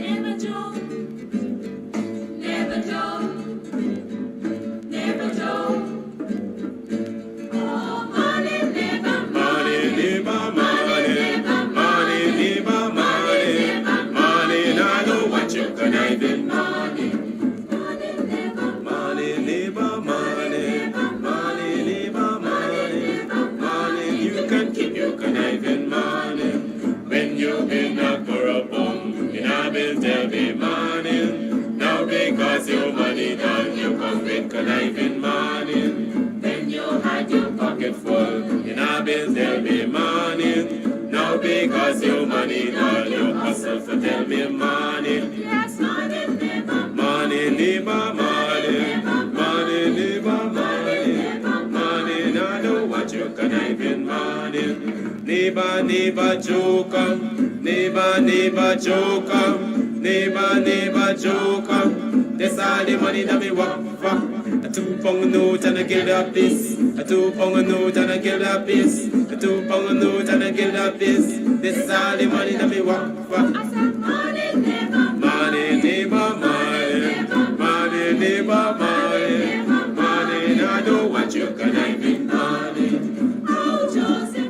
Never joke, never joke, never joke. Oh, money, never money, never money, money, never money, money. I know what you conniving money, money, never money, never money, money, never money, money. You can keep your conniving money when you've been up for a bum. You haven't tell me money. Now because your money done, you come with conniving money. When you had your pocket full, you haven't tell me money. Now because your money done, you hustle for tell me money. Yes, money, never money, never money, money, never money, money. Now know what you conniving money. Never, never joke, never, never joke, never, never joke. That's all the money that me walk for. A 2 pound note and a get up this. A 2 pound note and a get up this. A 2 pound note and a get up this. That's all the money that me walk for. I said money, never money, never money, money, never money, money. Now I know what you conniving money. Oh, Joseph.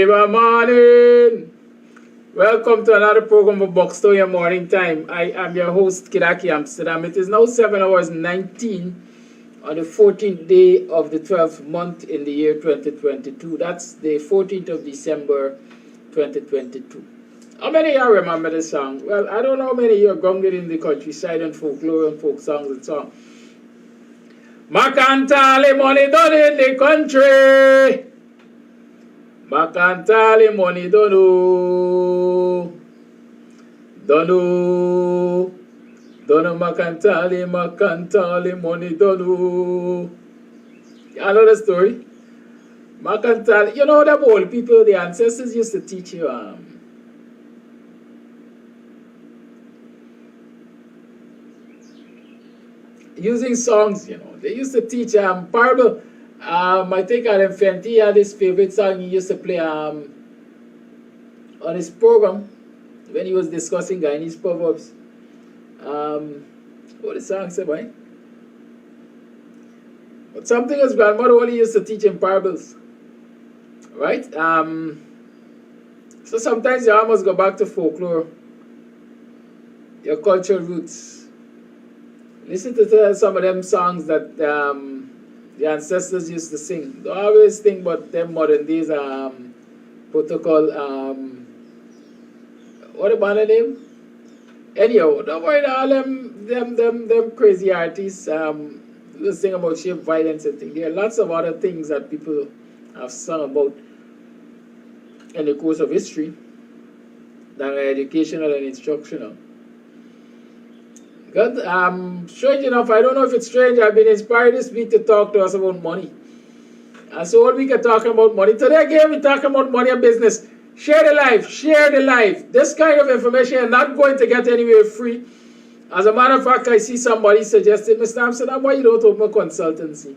neighbor, morning. Welcome to another program of BUXTONIAN Morning Time. I am your host, Kidaki Amsterdam. It is now 7 hours 19 on the 14th day of the 12th month in the year 2022. That's the 14th of December 2022. How many of you remember this song? Well, I don't know how many of you are grounded in the countryside and folklore and folk songs and so on. Makantale money done in the country. Makantale money dono. Dono makantale money dono. I know the story. Makantale, you know the old people, the ancestors used to teach you using songs, you know. They used to teach parable. I think Adam Fenty had his favorite song he used to play on his program when he was discussing Guyanese proverbs. What the song said, right? But something his grandmother only used to teach in parables. Right? So sometimes you almost go back to folklore, your cultural roots. Listen to some of them songs that the ancestors used to sing. Don't always think about them modern days protocol. What about the name? Anyhow, don't worry, all them crazy artists just sing about shape violence and things. There are lots of other things that people have sung about in the course of history that are educational and instructional. Good. Strange enough, I don't know if it's strange, I've been inspired this week to talk to us about money. And so all week are talking about money. Today again, we're talking about money and business. Share the life, share the life. This kind of information you're not going to get anywhere free. As a matter of fact, I see somebody suggested, Mr. Amsterdam, why you don't open a consultancy?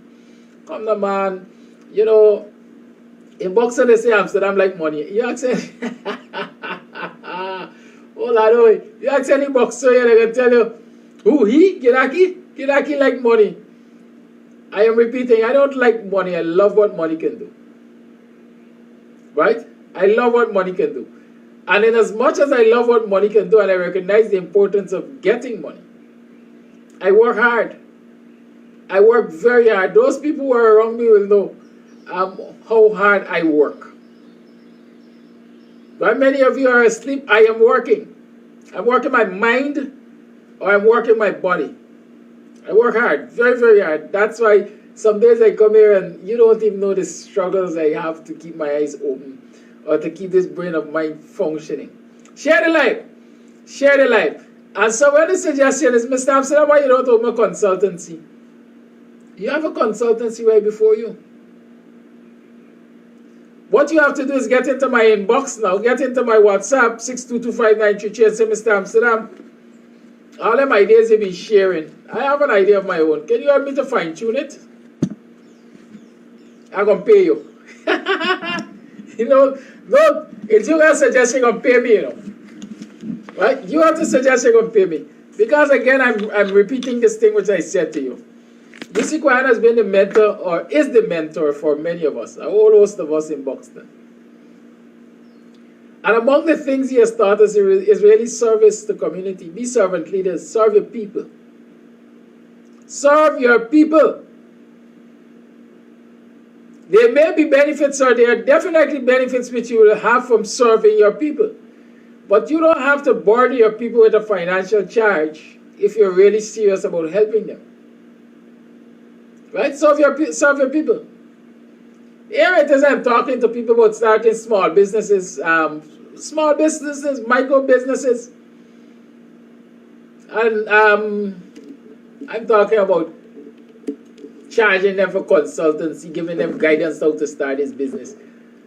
Come on, man. You know, in Buxton they say Amsterdam like money. You ask oh, Lord, you ask any Buxton, they're going to tell you, who, he? Kidaki? Kidaki like money. I am repeating, I don't like money. I love what money can do. Right? I love what money can do. And in as much as I love what money can do and I recognize the importance of getting money, I work hard. I work very hard. Those people who are around me will know how hard I work. But many of you are asleep. I am working. I'm working my mind or I'm working my body. I work hard, very, very hard. That's why some days I come here and you don't even know the struggles I have to keep my eyes open or to keep this brain of mine functioning. Share the life. Share the life. And so when the suggestion is, Mr. Amsterdam, why you don't open a consultancy? You have a consultancy right before you. What you have to do is get into my inbox now, get into my WhatsApp, 6225933 and say, Mr. Amsterdam, all them ideas you've been sharing, I have an idea of my own. Can you help me to fine tune it? I'm going to pay you. You know, no, if you guys suggest you're going to pay me, you know. Right? You have to suggest you're going to pay me. Because again, I'm repeating this thing which I said to you. DC Guyana has been the mentor, or is the mentor for many of us, a whole host of us in Buxton. And among the things he has taught us is really service to community. Be servant leaders. Serve your people. Serve your people. There may be benefits, or there are definitely benefits which you will have from serving your people. But you don't have to burden your people with a financial charge if you're really serious about helping them. Right? Serve your people. Here it is, I'm talking to people about starting small businesses, micro businesses. And I'm talking about charging them for consultancy, giving them guidance how to start this business.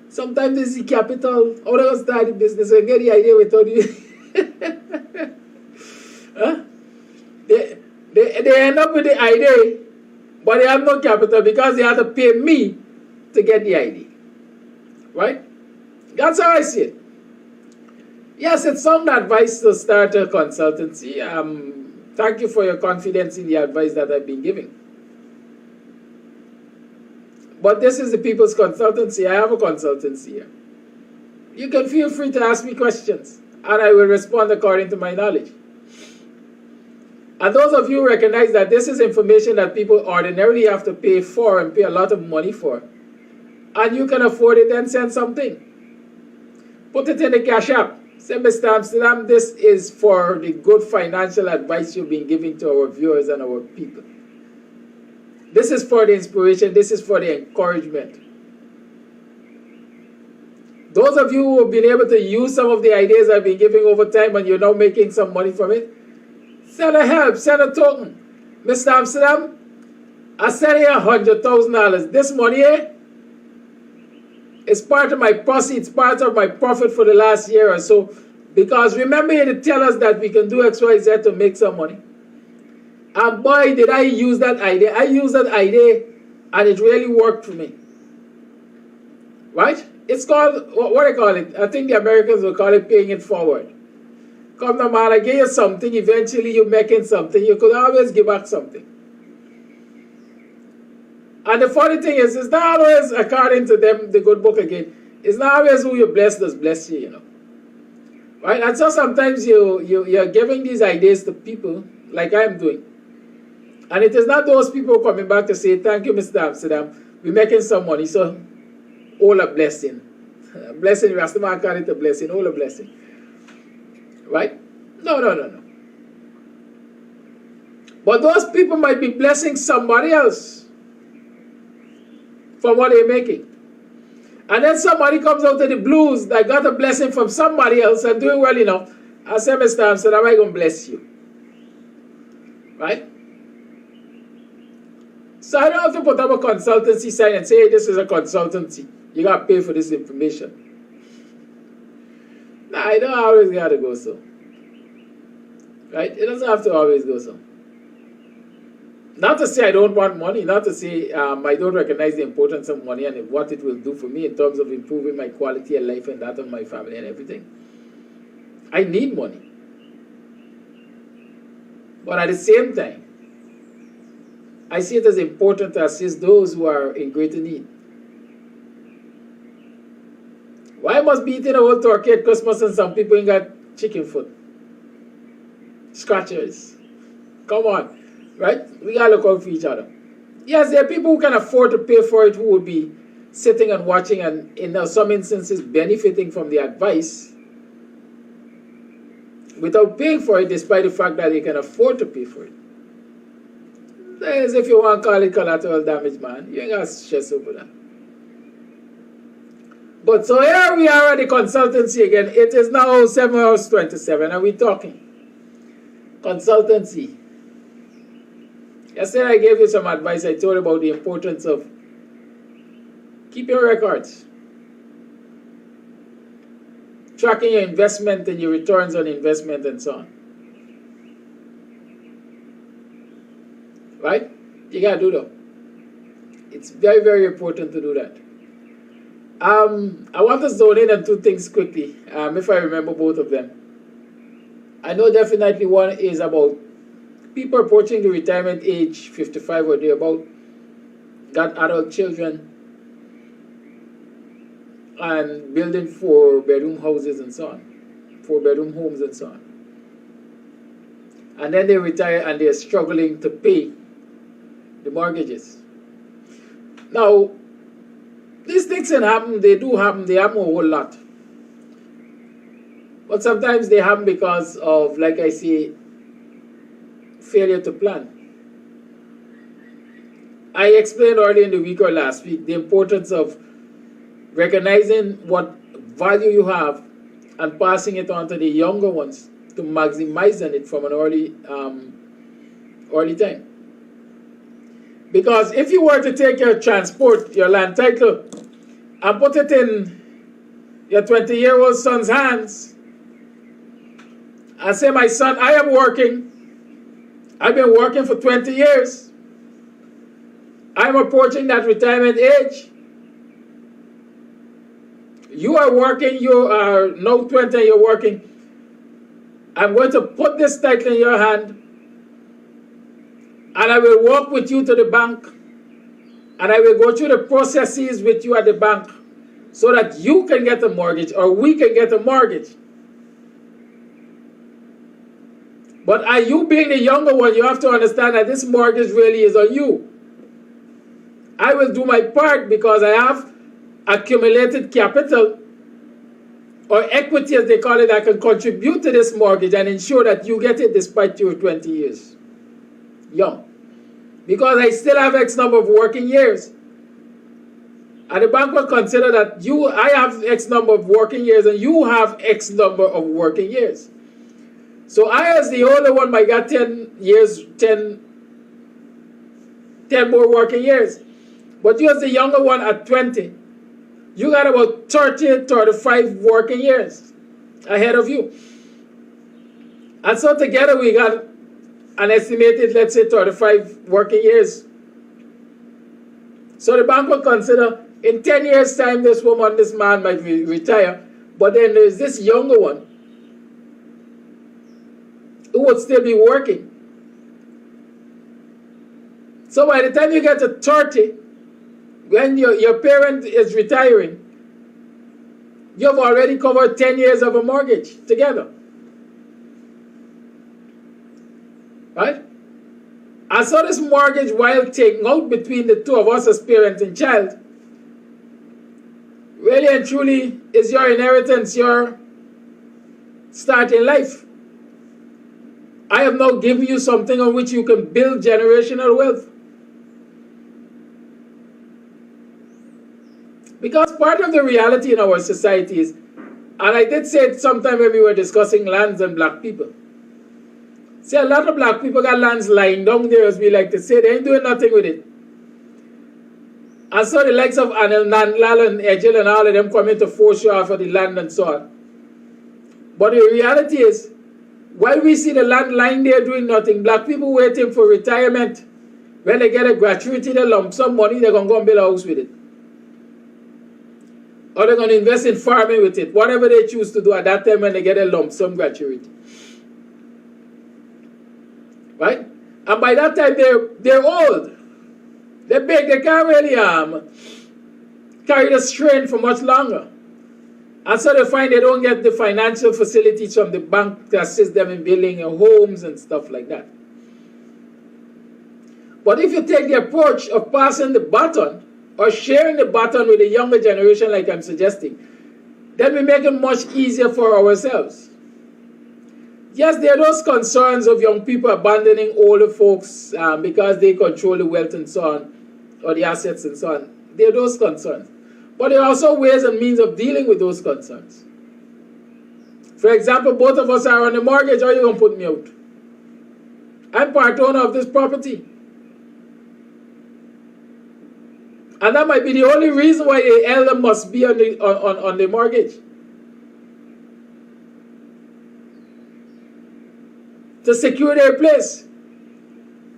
Sometimes they see capital, how they start the business, and get the idea without you. Huh? They end up with the idea, but they have no capital because they have to pay me to get the idea. Right? That's how I see it. Yes, it's sound advice to start a consultancy. Thank you for your confidence in the advice that I've been giving. But this is the people's consultancy. I have a consultancy here. you can feel free to ask me questions, and I will respond according to my knowledge. And those of you who recognize that this is information that people ordinarily have to pay for and pay a lot of money for, and you can afford it, then send something. Put it in the Cash App. Say, Mr. Amsterdam, this is for the good financial advice you've been giving to our viewers and our people. This is for the inspiration. This is for the encouragement. Those of you who have been able to use some of the ideas I've been giving over time and you're now making some money from it, send a help, send a token. Mr. Amsterdam, I send you $100,000. This money here is part of my proceeds, part of my profit for the last year or so. Because remember, you to tell us that we can do X, Y, Z to make some money. And boy, did I use that idea. I used that idea and it really worked for me. Right? It's called, what do you call it? I think the Americans will call it paying it forward. Come now, man, I gave you something, eventually you're making something. You could always give back something. And the funny thing is, it's not always, according to them, the good book again, it's not always who you bless does bless you, you know. Right? And so sometimes you're giving these ideas to people, like I'm doing. And it is not those people coming back to say, thank you, Mr. Amsterdam, we're making some money, so all a blessing. Blessing, Rastaman call it a blessing, all a blessing. Right? No. But those people might be blessing somebody else from what they're making. And then somebody comes out of the blues that got a blessing from somebody else and doing well enough. I say, Mr. Amsterdam, I'm going to bless you. Right? So I don't have to put up a consultancy sign and say, hey, this is a consultancy. You got to pay for this information. Nah, I don't always got to go so. Right? It doesn't have to always go so. Not to say I don't want money, not to say I don't recognize the importance of money and what it will do for me in terms of improving my quality of life and that of my family and everything. I need money. But at the same time, I see it as important to assist those who are in greater need. Why must be eating a whole turkey at Christmas and some people ain't got chicken foot? Scratchers. Come on. Right? We gotta look out for each other. Yes, there are people who can afford to pay for it who would be sitting and watching and in some instances benefiting from the advice without paying for it despite the fact that they can afford to pay for it. As if you want to call it collateral damage, man. You ain't got to stress over that. But so here we are at the consultancy again. It is now 7:27 and we're talking consultancy. Yesterday I gave you some advice. I told you about the importance of keeping records, tracking your investment and your returns on investment and so on. Right? You gotta do that. It's very, very important to do that. I want to zone in on two things quickly, if I remember both of them. I know definitely one is about people approaching the retirement age, 55 or thereabout, got adult children, and building 4-bedroom houses and so on, 4-bedroom homes and so on. And then they retire and they're struggling to pay the mortgages. Now, these things can happen, they do happen, they happen a whole lot. But sometimes they happen because of, like I say, failure to plan. I explained earlier in the week or last week the importance of recognizing what value you have and passing it on to the younger ones to maximizing it from an early time. Because if you were to take your transport, your land title, and put it in your 20-year-old son's hands, and say, my son, I am working. I've been working for 20 years. I'm approaching that retirement age. You are working, you are now 20, you're working. I'm going to put this title in your hand, and I will walk with you to the bank, and I will go through the processes with you at the bank, so that you can get a mortgage or we can get a mortgage. But are you being the younger one, you have to understand that this mortgage really is on you. I will do my part because I have accumulated capital or equity, as they call it. I can contribute to this mortgage and ensure that you get it despite your 20 years young. Because I still have X number of working years. And the bank will consider that I have X number of working years and you have X number of working years. So I, as the older one, might get 10 more working years. But you, as the younger one at 20, you got about 30, 35 working years ahead of you. And so together we got an estimated, let's say, 35 working years. So the bank will consider in 10 years' time, this woman, this man might retire, but then there's this younger one who would still be working. So by the time you get to 30, when your parent is retiring, you've already covered 10 years of a mortgage together. Right? And so this mortgage, while taken out between the two of us as parent and child, really and truly is your inheritance, your start in life. I have now given you something on which you can build generational wealth. Because part of the reality in our society is, and I did say it sometime when we were discussing lands and black people. See, a lot of black people got lands lying down there, as we like to say. They ain't doing nothing with it. And so the likes of Anil Nandlal and Ejil and all of them come in to force you off of the land and so on. But the reality is, while we see the land lying there doing nothing, black people waiting for retirement, when they get a gratuity, they lump sum money, they're going to go and build a house with it. Or they're going to invest in farming with it, whatever they choose to do at that time when they get a lump sum gratuity. Right? And by that time, they're old. They're big, they can't really carry the strain for much longer. And so they find they don't get the financial facilities from the bank to assist them in building homes and stuff like that. But if you take the approach of passing the baton or sharing the baton with the younger generation like I'm suggesting, then we make it much easier for ourselves. Yes, there are those concerns of young people abandoning older folks because they control the wealth and so on, or the assets and so on. There are those concerns. But there are also ways and means of dealing with those concerns. For example, both of us are on a mortgage. How are you going to put me out? I'm part owner of this property. And that might be the only reason why the elder must be on the mortgage. To secure their place.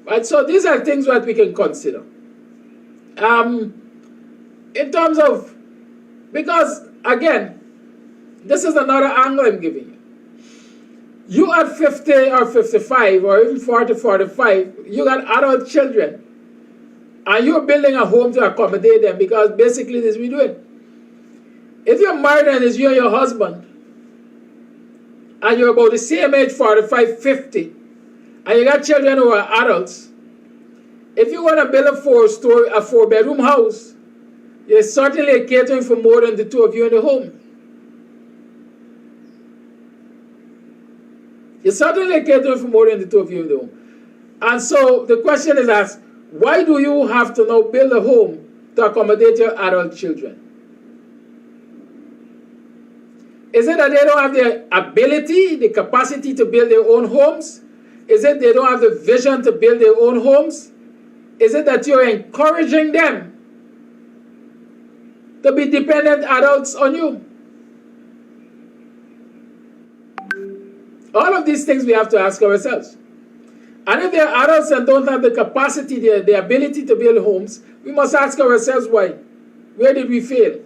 Right? So these are things that we can consider. In terms of, because again, this is another angle I'm giving you. You at 50 or 55 or even 40, 45, you got adult children and you're building a home to accommodate them, because basically this is what we're doing. If you're married and it's you and your husband and you're about the same age, 45, 50, and you got children who are adults, if you want to build a four-bedroom house, you're certainly catering for more than the two of you in the home. You're certainly catering for more than the two of you in the home. And so the question is asked, why do you have to now build a home to accommodate your adult children? Is it that they don't have the ability, the capacity to build their own homes? Is it they don't have the vision to build their own homes? Is it that you're encouraging them to be dependent adults on you? All of these things we have to ask ourselves. And if they're adults and don't have the capacity, the ability to build homes, we must ask ourselves why. Where did we fail?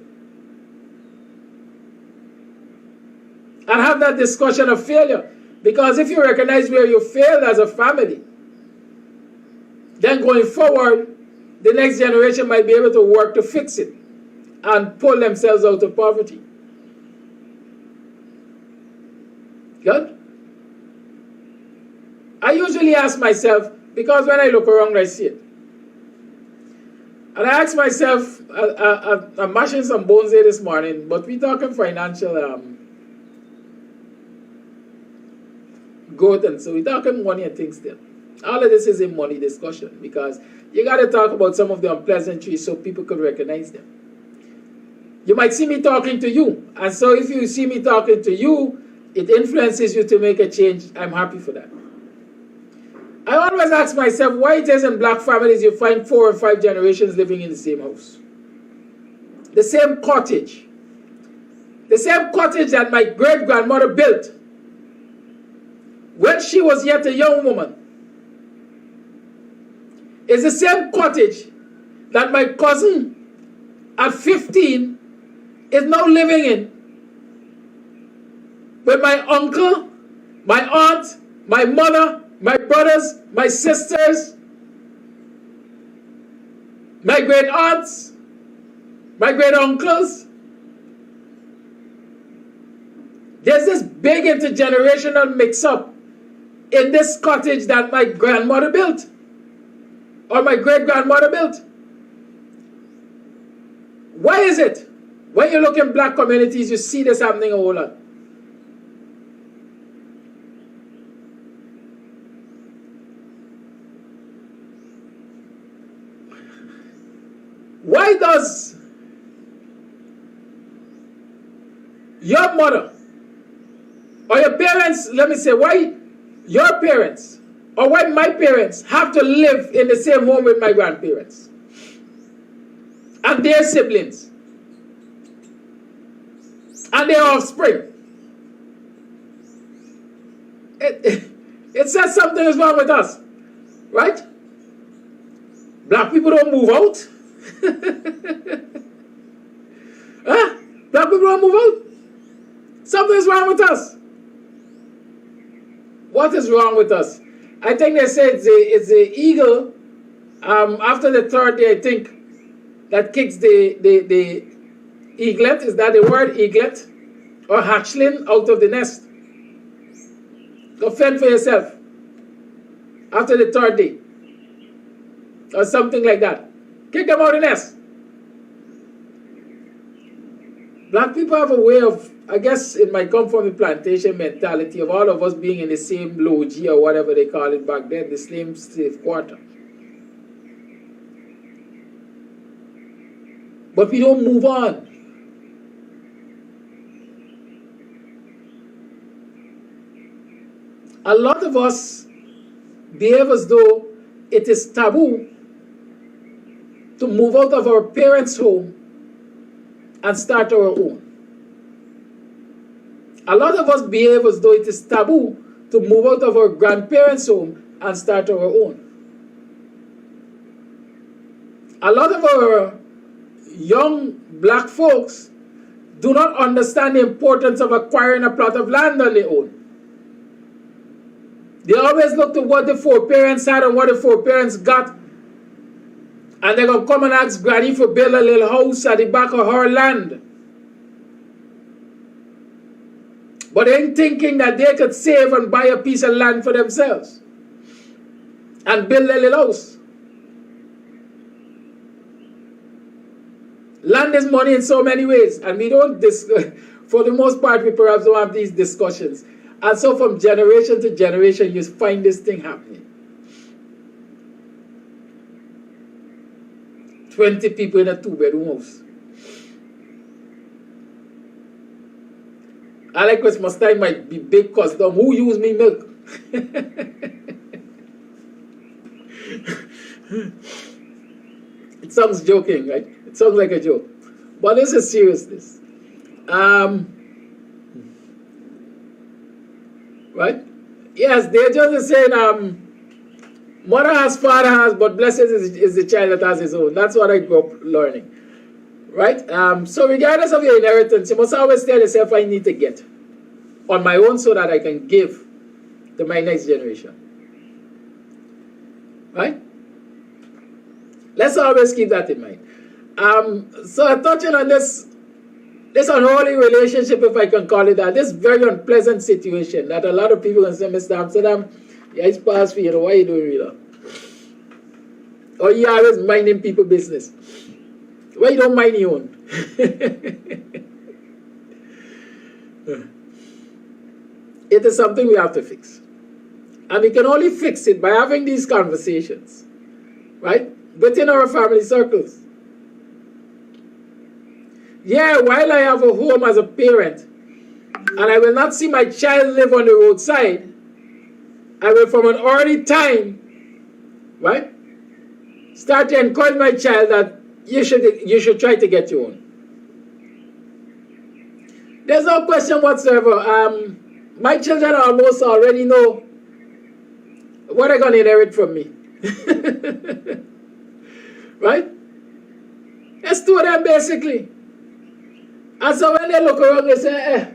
And have that discussion of failure. Because if you recognize where you failed as a family, then going forward, the next generation might be able to work to fix it. and pull themselves out of poverty. Good? I usually ask myself, because when I look around I see it. And I ask myself, I'm mashing some bones here this morning, but we're talking financial growth, and so we're talking money and things there. All of this is a money discussion because you got to talk about some of the unpleasantries so people can recognize them. You might see me talking to you, and so if you see me talking to you, it influences you to make a change. I'm happy for that. I always ask myself why it is in black families you find 4 or 5 generations living in the same house. The same cottage. The same cottage that my great-grandmother built when she was yet a young woman. It's the same cottage that my cousin at 15 is now living in with my uncle, my aunt, my mother, my brothers, my sisters, my great aunts, my great uncles. There's this big intergenerational mix-up in this cottage that my grandmother built or my great-grandmother built. Why is it? When you look in black communities, you see this happening a whole lot. Why does your mother or your parents, let me say, why your parents or why my parents have to live in the same home with my grandparents and their siblings and their offspring? It says something is wrong with us, right? Black people don't move out. Huh? Black people don't move out. Something is wrong with us. What is wrong with us? I think they say it's the eagle after the 3rd day, I think, that kicks the eaglet. Is that the word, eaglet? Or hatchling out of the nest. Go fend for yourself after the 3rd day. Or something like that. Kick them out of the nest. Black people have a way of, I guess it might come from the plantation mentality of all of us being in the same loggia or whatever they call it back then, the same slave quarter. But we don't move on. A lot of us behave as though it is taboo to move out of our parents' home and start our own. A lot of us behave as though it is taboo to move out of our grandparents' home and start our own. A lot of our young black folks do not understand the importance of acquiring a plot of land on their own. They always look to what the foreparents had and what the foreparents got, and they're going to come and ask Granny for build a little house at the back of her land. But they ain't thinking that they could save and buy a piece of land for themselves and build a little house. Land is money in so many ways, and we don't, for the most part, we perhaps don't have these discussions. And so from generation to generation, you find this thing happening. 20 people in a 2-bedroom house. I like Christmas time might be big custom. Who use me milk? It sounds joking, right? It sounds like a joke. But this is seriousness. Right? Yes, they're just saying, mother has, father has, but blessed is the child that has his own. That's what I grew up learning. Right? So regardless of your inheritance, you must always tell yourself, I need to get on my own so that I can give to my next generation. Right? Let's always keep that in mind. So I'm touching on this unholy relationship, if I can call it that, this very unpleasant situation that a lot of people can say, Mr. Amsterdam, yeah, it's past for you, why are you doing it? Or you always minding people business. Why you don't mind your own? It is something we have to fix. And we can only fix it by having these conversations, right? Within our family circles. Yeah, while I have a home as a parent, and I will not see my child live on the roadside, I will from an early time, right, start to encourage my child that you should try to get your own. There's no question whatsoever. My children almost already know what they're going to inherit from me. Right? It's two of them basically. And so when they look around, they say,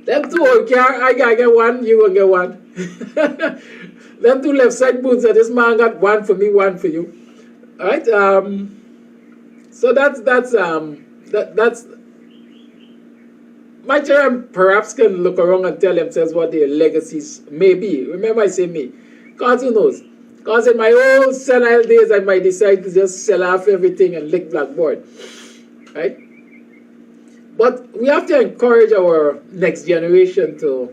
them two old car, I gotta get one, you gonna get one. Them two left side boots, and this man got one for me, one for you. Alright? So that's my children perhaps can look around and tell themselves what their legacies may be. Remember I say me. God who knows. Because in my old senile days, I might decide to just sell off everything and lick blackboard. Right? But we have to encourage our next generation to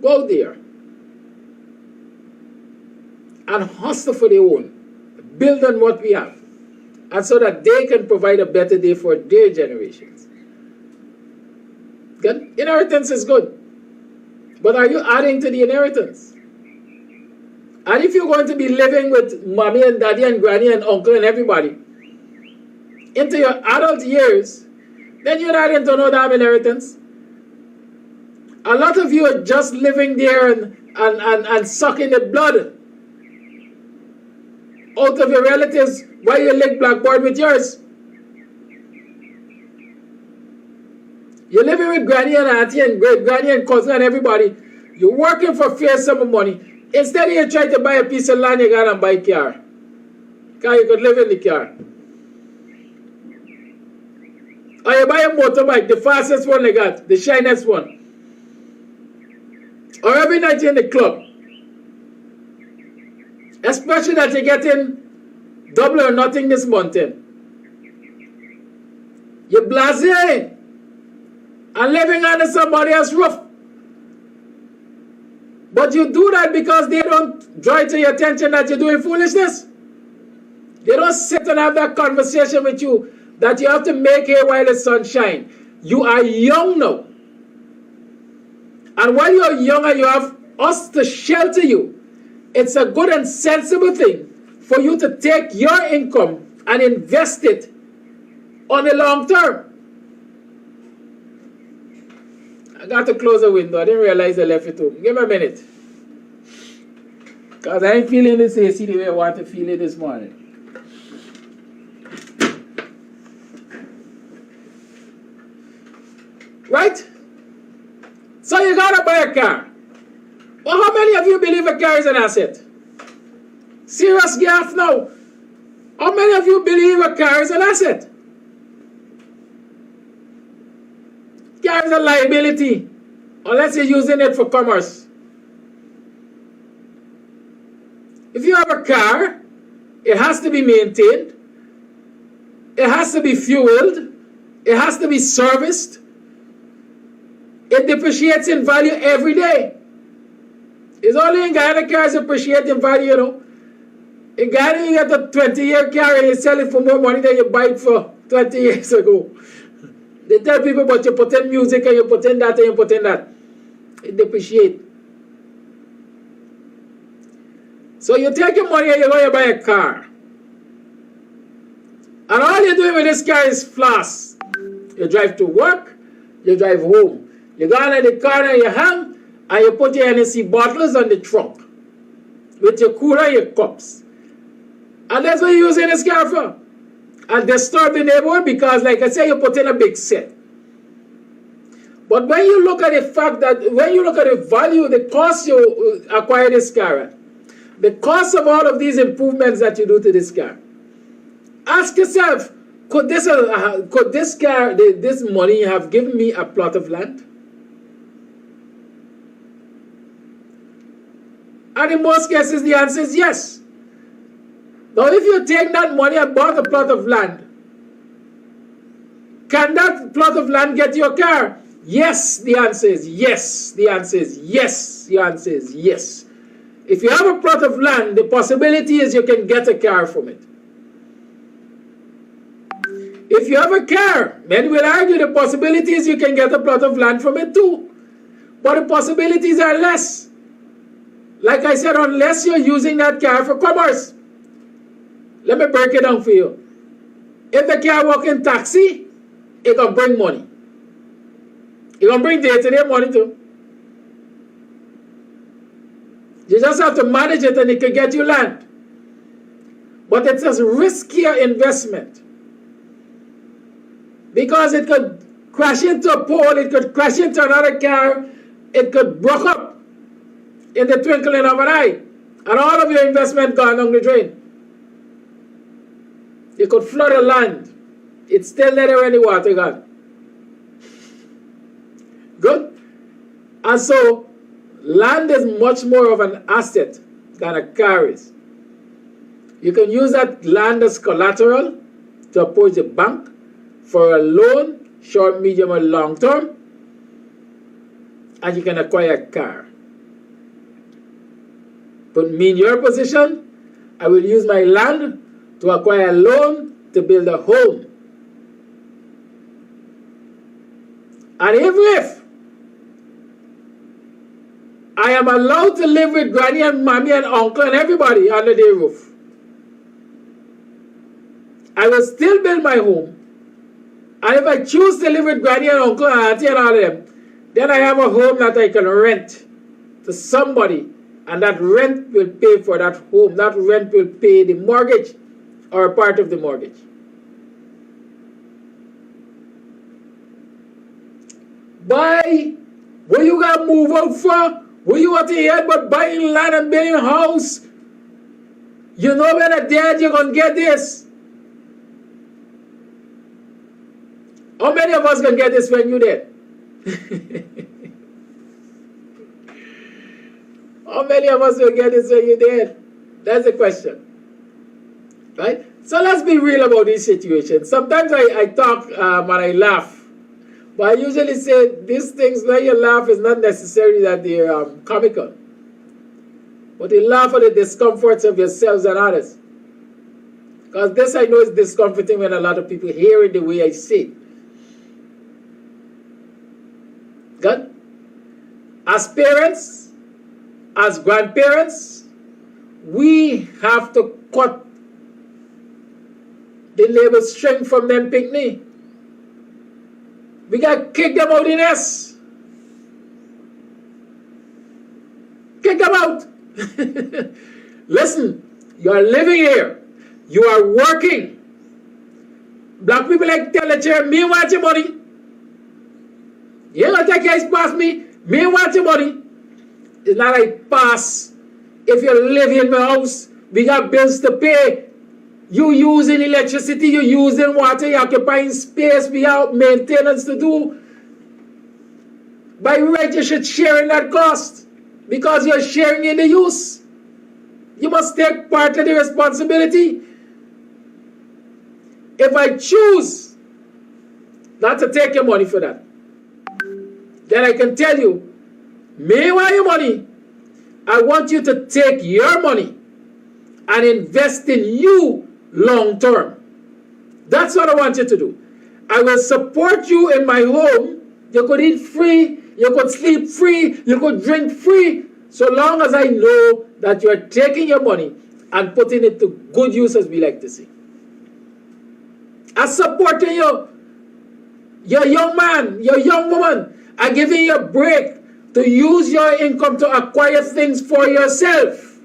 go there and hustle for their own. Build on what we have. And so that they can provide a better day for their generations. Good? Inheritance is good. But are you adding to the inheritance? And if you're going to be living with mommy and daddy and granny and uncle and everybody into your adult years, then you're not into no damn inheritance. A lot of you are just living there and sucking the blood out of your relatives while you lick blackboard with yours. You're living with granny and auntie and great granny and cousin and everybody. You're working for fair sum of money. Instead of you trying to buy a piece of land, you go and buy a car. Because you could live in the car. Or you buy a motorbike, the fastest one they got, the shiniest one. Or every night you're in the club. Especially that you're getting double or nothing this month in. You're blasé and living under somebody else's roof. But you do that because they don't draw to your attention that you're doing foolishness. They don't sit and have that conversation with you that you have to make hay while the sun shines. You are young now. And while you're young and you have us to shelter you, it's a good and sensible thing for you to take your income and invest it on the long term. I got to close the window. I didn't realize I left it open. Give me a minute. Because I ain't feeling this AC the way I want to feel it this morning. Right? So you gotta buy a car. Well, how many of you believe a car is an asset? Serious gaff now. How many of you believe a car is an asset? Car is a liability unless you're using it for commerce. If you have a car, it has to be maintained. It has to be fueled. It has to be serviced. It depreciates in value every day. It's only in Guyana cars appreciate in value, you know. In Guyana, you get a 20-year car and you sell it for more money than you buy it for 20 years ago. They tell people, but you put in music and you put in that and you put in that. It depreciates. So you take your money and you go and buy a car. And all you're doing with this car is floss. You drive to work, you drive home. You go in the car and you hang, and you put your Hennessy bottles on the trunk with your cooler and your cups. And that's what you're using this car for. And disturb the neighborhood because, like I say, you put in a big set. But when you look at the fact that, when you look at the value, the cost you acquire this car at, the cost of all of these improvements that you do to this car. Ask yourself, could this car, this money have given me a plot of land? And in most cases, the answer is yes. Now, if you take that money and bought a plot of land, can that plot of land get you a car? Yes, the answer is yes. The answer is yes. The answer is yes. If you have a plot of land, the possibility is you can get a car from it. If you have a car, many will argue the possibility is you can get a plot of land from it too. But the possibilities are less. Like I said, unless you're using that car for commerce. Let me break it down for you. If the car work in taxi, it can bring money. It can bring day-to-day money too. You just have to manage it and it can get you land. But it's a riskier investment. Because it could crash into a pole, it could crash into another car, it could break up in the twinkling of an eye. And all of your investment gone down the drain. You could flood a land. It's still not there any water gone. Good? And so, land is much more of an asset than a car is. You can use that land as collateral to approach the bank for a loan, short, medium, or long term, and you can acquire a car. Put me in your position, I will use my land to acquire a loan to build a home. And even if I am allowed to live with granny and mommy and uncle and everybody under their roof, I will still build my home. And if I choose to live with granny and uncle and auntie and all of them, then I have a home that I can rent to somebody. And that rent will pay for that home. That rent will pay the mortgage or a part of the mortgage. Buy, where you got to move out for? Where you want to hear but buying land and building a house? You know when a dead you're going to get this. How many of us can get this when you're dead? How many of us will get this when you're dead? That's the question. Right? So let's be real about these situations. Sometimes I talk and I laugh. But I usually say these things when you laugh is not necessarily that they're comical. But you laugh at the discomforts of yourselves and others. Because this I know is discomforting when a lot of people hear it the way I say it. Good? As parents, as grandparents, we have to cut the labor string from them picnic. We got to kick them out the nest. Kick them out. Listen, you are living here. You are working. Black people like tell the chair, me want your money. You ain't gonna take your eyes past me. Me want your money. It's not like pass. If you live in my house, we got bills to pay. You using electricity, you using water, you occupying space, we have maintenance to do. By right, you should share in that cost because you're sharing in the use. You must take part of the responsibility. If I choose not to take your money for that, then I can tell you, me want your money. I want you to take your money and invest in you long term. That's what I want you to do. I will support you in my home. You could eat free, you could sleep free, you could drink free, so long as I know that you are taking your money and putting it to good use, as we like to say. I'm supporting you. You're a young man, you're a young woman. I'm giving you a break to use your income to acquire things for yourself.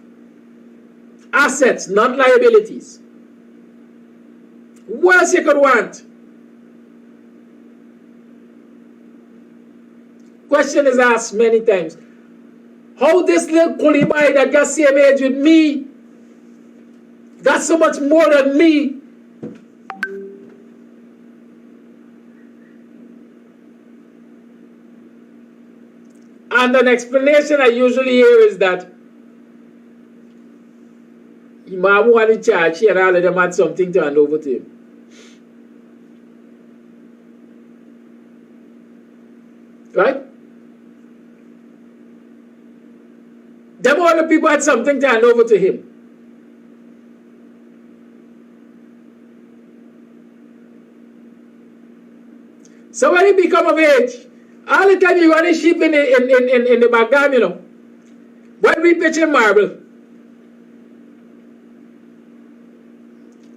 Assets, not liabilities. What else you could want? Question is asked many times. How this little coolie boy that got same age with me, got so much more than me. And an explanation I usually hear is that Imam wanted to charge, and all of them had something to hand over to him. Right? Them all the people had something to hand over to him. So when he become of age, all the time he run his sheep in the background, you know. When we pitching marble,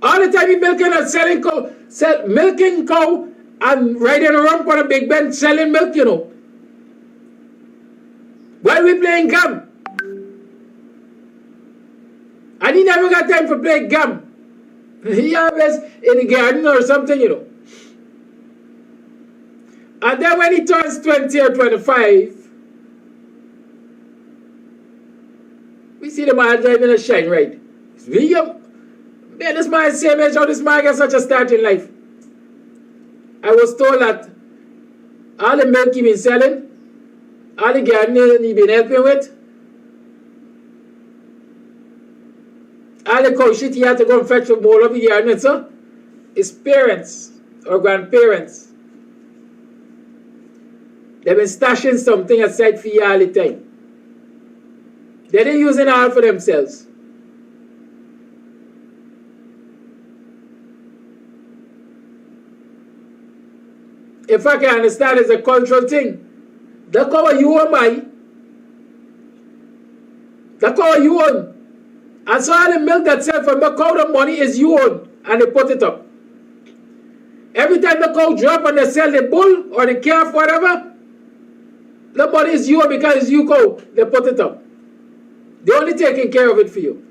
all the time he milking and selling cow, milking cow and riding around on a big bench selling milk, you know. While we playing gum. And he never got time for play gum. He always in the garden or something, you know. And then when he turns 20 or 25, we see the man driving a shine right. It's really young. Man, this man is same age how this man gets such a start in life. I was told that all the milk he been selling, all the gardening he been helping with, all the cow shit he had to go and fetch from all of the garden, so his parents or grandparents, they've been stashing something aside for you all the time. They didn't use it all for themselves. If I can understand, it's a cultural thing. The cow you own, buy. The cow you own. And so all the milk that sells from the cow, the money is you own. And they put it up. Every time the cow drop and they sell the bull or the calf, whatever, the money is you because it's you cow. They put it up. They're only taking care of it for you.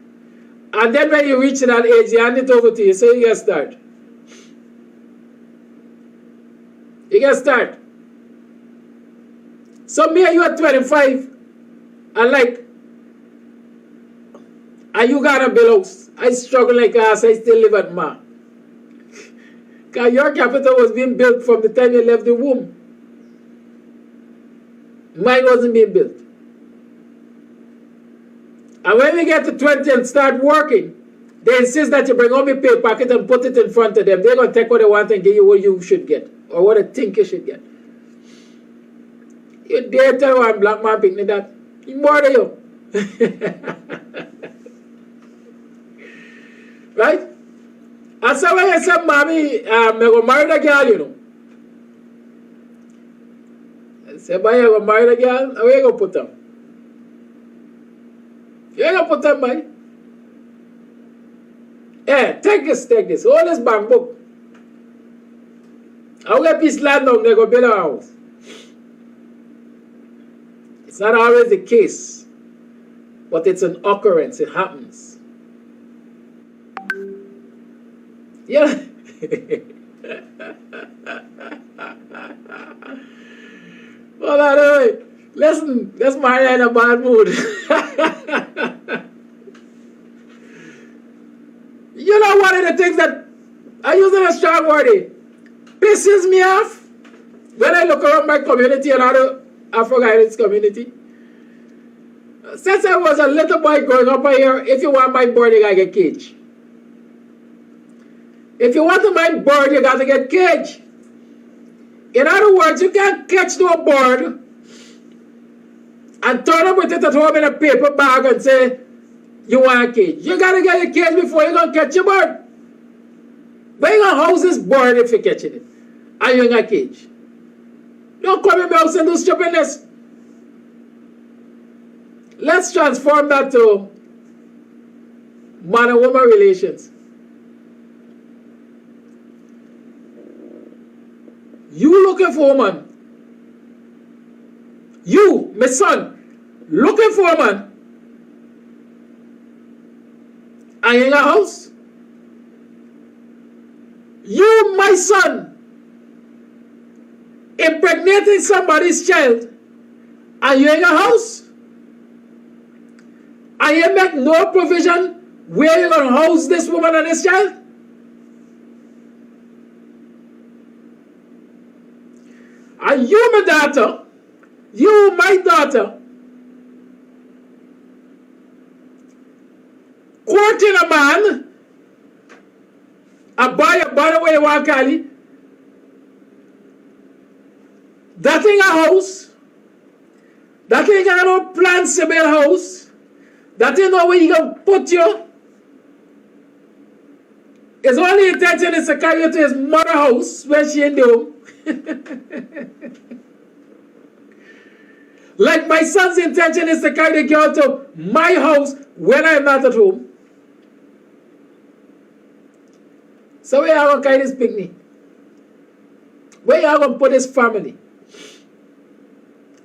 And then when you reach that age, they hand it over to you, so you get start. You get start. So me and you at 25, and like, and you got a bill house. I struggle like ass, I still live at Ma. Because your capital was being built from the time you left the womb. Mine wasn't being built. And when we get to 20 and start working, they insist that you bring home your pay packet and put it in front of them. They're going to take what they want and give you what you should get. Or what they think you should get. You dare tell one black man picking that. He more than you. Right? And so when I said, Mommy, I'm going to marry the girl, you know. I said, boy, you're going to marry the girl? Where you going to put them? You ain't going to put them, boy. Hey, take this. All this bamboo. I'll get piece land down, they're going to build a house. It's not always the case, but it's an occurrence, it happens. Yeah. Well, anyway, listen, let's marry in a bad mood. You know, one of the things that I use in a strong word, pisses me off when I look around my community and other Afro-Guyanese community. Since I was a little boy growing up here, if you want my bird, you gotta get cage. If you want my bird, you gotta get cage. In other words, you can't catch no bird and turn up with it at home in a paper bag and say, you want a cage. You gotta get a cage before you're gonna catch your bird. But you gonna house this bird if you're catching it. And you're in a cage. Don't come in my house and do stupidness. Let's transform that to man and woman relations. You looking for a woman. You, my son, looking for a man. And you're in a house. You, my son, impregnating somebody's child, and you're in a house. And you make no provision where you're going to house this woman and this child? And you, my daughter, you, my daughter, courting a man, a boy, by the way you want to call it, that ain't a house, that ain't got no plans to build a house, that ain't know where you going to put you. His only intention is to carry you to his mother's house when she ain't home. Like my son's intention is to carry the girl to my house when I'm not at home. So where are you going to carry this picnic? Where are you going to put this family?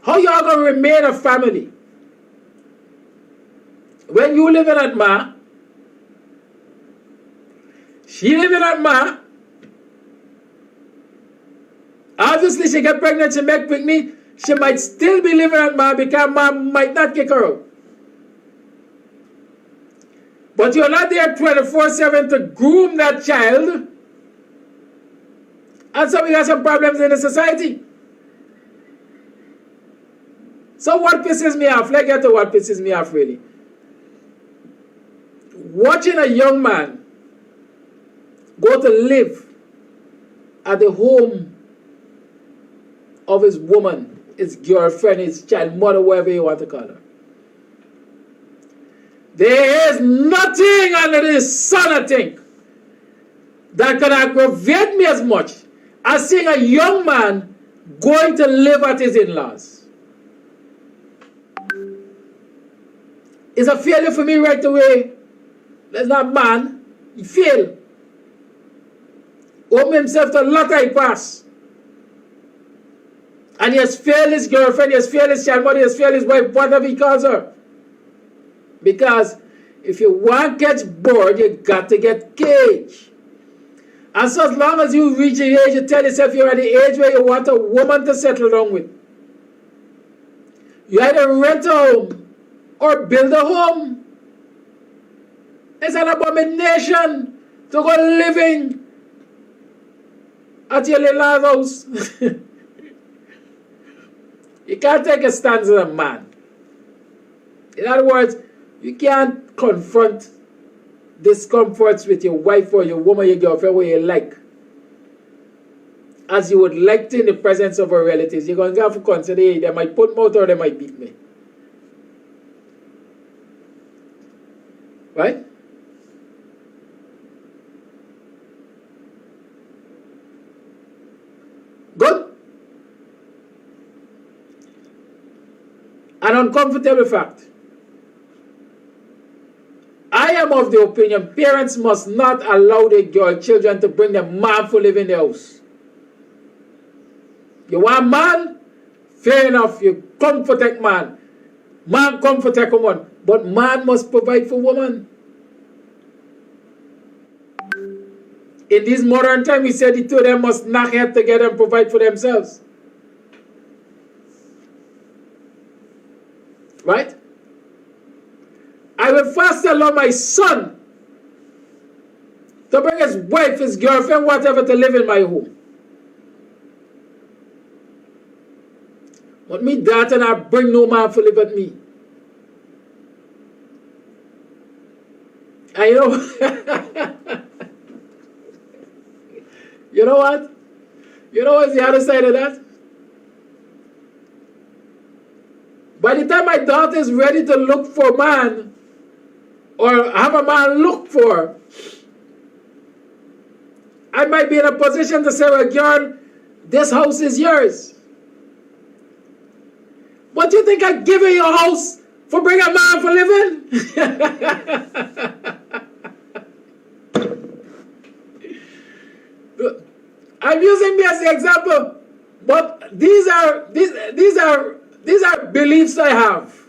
How you are going to remain a family? When you live in at Ma, she live in at Ma. Obviously, she get pregnant, she make picnic. She might still be living at Ma because Ma might not kick her out. But you're not there 24/7 to groom that child. And so we got some problems in the society. So what pisses me off? Let's get to what pisses me off really. Watching a young man go to live at the home of his woman, his girlfriend, his child, mother, whatever you want to call her. There is nothing under the sun, I think, that can aggravate me as much as seeing a young man going to live at his in-laws. It's a failure for me right away. That's not man. He failed. Opened himself to a lot of pass. And he has failed his girlfriend, he has failed his child mother, he has failed his wife, whatever he calls her. Because if you want to catch bored, you got to get caged. And so as long as you reach the age, you tell yourself you're at the age where you want a woman to settle down with. You either rent a home or build a home. It's an abomination to go living at your little house. You can't take a stand as a man. In other words, you can't confront discomforts with your wife or your woman, your girlfriend, where you like. As you would like to in the presence of our relatives. You're going to have to consider, hey, they might put me out or they might beat me. Right? Good? An uncomfortable fact. I am of the opinion parents must not allow their children to bring their man for live in the house. You want man? Fair enough, you come protect man. Man come protect woman. But man must provide for woman. In this modern time, we said the two of them must knock head together and provide for themselves. Right? I will first allow my son to bring his wife, his girlfriend, whatever, to live in my home. But me daughter not bring no man to live with me. And you know, you know what? You know what's the other side of that? By the time my daughter is ready to look for a man, or have a man look for, I might be in a position to say, well, girl, this house is yours. But you think I give you your house for bringing a man for living? I'm using me as the example, but these are beliefs I have.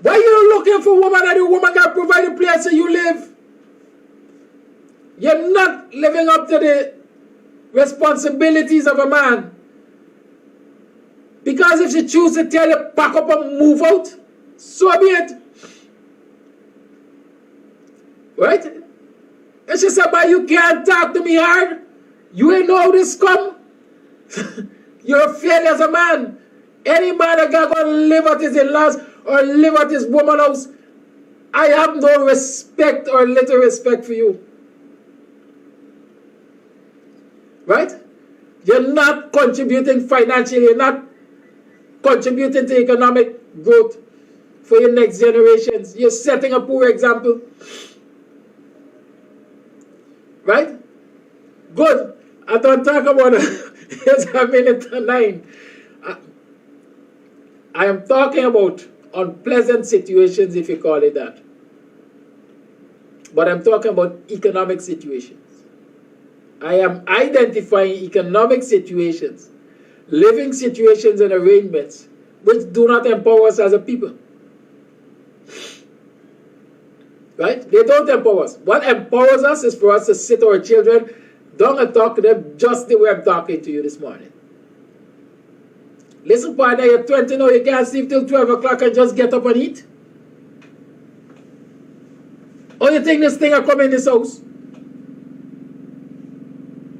Why are you looking for a woman that the woman can provide a place where you live? You're not living up to the responsibilities of a man. Because if she chooses to tell you, pack up and move out, So be it. Right? And she said, but you can't talk to me hard. You ain't know how this come. You're a failure as a man. Any man that got to live at his in-laws or live at his woman's house, I have no respect or little respect for you. Right? You're not contributing financially. You're not contributing to economic growth for your next generations. You're setting a poor example. Right? Good. I don't talk about it's a minute to 9. I am talking about unpleasant situations, if you call it that. But I'm talking about economic situations. I am identifying economic situations, living situations and arrangements which do not empower us as a people. Right? They don't empower us. What empowers us is for us to sit our children down and talk to them just the way I'm talking to you this morning. Listen, partner, you're 20 now, you can't sleep till 12 o'clock and just get up and eat? Or you think this thing will come in this house?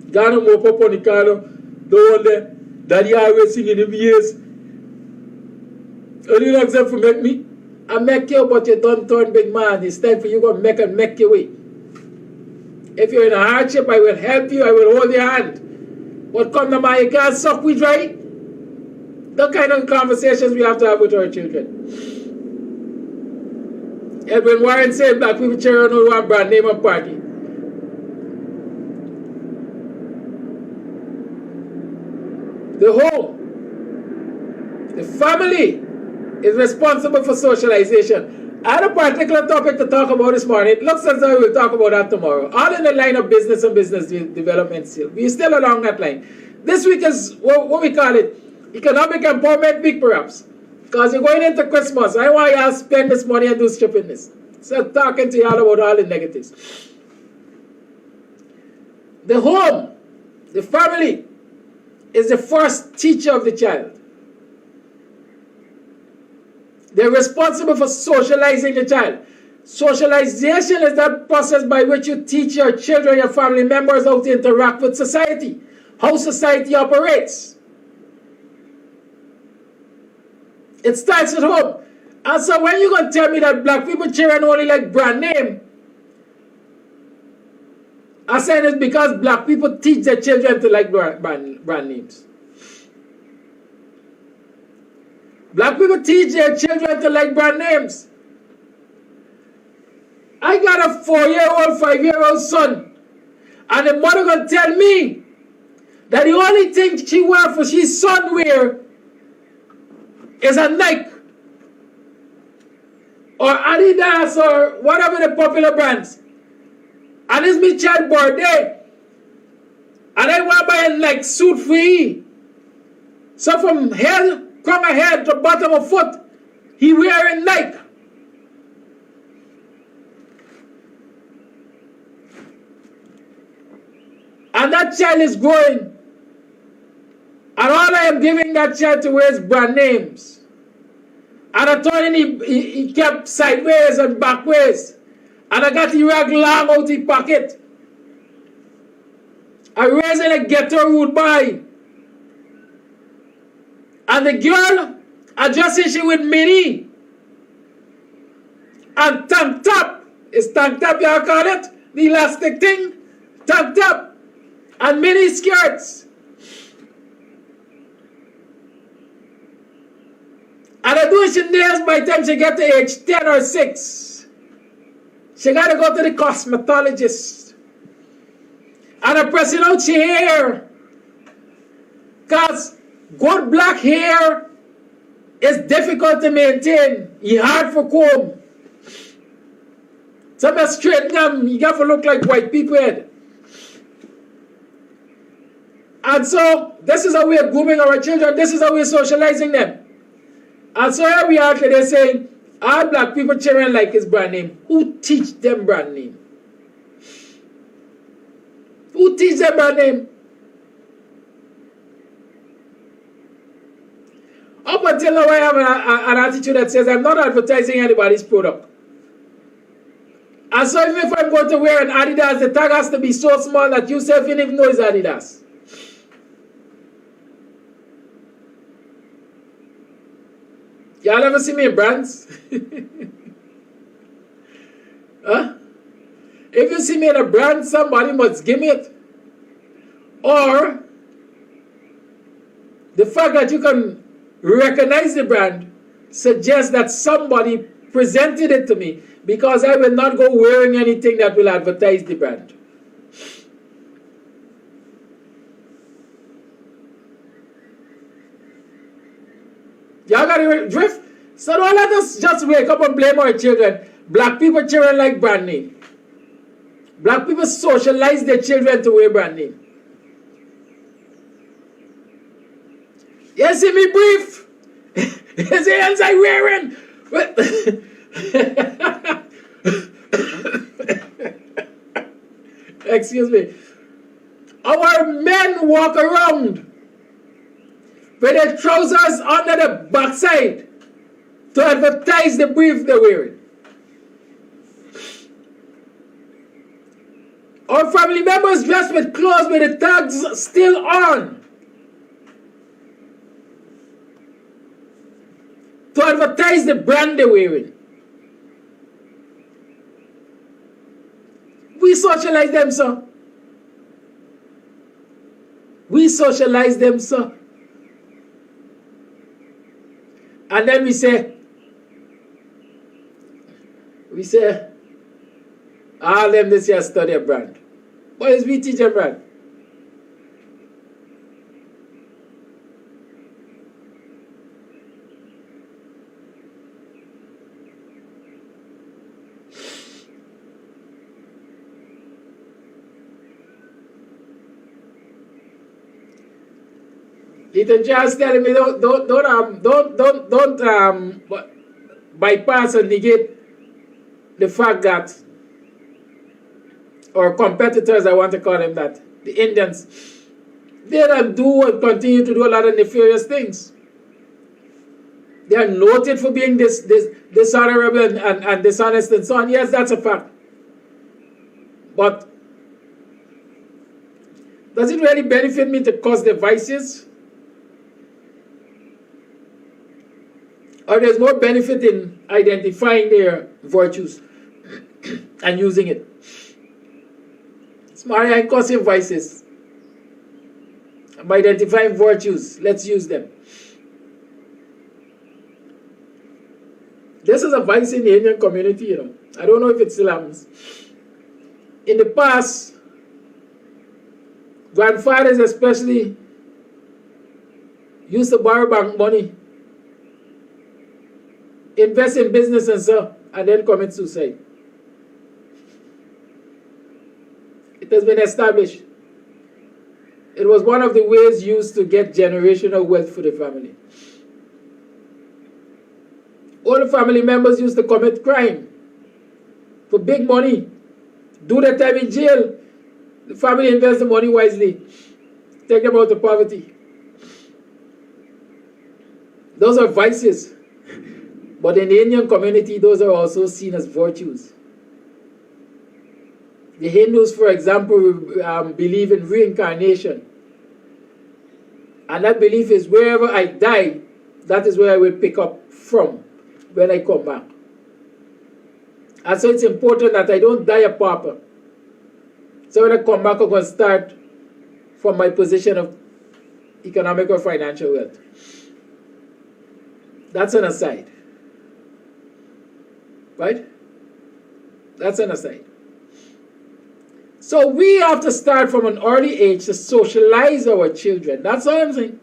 Guyana mop up on the car, the one there, Daddy always singing in the years. And you don't accept for make me? I make you, but you don't turn big man. It's time for you to make your way. If you're in a hardship, I will help you, I will hold your hand. But come to my, you can't suck we dry. The kind of conversations we have to have with our children. Edwin Warren said black people children don't want brand name and party. The home, the family is responsible for socialization. I had a particular topic to talk about this morning. It looks as though we'll talk about that tomorrow. All in the line of business and business development still. We're still along that line. This week is what we call it, economic empowerment week perhaps. Because you're going into Christmas. I want y'all to spend this money and do stupidness. So I'm talking to y'all about all the negatives. The home, the family, is the first teacher of the child. They're responsible for socializing the child. Socialization is that process by which you teach your children, your family members how to interact with society, how society operates. It starts at home. And so when you're going to tell me that black people children only like brand name, I said it's because black people teach their children to like brand names. Black people teach their children to like brand names. I got a 4-year-old, 5-year-old son, and the mother gonna tell me that the only thing she wants for his son wear is a Nike or Adidas or whatever the popular brands. And it's my child's birthday. And I want to buy a Nike suit for him. So from head, from my head to bottom of foot, he wearing Nike. And that child is growing. And all I am giving that child to wear is brand names. And I told him he kept sideways and backways. And I got the rag long out the pocket. I raised in a ghetto road boy. And the girl, I just see she with mini. And tank top. Is tank top y'all call it? The elastic thing? Tank top. And mini skirts. And I do she nails by the time she get to age 10 or 6. She got to go to the cosmetologist. And I'm pressing out her hair. Because good black hair is difficult to maintain. It's hard for comb. So I straighten them. You got to look like white people head. And so this is how we are grooming our children. This is how we are socializing them. And so here we are today saying, all black people children like his brand name. Who teach them brand name? Who teach them brand name? Up until now, I have an attitude that says I'm not advertising anybody's product. And so even if I'm going to wear an Adidas, the tag has to be so small that you self even know it's Adidas. Y'all ever see me in brands? Huh? If you see me in a brand, somebody must give me it. Or the fact that you can recognize the brand suggests that somebody presented it to me, because I will not go wearing anything that will advertise the brand. Y'all got to drift? So don't let us just wake up and blame our children. Black people children like brand name. Black people socialize their children to wear brand name. You see me brief? You see hands I wearing? Excuse me. Our men walk around with their trousers under the backside to advertise the brief they're wearing. Our family members dressed with clothes with the tags still on to advertise the brand they're wearing. We socialize them, sir. We socialize them, sir. And then we say, all them this year study a brand. What is we teach a brand? Ethan just telling me don't bypass and negate the fact that our competitors, I want to call them that, the Indians, they don't do and continue to do a lot of nefarious things. They are noted for being dishonorable and dishonest and so on. Yes, that's a fact. But does it really benefit me to cause their vices? Or there's more benefit in identifying their virtues and using it? Smart and causing vices. I'm identifying virtues. Let's use them. This is a vice in the Indian community, you know. I don't know if it still happens. In the past, grandfathers especially used to borrow bank money, invest in business and so, and then commit suicide. It has been established. It was one of the ways used to get generational wealth for the family. All the family members used to commit crime for big money, do their time in jail. The family invests the money wisely, take them out of poverty. Those are vices. But in the Indian community, those are also seen as virtues. The Hindus, for example, believe in reincarnation. And that belief is wherever I die, that is where I will pick up from when I come back. And so it's important that I don't die a pauper. So when I come back, I'm going to start from my position of economic or financial wealth. That's an aside. Right? That's an aside. So we have to start from an early age to socialize our children. That's all I'm saying.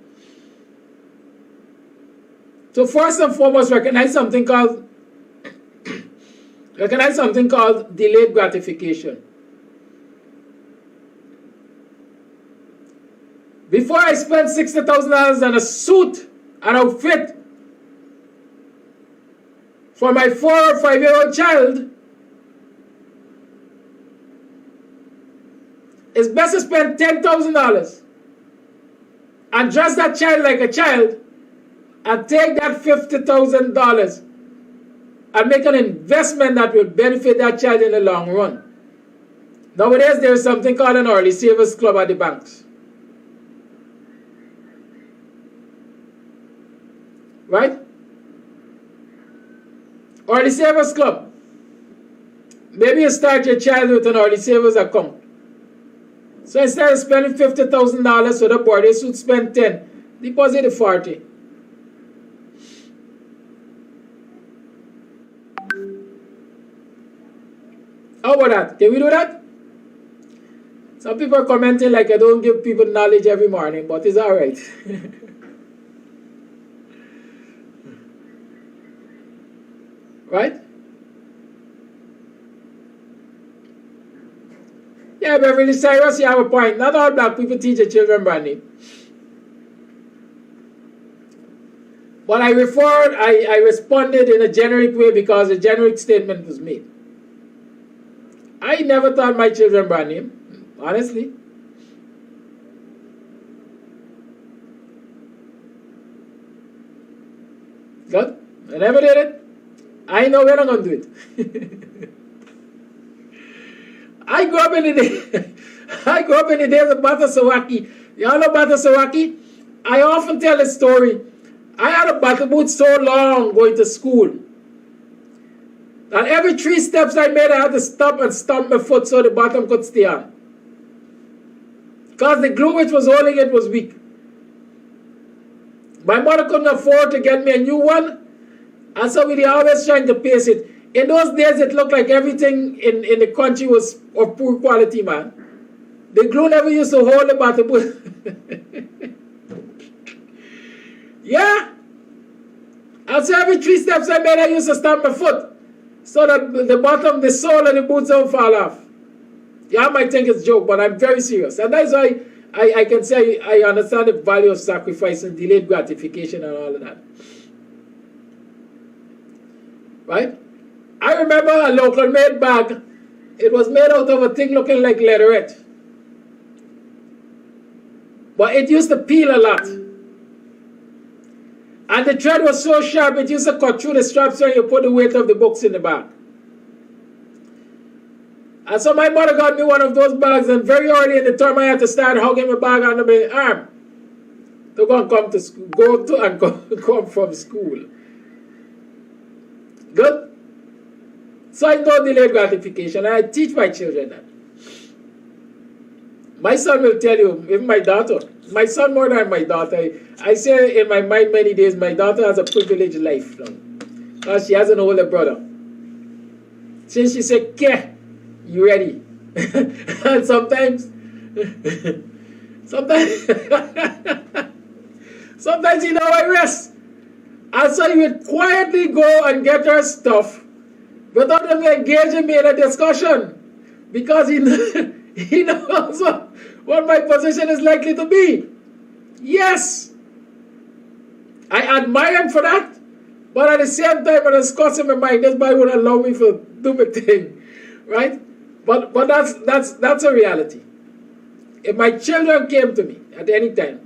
So first and foremost, recognize something called delayed gratification. Before I spend $60,000 on a suit, an outfit for my 4 or 5-year-old child, it's best to spend $10,000 and dress that child like a child and take that $50,000 and make an investment that will benefit that child in the long run. Nowadays, there is something called an early savers club at the banks. Right? Early savers club. Maybe you start your child with an early savers account. So instead of spending $50,000 for the boy, they should spend 10. Deposit the 40. How about that? Can we do that? Some people are commenting like I don't give people knowledge every morning, but it's alright. Right? Yeah, Beverly Cyrus, you have a point. Not all black people teach their children brand name. But I responded in a generic way because a generic statement was made. I never taught my children brand name, honestly. Good? I never did it. I know we're not going to do it. I grew up in the days of Bata Sawaki. Y'all know Bata Sawaki? I often tell a story. I had a battle boot so long going to school. And every 3 steps I made, I had to stop and stomp my foot so the bottom could stay on. Because the glue which was holding it was weak. My mother couldn't afford to get me a new one. And so we were always trying to pace it. In those days, it looked like everything in the country was of poor quality, man. The glue never used to hold the battle boot. Yeah. And so every 3 steps I made, I used to stamp my foot so that the bottom, the sole of the boots don't fall off. Y'all might think it's a joke, but I'm very serious. And that's why I can say I understand the value of sacrifice and delayed gratification and all of that. Right? I remember a local made bag. It was made out of a thing looking like leatherette. But it used to peel a lot. And the thread was so sharp, it used to cut through the straps when you put the weight of the books in the bag. And so my mother got me one of those bags, and very early in the term I had to start hugging my bag under my arm to go and come to school, go to and come from school. Good? So I know delayed gratification, and I teach my children that. My son will tell you, even my daughter, my son more than my daughter. I say in my mind many days, my daughter has a privileged life now. Because she has an older brother. Since she said, "Ke, you ready?" And sometimes you know I rest. And so he would quietly go and get her stuff without even engaging me in a discussion. Because he knows what my position is likely to be. Yes. I admire him for that. But at the same time, when I discuss in my mind, this boy wouldn't allow me to do my thing. Right? But that's a reality. If my children came to me at any time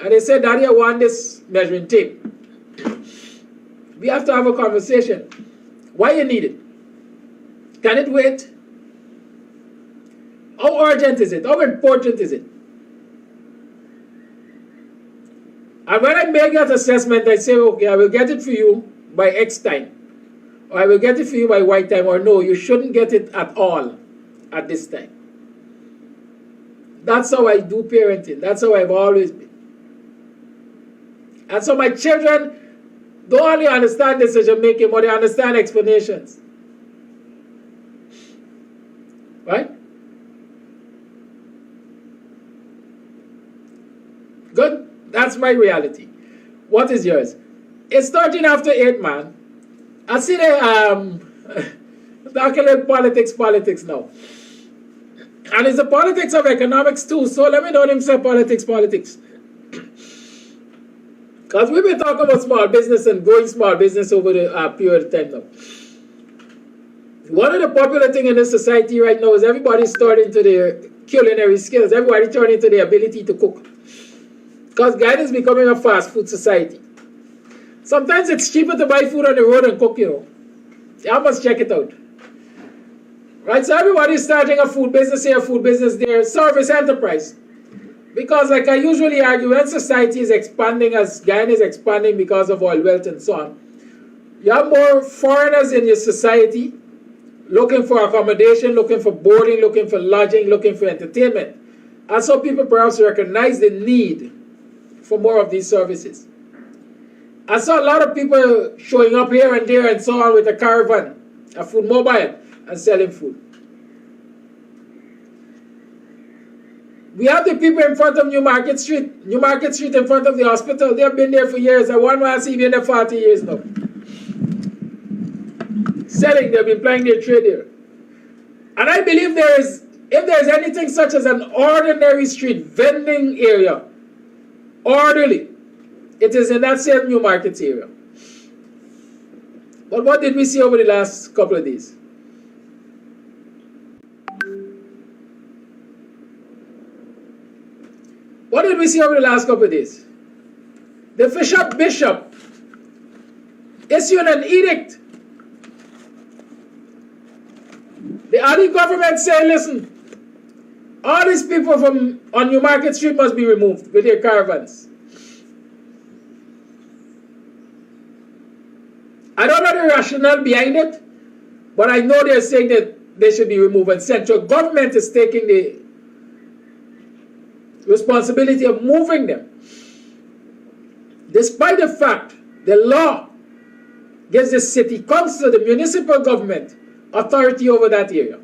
and they said, "Daddy, I want this measuring tape," we have to have a conversation. Why you need it? Can it wait? How urgent is it? How important is it? And when I make that assessment, I say, okay, I will get it for you by X time. Or I will get it for you by Y time. Or no, you shouldn't get it at all at this time. That's how I do parenting. That's how I've always been. And so my children don't only understand decision making, but they understand explanations. Right? Good? That's my reality. What is yours? It's 13 after 8, man. I see the talking about politics now. And it's the politics of economics too. So let me don't even say politics. Because we've been talking about small business and growing small business over the period of time now. One of the popular things in this society right now is everybody's turning to their culinary skills. Everybody turning to their ability to cook. Because Guyana is becoming a fast food society. Sometimes it's cheaper to buy food on the road and cook, you know. You must check it out. Right, so everybody's starting a food business here, food business there, service enterprise. Because like I usually argue, when society is expanding as Guyana is expanding because of oil wealth and so on, you have more foreigners in your society looking for accommodation, looking for boarding, looking for lodging, looking for entertainment. And so people perhaps recognize the need for more of these services. I saw a lot of people showing up here and there and so on with a caravan, a food mobile, and selling food. We have the people in front of New Market Street in front of the hospital. They have been there for years. And one man see been there 40 years now. Selling, they've been plying their trade there. And I believe if there's anything such as an ordinary street vending area, orderly, it is in that same New Market area. But what did we see over the last couple of days? What did we see over the last couple of days? The bishop issued an edict. The Ali government said, listen, all these people on New Market Street must be removed with their caravans. I don't know the rationale behind it, but I know they're saying that they should be removed, and central government is taking the responsibility of moving them. Despite the fact the law gives the city council, the municipal government, authority over that area.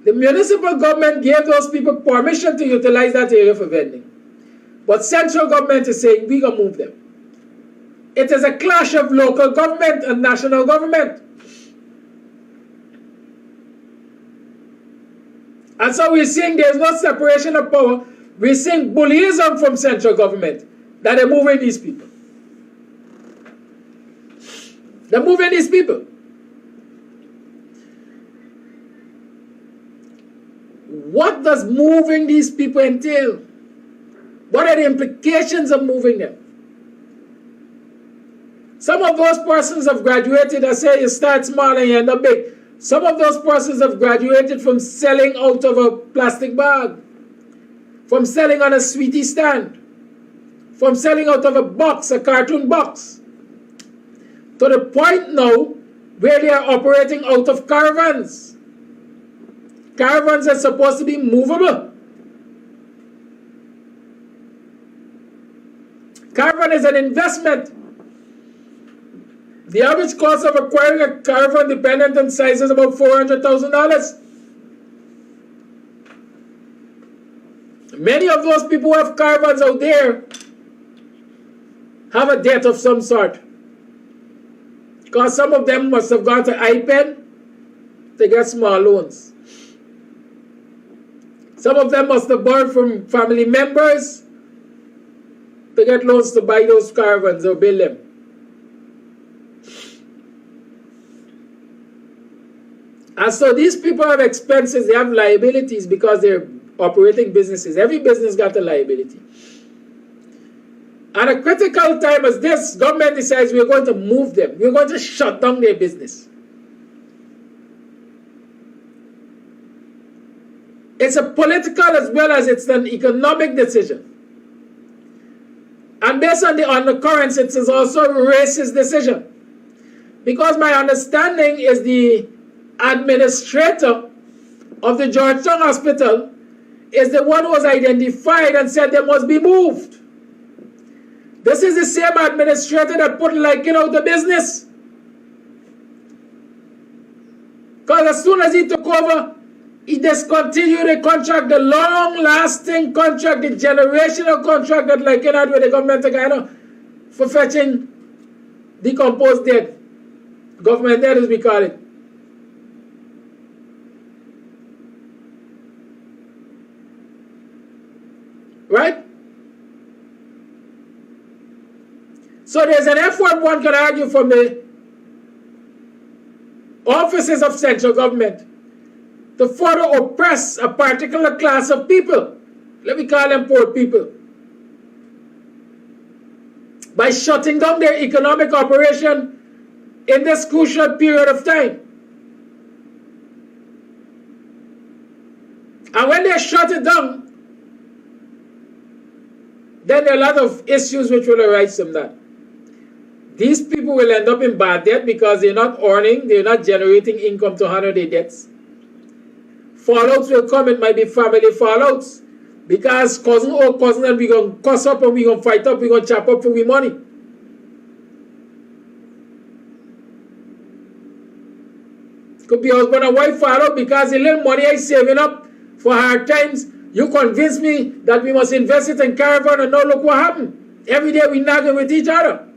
The municipal government gave those people permission to utilize that area for vending. But central government is saying, we're going to move them. It is a clash of local government and national government. And so we're seeing there's no separation of power. We're seeing bullyism from central government, that they're moving these people. They're moving these people. What does moving these people entail? What are the implications of moving them? Some of those persons have graduated. I say you start small and you end up big. Some of those persons have graduated from selling out of a plastic bag, from selling on a sweetie stand, from selling out of a box, a cartoon box, to the point now where they are operating out of caravans. Caravans are supposed to be movable. Caravan is an investment. The average cost of acquiring a caravan, dependent on size, is about $400,000. Many of those people who have caravans out there have a debt of some sort. Because some of them must have gone to IPEN to get small loans. Some of them must have borrowed from family members to get loans to buy those caravans or build them. And so these people have expenses, they have liabilities because they're operating businesses. Every business got a liability. At a critical time as this, government decides we're going to move them. We're going to shut down their business. It's a political as well as it's an economic decision. And based on the undercurrents, it is also a racist decision. Because my understanding is the administrator of the Georgetown Hospital is the one who was identified and said they must be moved. This is the same administrator that put Lycan out of business. Because as soon as he took over, he discontinued the contract, the long-lasting contract, the generational contract that Lycan had with the government of Guyana for fetching decomposed dead. Government dead, as we call it. Right? So there's an effort, one can argue, from the offices of central government to further oppress a particular class of people. Let me call them poor people. by shutting down their economic operation in this crucial period of time. And when they shut it down, then there are a lot of issues which will arise from that. These people will end up in bad debt because they're not earning, they're not generating income to honor their debts. Fallouts will come, it might be family fallouts. Because cousin or cousin and we gonna cuss up and we gonna fight up, we gonna chop up for we money. Could be husband and wife fall out because the little money I saving up for hard times, you convince me that we must invest it in caravan, and now look what happened. Every day we nagging with each other.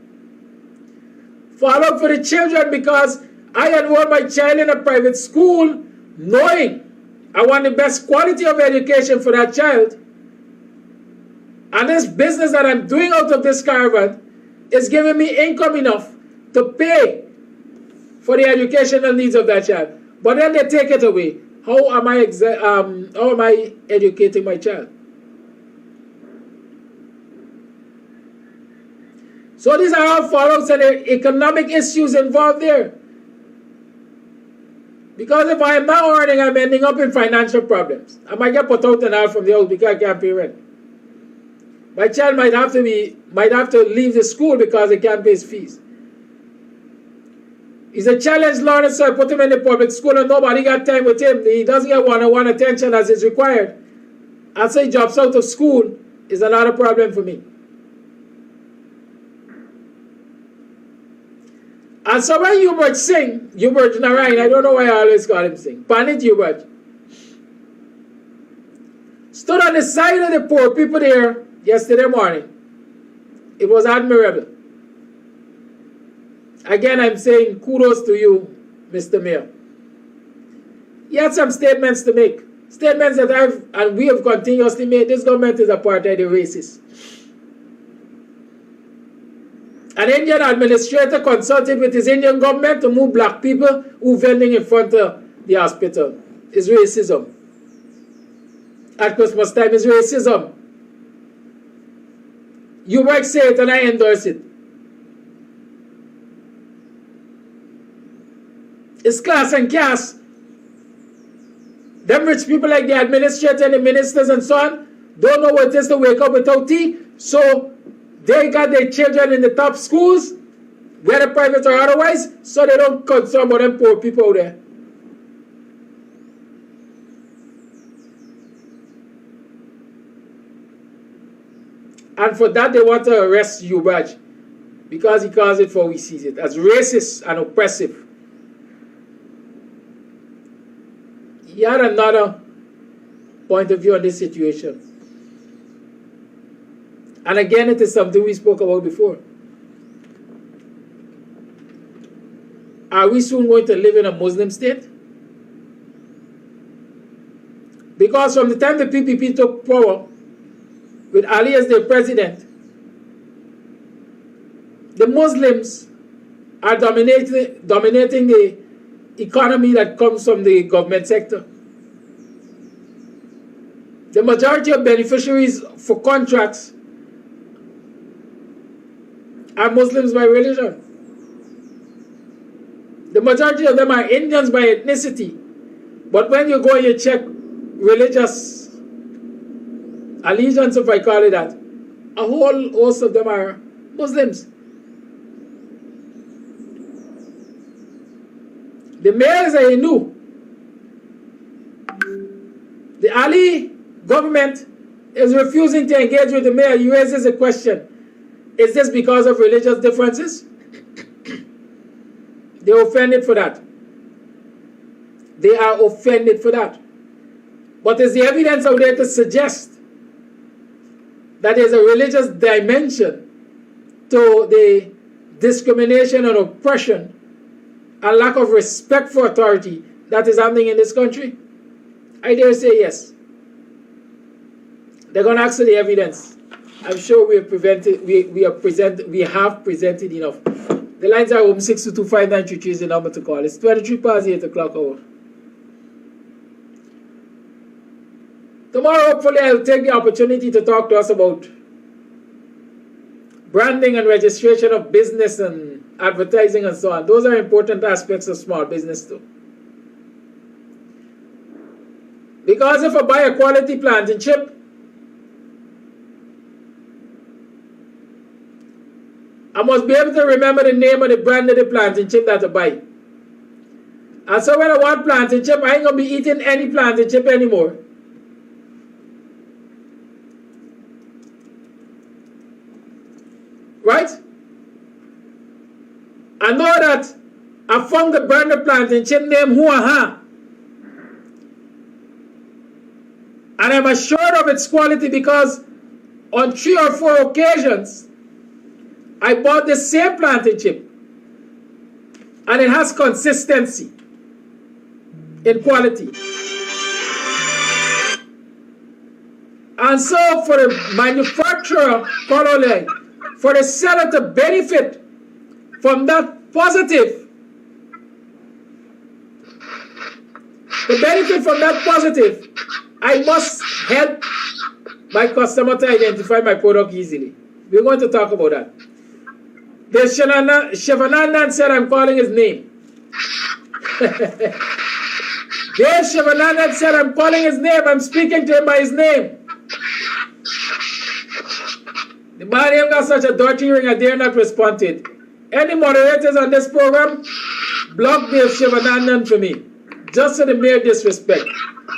Fall out for the children because I enrolled my child in a private school knowing I want the best quality of education for that child. And this business that I'm doing out of this caravan is giving me income enough to pay for the educational needs of that child. But then they take it away. How am I educating my child? So these are all fallouts and economic issues involved there. Because if I am not earning, I'm ending up in financial problems. I might get put out and out from the house because I can't pay rent. My child might have to leave the school because they can't pay his fees. He's a challenged learner, so I put him in the public school and nobody got time with him. He doesn't get one-on-one attention as is required. And so he drops out of school is another problem for me. And so when Hubert sing, Hubert Narayan, I don't know why I always call him sing, Panit Hubert, stood on the side of the poor people there yesterday morning. It was admirable. Again, I'm saying kudos to you, Mr. Mayor. He had some statements to make. Statements that we have continuously made. This government is apartheid and racist. An Indian administrator consulted with his Indian government to move black people who are vending in front of the hospital. It's racism. At Christmas time, it's racism. You might say it and I endorse it. It's class and caste. Them rich people like the administrator and the ministers and so on don't know what it is to wake up without tea, so they got their children in the top schools, whether private or otherwise, so they don't concern about them poor people out there. And for that they want to arrest Hubert because he calls it for we sees it as racist and oppressive. He had another point of view on this situation. And again, it is something we spoke about before. Are we soon going to live in a Muslim state? Because from the time the PPP took power, with Ali as their president, the Muslims are dominating the economy that comes from the government sector. The majority of beneficiaries for contracts are Muslims by religion. The majority of them are Indians by ethnicity. But when you go and you check religious allegiance, if I call it that, a whole host of them are Muslims. The mayor is a Hindu. The Ali government is refusing to engage with the mayor. He raises a question. Is this because of religious differences? They're offended for that. They are offended for that. But is the evidence out there to suggest that there's a religious dimension to the discrimination and oppression and lack of respect for authority that is happening in this country? I dare say yes. They're going to ask for the evidence. I'm sure we have presented enough. The lines are open. 6225933 is the number to call. It's 23 past 8 o'clock hour. Tomorrow, hopefully, I'll take the opportunity to talk to us about branding and registration of business and advertising and so on. Those are important aspects of small business too. Because if I buy a quality planting chip, I must be able to remember the name of the brand of the planting chip that I buy. And so when I want planting chip, I ain't going to be eating any planting chip anymore. Right? I know that I found the brand of planting chip named Huaha. And I'm assured of its quality because on 3 or 4 occasions, I bought the same planting chip. And it has consistency in quality. And so for the manufacturer, for the seller to benefit from that positive, I must help my customer to identify my product easily. We're going to talk about that. The Shivanandan said I'm calling his name. Dave Shivanandan said I'm calling his name. I'm speaking to him by his name. The man ain't got such a dirty ring, I dare not respond to it. Any moderators on this program, block Dave Shivanandan for me. Just for the mere disrespect.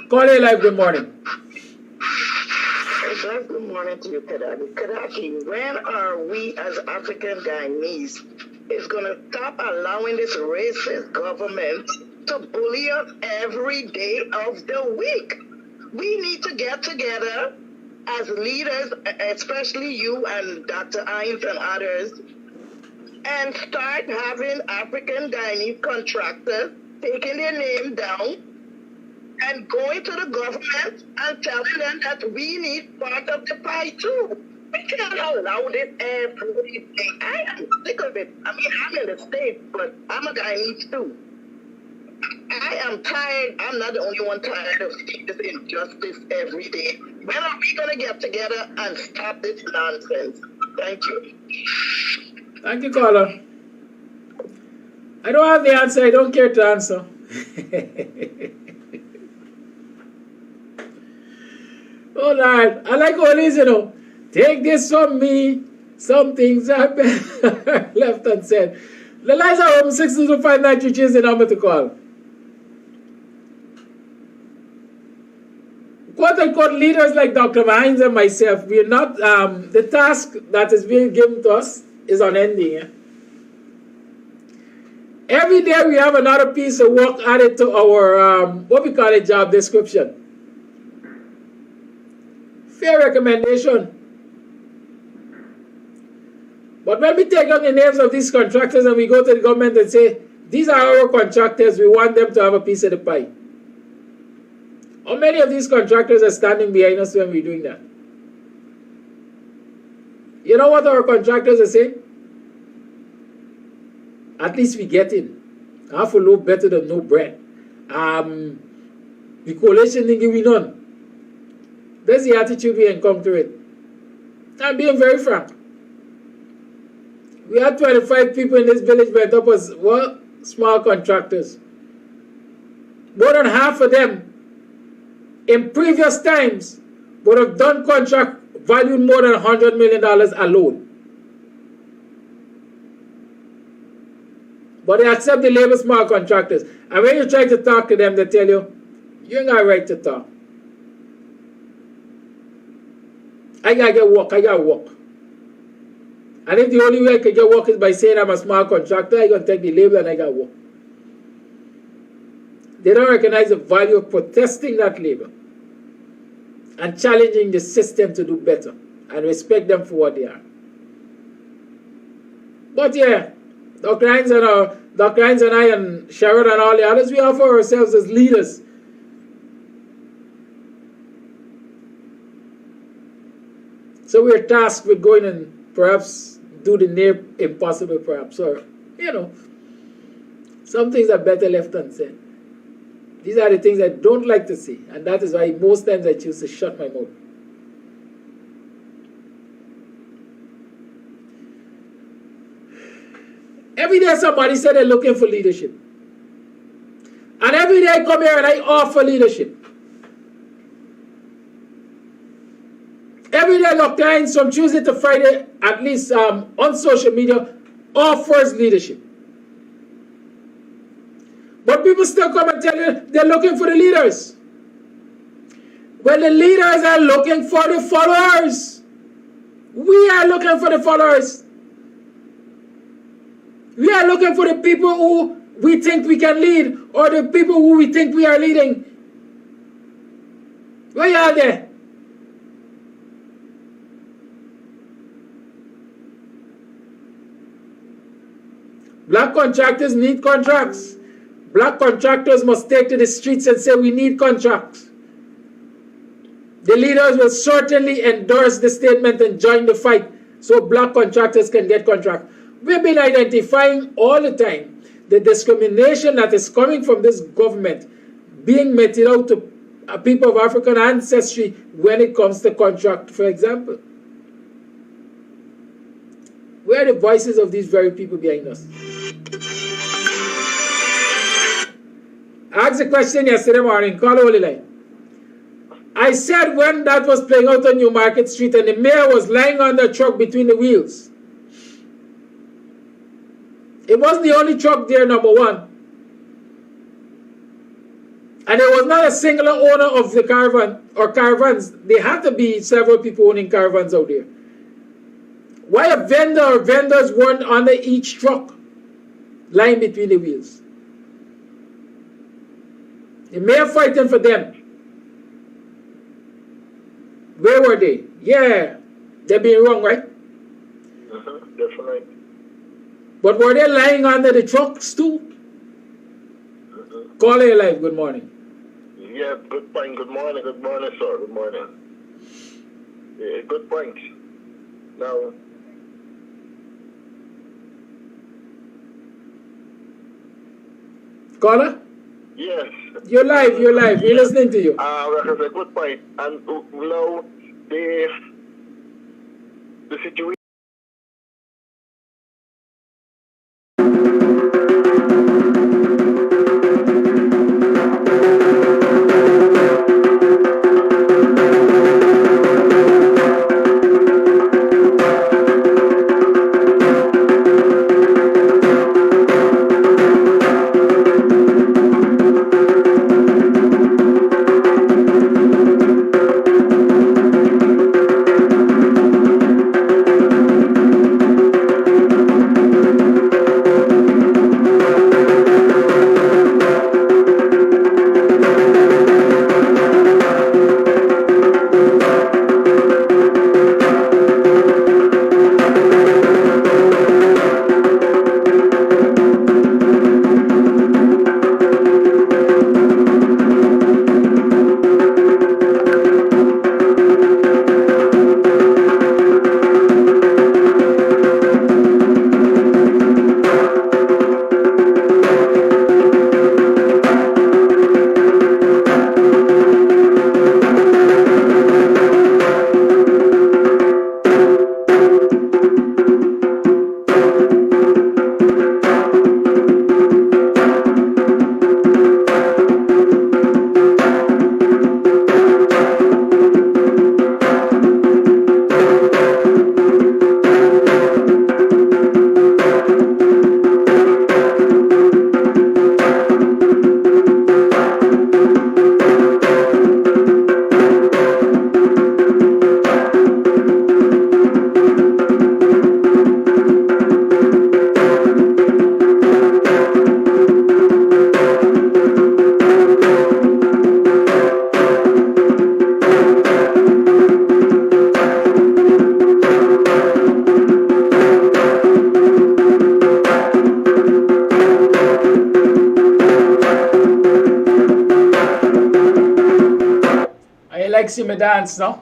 Call it live, good morning. Good morning to you, Kadaki. Kadaki, when are we as African Guyanese is going to stop allowing this racist government to bully us every day of the week? We need to get together as leaders, especially you and Dr. Hinds and others, and start having African Guyanese contractors taking their name down and going to the government and telling them that we need part of the pie too. We can't allow this every day. I am sick of it. I mean, I'm in the States, but I'm a Guyanese too. I am tired. I'm not the only one tired of seeing this injustice every day. When are we going to get together and stop this nonsense? Thank you. Thank you, caller. I don't have the answer. I don't care to answer. Oh, Lord. I like all these, Take this from me. Some things are better left unsaid. The lines are open 62593 is the number to call. Quote-unquote leaders like Dr. Hinds and myself, we are not, the task that is being given to us is unending. Yeah? Every day we have another piece of work added to our, what we call a job description. Fair recommendation. But when we take down the names of these contractors and we go to the government and say, these are our contractors, we want them to have a piece of the pie. How many of these contractors are standing behind us when we're doing that? You know what our contractors are saying? At least we get in. Half a loaf better than no bread. The coalition didn't give me none. That's the attitude we encounter it. I'm being very frank. We had 25 people in this village went up as well, small contractors. More than half of them in previous times would have done contract valued more than $100 million alone. But they accept the labor small contractors. And when you try to talk to them, they tell you, you ain't got a right to talk. I gotta get work, I gotta work. And if the only way I can get work is by saying I'm a small contractor, I gotta take the label and I gotta work. They don't recognize the value of protesting that labor and challenging the system to do better and respect them for what they are. But yeah, Dr. Hinds and I and Sharon and all the others, we offer ourselves as leaders. So we're tasked with going and perhaps do the near impossible perhaps, or, some things are better left unsaid. These are the things I don't like to see, and that is why most times I choose to shut my mouth. every day somebody said they're looking for leadership. And every day I come here and I offer leadership. Every day Dr. Hinds from Tuesday to Friday, at least on social media, offers leadership. But people still come and tell you they're looking for the leaders. Well, the leaders are looking for the followers. We are looking for the followers. We are looking for the people who we think we can lead, or the people who we think we are leading. Where you are there? Black contractors need contracts. Black contractors must take to the streets and say we need contracts. The leaders will certainly endorse the statement and join the fight so black contractors can get contracts. We've been identifying all the time the discrimination that is coming from this government being meted out to people of African ancestry when it comes to contract, for example. Where are the voices of these very people behind us? I asked a question yesterday morning, call the holy line. I said when that was playing out on New Market Street and the mayor was lying on the truck between the wheels, it wasn't the only truck there, number one. And there was not a singular owner of the caravan or caravans. There had to be several people owning caravans out there. Why a vendor or vendors weren't under each truck lying between the wheels? The mayor fighting for them. Where were they? Yeah, they're being wrong, right? Definitely. But were they lying under the trucks too? Call it live, good morning. Yeah, good point. Good morning, sir. Good morning. Yeah, good point. Now, Caller? yes. You're live. We're listening to you. That's a good point. And now, the situation. See me dance, no?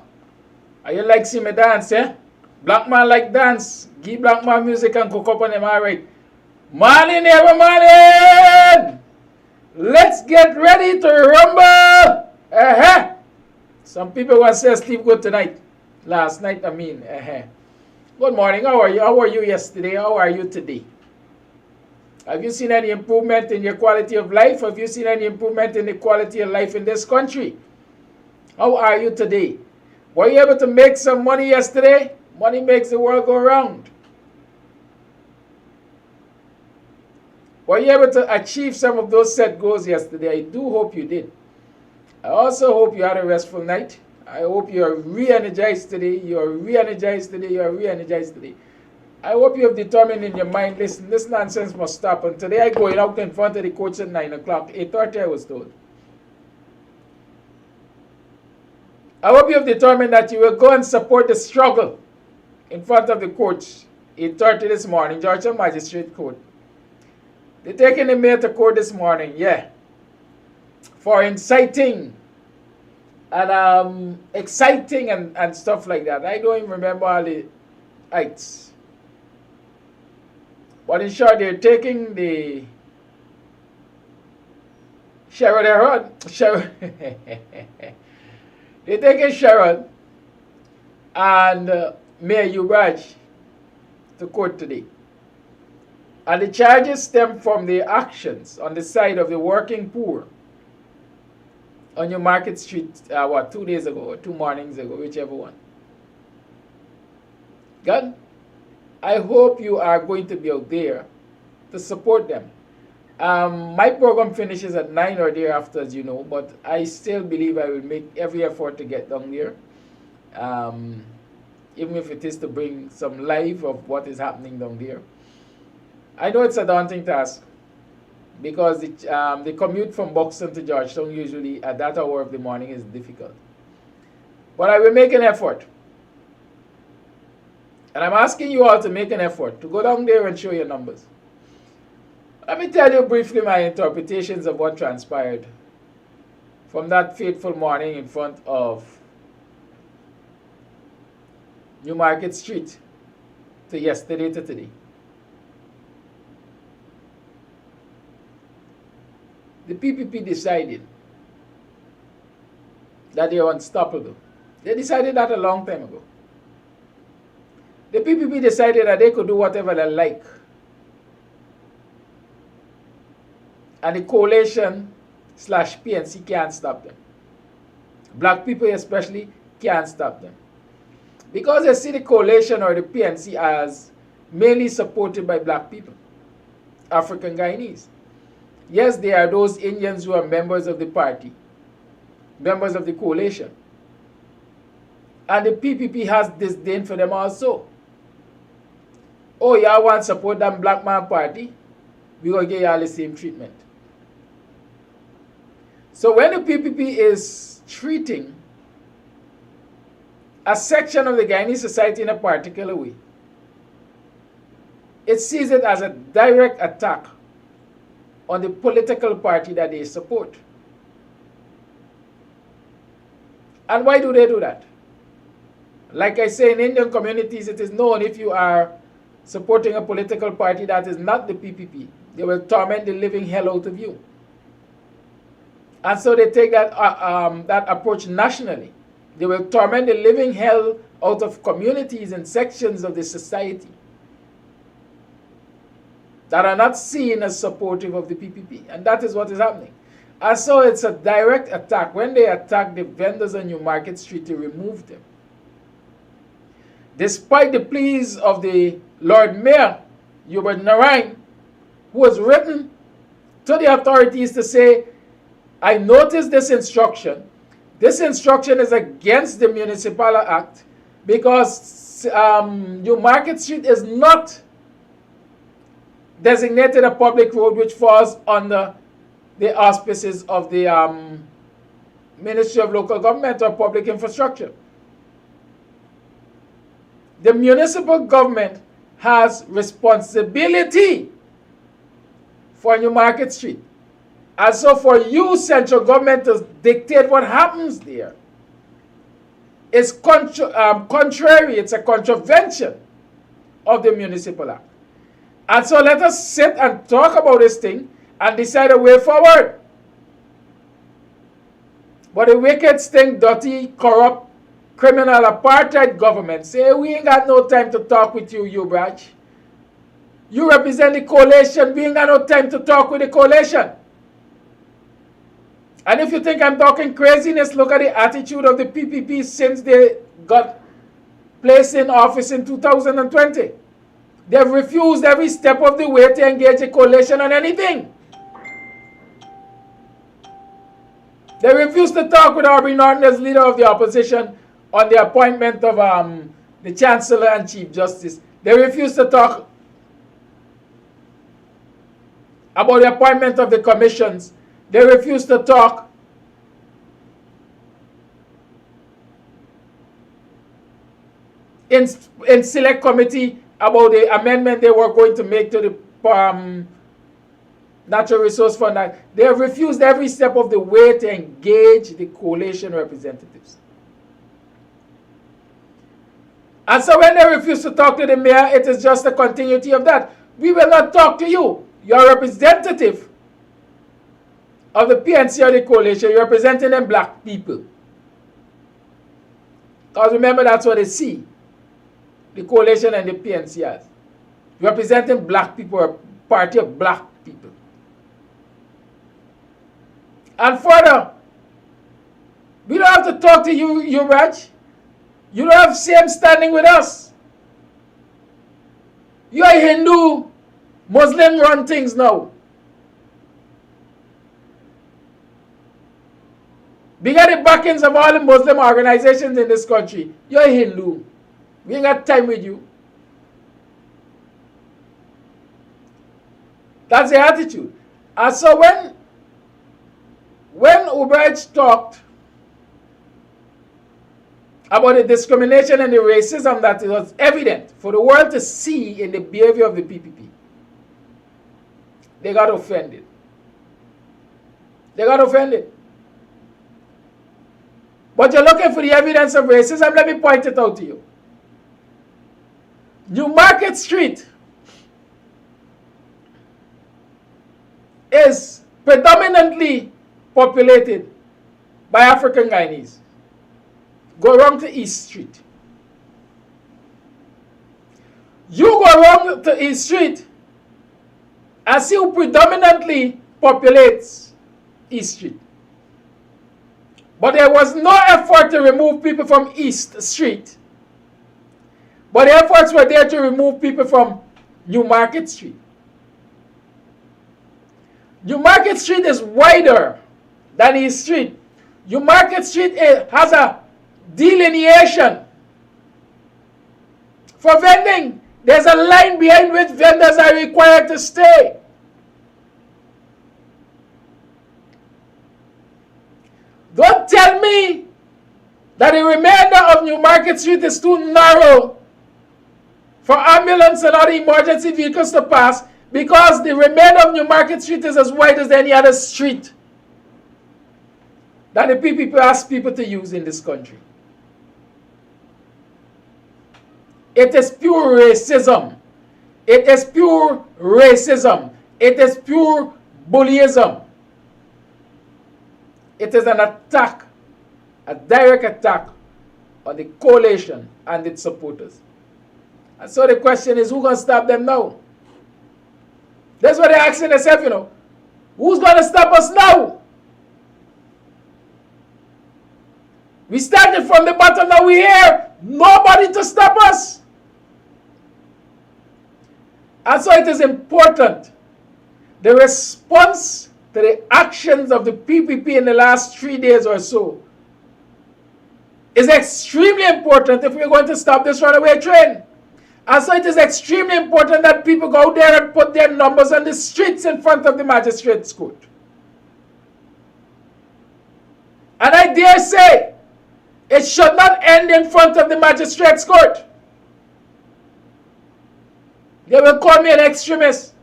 Are you like see me dance, yeah? Black man like dance. Give black man music and cook up on them, alright. Morning, morning! Let's get ready to rumble! Some people want to say sleep good tonight. Last night, I mean. Good morning, how are you? How were you yesterday? How are you today? Have you seen any improvement in your quality of life? Have you seen any improvement in the quality of life in this country? How are you today? Were you able to make some money yesterday? Money makes the world go round. Were you able to achieve some of those set goals yesterday? I do hope you did. I also hope you had a restful night. I hope you are re-energized today. You are re-energized today. You are re-energized today. I hope you have determined in your mind, listen, this nonsense must stop. And today I going out in front of the coach at 9 o'clock. 8:30 I was told. I hope you have determined that you will go and support the struggle in front of the coach. 8:30 this morning, Georgia Magistrate Court. They're taking the mayor to court this morning, yeah, for inciting and exciting and stuff like that. I don't even remember all the ites. But in short, they're taking the Sharon. They're taking Sharon and Mayor Ubraj to court today. And the charges stem from the actions on the side of the working poor on your Market Street, 2 days ago or 2 mornings ago, whichever one. God, I hope you are going to be out there to support them. My program finishes at 9 or thereafter, as you know, but I still believe I will make every effort to get down there, even if it is to bring some live of what is happening down there. I know it's a daunting task because the commute from Buxton to Georgetown usually at that hour of the morning is difficult. But I will make an effort. And I'm asking you all to make an effort to go down there and show your numbers. Let me tell you briefly my interpretations of what transpired from that fateful morning in front of New Market Street to yesterday to today. The PPP decided that they are unstoppable. They decided that a long time ago. The PPP decided that they could do whatever they like. And the coalition / PNC can't stop them. Black people especially can't stop them. Because they see the coalition or the PNC as mainly supported by black people, African Guyanese. Yes, there are those Indians who are members of the party, members of the coalition. And the PPP has disdain for them also. Oh, y'all want to support that black man party? We're going to give y'all the same treatment. So when the PPP is treating a section of the Guyanese society in a particular way, it sees it as a direct attack on the political party that they support. And why do they do that? Like I say, in Indian communities, it is known if you are supporting a political party that is not the PPP, they will torment the living hell out of you. And so they take that, that approach nationally. They will torment the living hell out of communities and sections of the society that are not seen as supportive of the PPP. And that is what is happening. And so it's a direct attack. When they attack the vendors on New Market Street to remove them, despite the pleas of the Lord Mayor, Hubert Narain, who has written to the authorities to say, I noticed this instruction. This instruction is against the Municipal Act because New Market Street is not designated a public road which falls under the auspices of the Ministry of Local Government or Public Infrastructure. The municipal government has responsibility for New Market Street. And so for you, central government, to dictate what happens there is contrary, it's a contravention of the Municipal Act. And so let us sit and talk about this thing and decide a way forward. But the wicked, stink, dirty, corrupt, criminal apartheid government say, we ain't got no time to talk with you, Ubraj. You represent the coalition. We ain't got no time to talk with the coalition. And if you think I'm talking craziness, look at the attitude of the PPP since they got placed in office in 2020. They've refused every step of the way to engage the coalition on anything. They refused to talk with Aubrey Norton as leader of the opposition on the appointment of the Chancellor and Chief Justice. They refused to talk about the appointment of the commissions. They refused to talk in select committee about the amendment they were going to make to the Natural Resource Fund Act. They have refused every step of the way to engage the coalition representatives. And so when they refuse to talk to the mayor, it is just a continuity of that. We will not talk to you. You're a representative of the PNC or the coalition. You're representing them black people. Because remember, that's what they see the coalition and the PNC as. Representing black people, a party of black people. And further, we don't have to talk to you, Raj. You don't have same standing with us. You are Hindu, Muslim run things now. We got the backings of all the Muslim organizations in this country. You're a Hindu. We ain't got time with you. That's the attitude. And so when Uberge talked about the discrimination and the racism that was evident for the world to see in the behavior of the PPP, they got offended. They got offended. But you're looking for the evidence of racism, let me point it out to you. New Market Street is predominantly populated by African Guyanese. Go wrong to East Street. You go wrong to East Street and see who predominantly populates East Street. But there was no effort to remove people from East Street. But the efforts were there to remove people from New Market Street. New Market Street is wider than East Street. New Market Street has a delineation for vending. There's a line behind which vendors are required to stay. Don't tell me that the remainder of New Market Street is too narrow for ambulance and other emergency vehicles to pass, because the remainder of New Market Street is as wide as any other street that the PPP ask people to use in this country. It is pure racism. It is pure racism. It is pure bullyism. It is an attack, a direct attack on the coalition and its supporters. And so the question is, who's going to stop them now? That's what they're asking themselves, you know. Who's going to stop us now? We started from the bottom, now we're here. Nobody to stop us. And so it is important, the response to the actions of the PPP in the last 3 days or so is extremely important if we're going to stop this runaway train. And so it is extremely important that people go out there and put their numbers on the streets in front of the magistrate's court. And I dare say, it should not end in front of the magistrate's court. They will call me an extremist.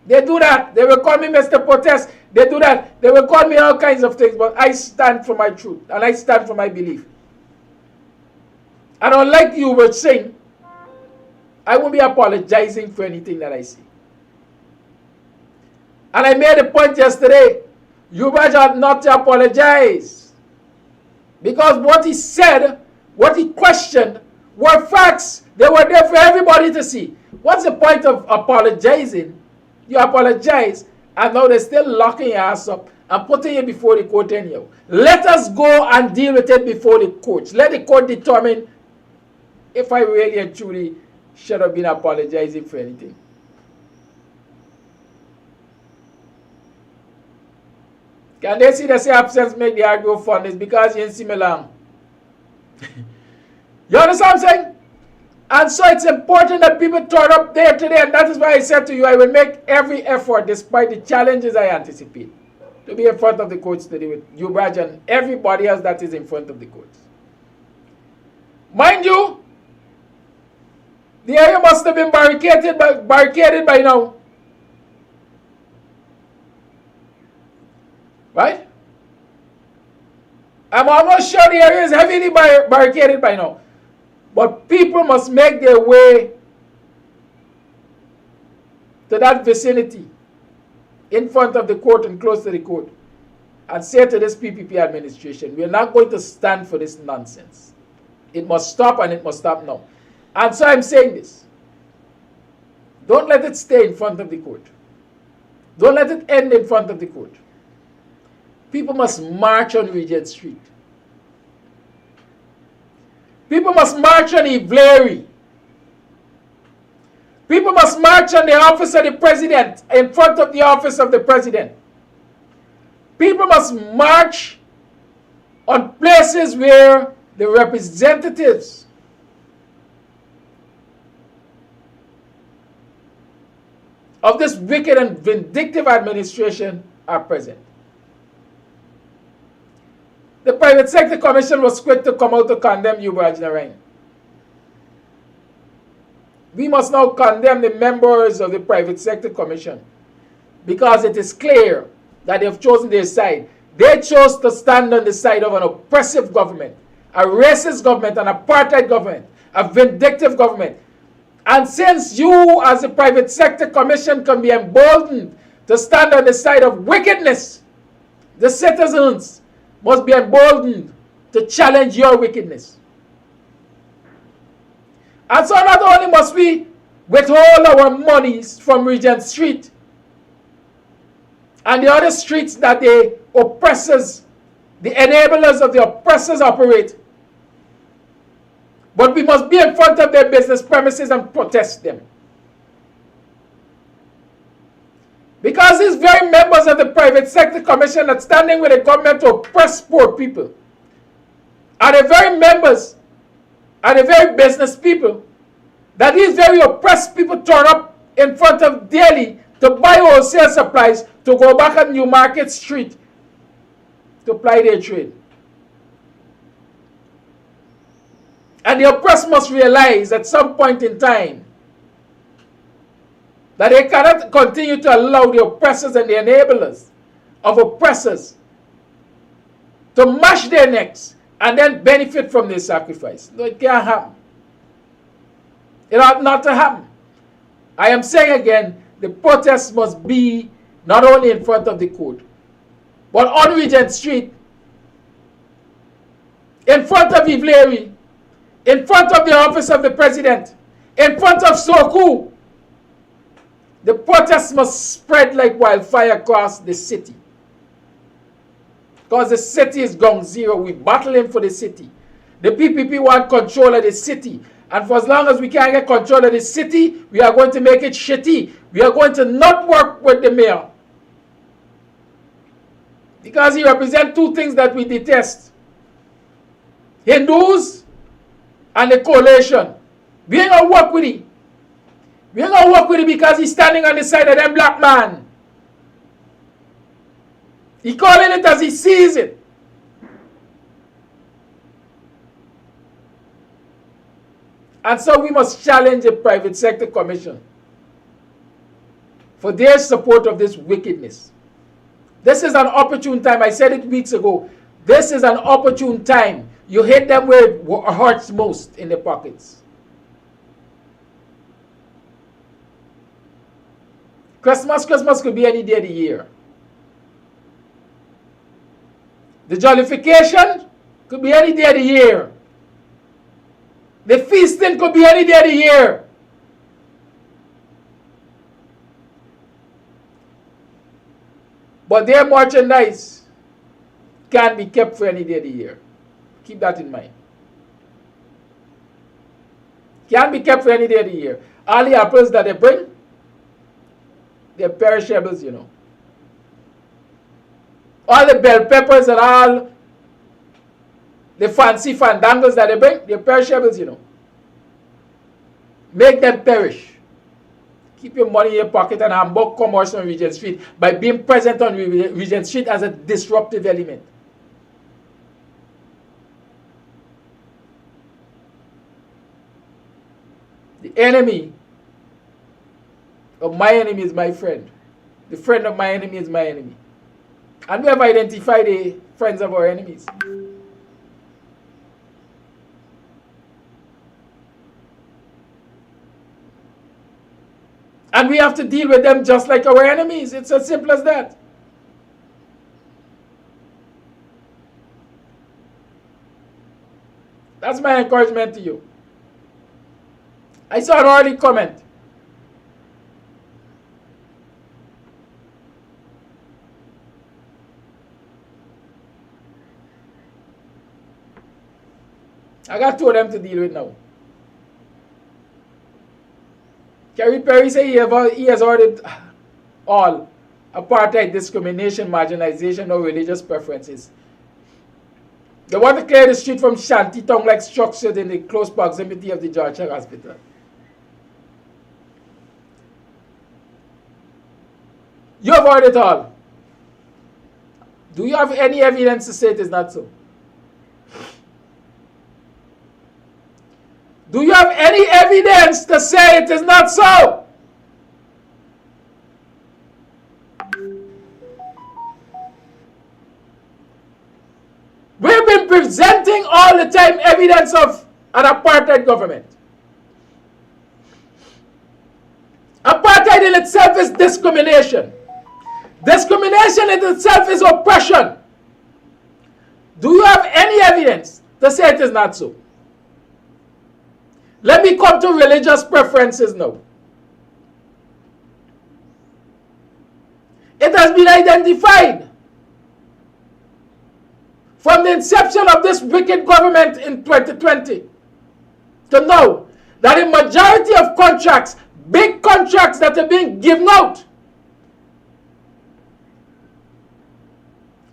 They do that. They will call me Mr. Protest. They do that. They will call me all kinds of things. But I stand for my truth. And I stand for my belief. And unlike you were saying, I won't be apologizing for anything that I see. And I made a point yesterday. You better not to apologize. Because what he said, what he questioned, were facts. They were there for everybody to see. What's the point of apologizing? You apologize, and now they're still locking your ass up and putting you before the court anyhow. Let us go and deal with it before the courts. Let the court determine if I really and truly should have been apologizing for anything. Can they see the say absence make the agro fund? It's because you didn't see me long. You understand what I'm saying? And so it's important that people turn up there today, and that is why I said to you, I will make every effort, despite the challenges I anticipate, to be in front of the courts today with you, Braj, and everybody else that is in front of the courts. Mind you, the area must have been barricaded by now. Right? I'm almost sure the area is heavily barricaded by now. But people must make their way to that vicinity in front of the court and close to the court and say to this PPP administration, we are not going to stand for this nonsense. It must stop, and it must stop now. And so I'm saying this. Don't let it stay in front of the court. Don't let it end in front of the court. People must march on Regent Street. People must march on Ivlery. People must march on the office of the president, in front of the office of the president. People must march on places where the representatives of this wicked and vindictive administration are present. The Private Sector Commission was quick to come out to condemn you, Braj Narang. We must now condemn the members of the Private Sector Commission because it is clear that they have chosen their side. They chose to stand on the side of an oppressive government, a racist government, an apartheid government, a vindictive government. And since you, as the Private Sector Commission, can be emboldened to stand on the side of wickedness, the citizens must be emboldened to challenge your wickedness. And so not only must we withhold our monies from Regent Street and the other streets that the oppressors, the enablers of the oppressors operate, but we must be in front of their business premises and protest them. Because these very members of the Private Sector Commission are standing with the government to oppress poor people are the very members, are the very business people that these very oppressed people turn up in front of daily to buy wholesale supplies to go back on Newmarket Street to ply their trade. And the oppressed must realize at some point in time that they cannot continue to allow the oppressors and the enablers of oppressors to mash their necks and then benefit from their sacrifice. No, it can't happen. It ought not to happen. I am saying again, the protest must be not only in front of the court, but on Regent Street, in front of Ivlery, in front of the office of the president, in front of Soku. The protest must spread like wildfire across the city. Because the city is gone zero. We're battling for the city. The PPP want control of the city. And for as long as we can't get control of the city, we are going to make it shitty. We are going to not work with the mayor. Because he represents two things that we detest. Hindus and the coalition. We ain't going to work with him. We ain't going to work with him because he's standing on the side of them black man. He calling it as he sees it. And so we must challenge the Private Sector Commission for their support of this wickedness. This is an opportune time. I said it weeks ago. This is an opportune time. You hit them where it hurts most, in the pockets. Christmas could be any day of the year. The jollification could be any day of the year. The feasting could be any day of the year. But their merchandise can be kept for any day of the year. Keep that in mind. Can be kept for any day of the year. All the apples that they bring, they're perishables, you know. All the bell peppers and all the fancy fandangles that they bring, they're perishables, you know. Make them perish. Keep your money in your pocket and hamburg commerce on Regent Street by being present on Regent Street as a disruptive element. The enemy of my enemy is my friend. The friend of my enemy is my enemy. And we have identified the friends of our enemies. And we have to deal with them just like our enemies. It's as simple as that. That's my encouragement to you. I saw an early comment. I got two of them to deal with now. Kerry Perry said he has ordered all apartheid, discrimination, marginalization, or religious preferences. They want to clear the street from shantytown-like structures in the close proximity of the Georgia Hospital. You have heard it all. Do you have any evidence to say it is not so? Do you have any evidence to say it is not so? We've been presenting all the time evidence of an apartheid government. Apartheid in itself is discrimination. Discrimination in itself is oppression. Do you have any evidence to say it is not so? Let me come to religious preferences now. It has been identified from the inception of this wicked government in 2020 to now that a majority of contracts, big contracts that are being given out,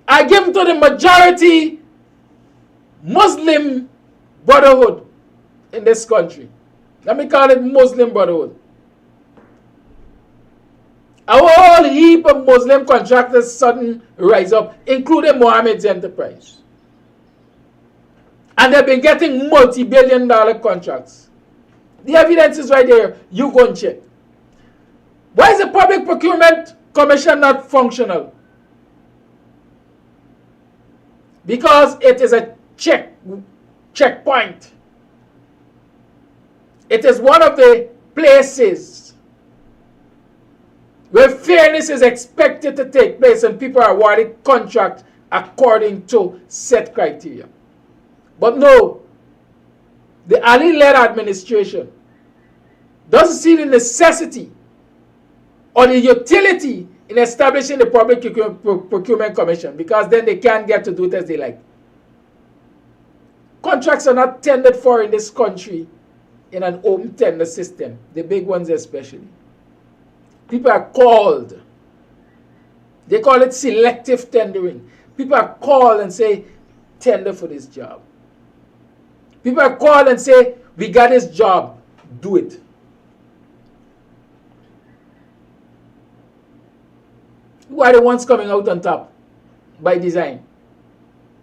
are given to the majority Muslim Brotherhood in this country. Let me call it Muslim Brotherhood. A whole heap of Muslim contractors suddenly rise up, including Mohammed's enterprise. And they've been getting multi-billion-dollar contracts. The evidence is right there. You go and check. Why is the Public Procurement Commission not functional? Because it is a checkpoint. It is one of the places where fairness is expected to take place and people are awarded contract according to set criteria. But no, the Ali-led administration doesn't see the necessity or the utility in establishing the Public Procurement Commission, because then they can't get to do it as they like. Contracts are not tendered for in this country in an open tender system, the big ones especially. People are called. They call it selective tendering. People are called and say, tender for this job. People are called and say, we got this job, do it. Who are the ones coming out on top by design?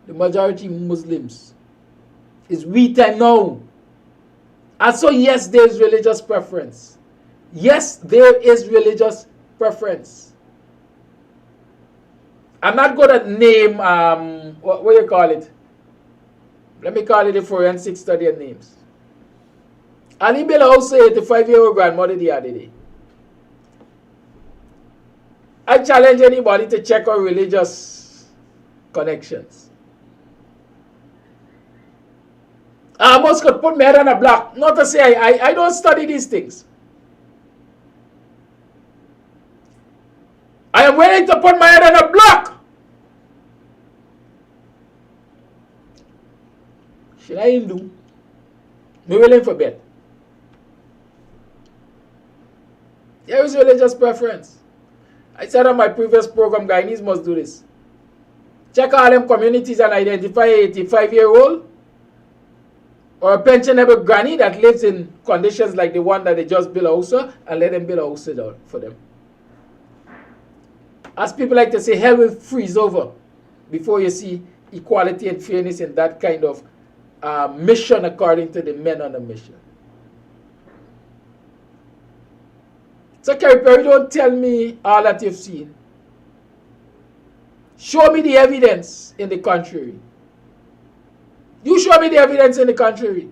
The majority Muslims. It's we time now. And so yes, there is religious preference. Yes, there is religious preference. I'm not going to name, what do you call it? Let me call it a forensic study of names. Ali Bella also 85-year-old grandmother the other day. I challenge anybody to check our religious connections. I almost could put my head on a block. Not to say I don't study these things. I am willing to put my head on a block. Should I do? Me willing for bet. There is religious preference. I said on my previous program, Guyanese must do this. Check all them communities and identify a 85-year-old or a pensionable granny that lives in conditions like the one that they just built a house and let them build a house for them. As people like to say, hell will freeze over before you see equality and fairness in that kind of mission according to the men on the mission. So Kerry Perry, don't tell me all that you've seen. Show me the evidence in the contrary. You show me the evidence in the contrary.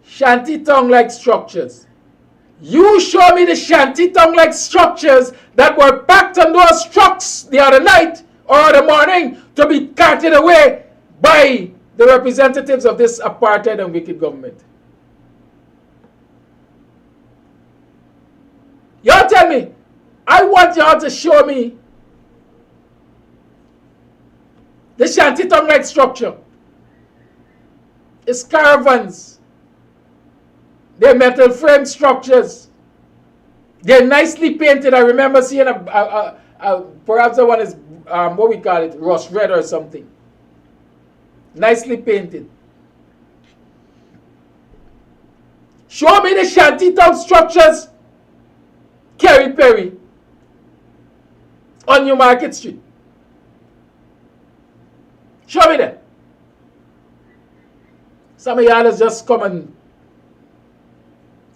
Shanty tongue-like structures. You show me the shanty tongue-like structures that were packed on those trucks the other night or the morning to be carted away by the representatives of this apartheid and wicked government. Y'all tell me, I want y'all to show me the shanty tongue-like structure. It's caravans. They're metal frame structures. They're nicely painted. I remember seeing perhaps the one is, what we call it, rust red or something. Nicely painted. Show me the shanty tongue structures, Kerry Perry, on New Market Street. Show me that. Some of y'all just come and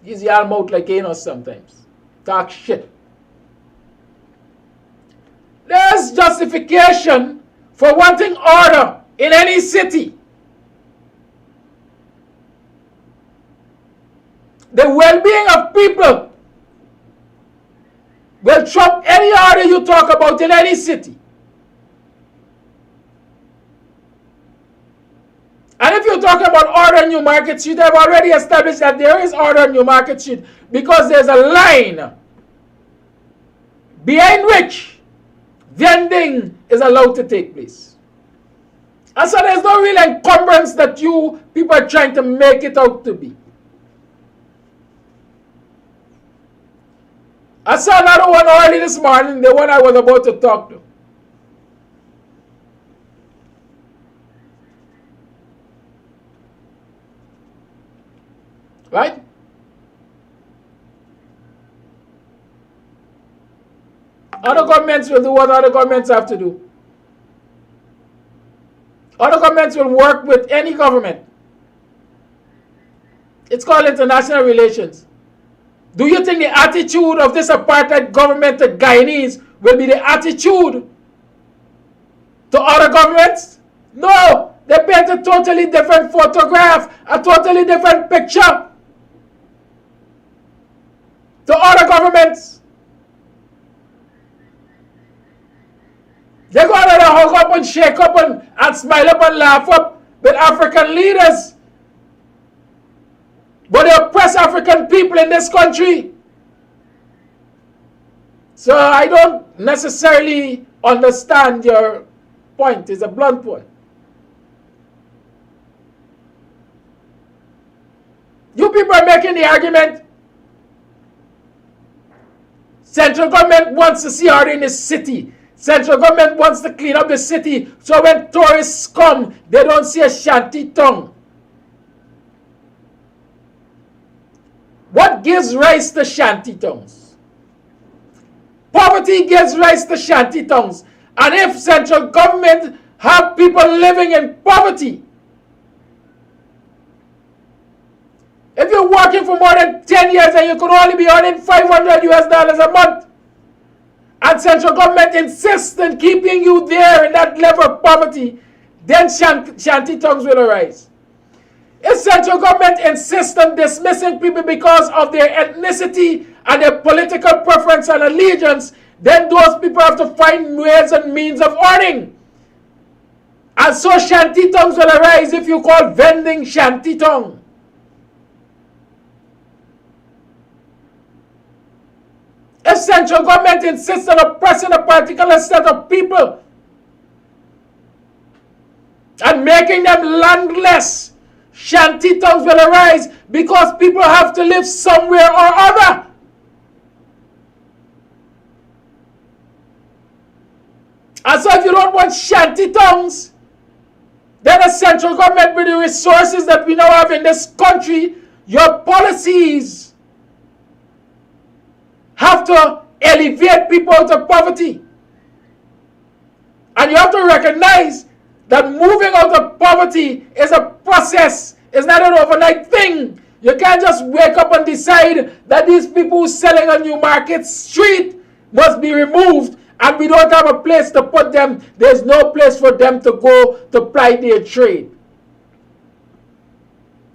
use y'all mouth like anus sometimes. Talk shit. There's justification for wanting order in any city. The well-being of people will trump any order you talk about in any city. And if you're talking about order in New Market Street, I've already established that there is order in New Market Street because there's a line behind which vending is allowed to take place. And so there's no real encumbrance that you people are trying to make it out to be. I saw another one early this morning, the one I was about to talk to. Right? Other governments will do what other governments have to do. Other governments will work with any government. It's called international relations. Do you think the attitude of this apartheid government to Guyanese will be the attitude to other governments? No! They paint a totally different photograph, a totally different picture to other governments. They go out and hug up and shake up and smile up and laugh up with African leaders. But they oppress African people in this country. So I don't necessarily understand your point. It's a blunt one. You people are making the argument central government wants to see order in the city. Central government wants to clean up the city so when tourists come, they don't see a shanty tongue. What gives rise to shanty tongues? Poverty gives rise to shanty tongues. And if central government have people living in poverty, if you're working for more than 10 years and you could only be earning $500 a month, and central government insists on keeping you there in that level of poverty, then shanty tongues will arise. If central government insists on dismissing people because of their ethnicity and their political preference and allegiance, then those people have to find ways and means of earning. And so shanty tongues will arise if you call vending shanty tongue. If central government insists on oppressing a particular set of people and making them landless, shanty tongues will arise because people have to live somewhere or other. And so if you don't want shanty tongues, then the central government with the resources that we now have in this country, your policies have to elevate people out of poverty. And you have to recognize that moving out of poverty is a process. It's not an overnight thing. You can't just wake up and decide that these people selling on Newmarket Street must be removed and we don't have a place to put them. There's no place for them to go to ply their trade.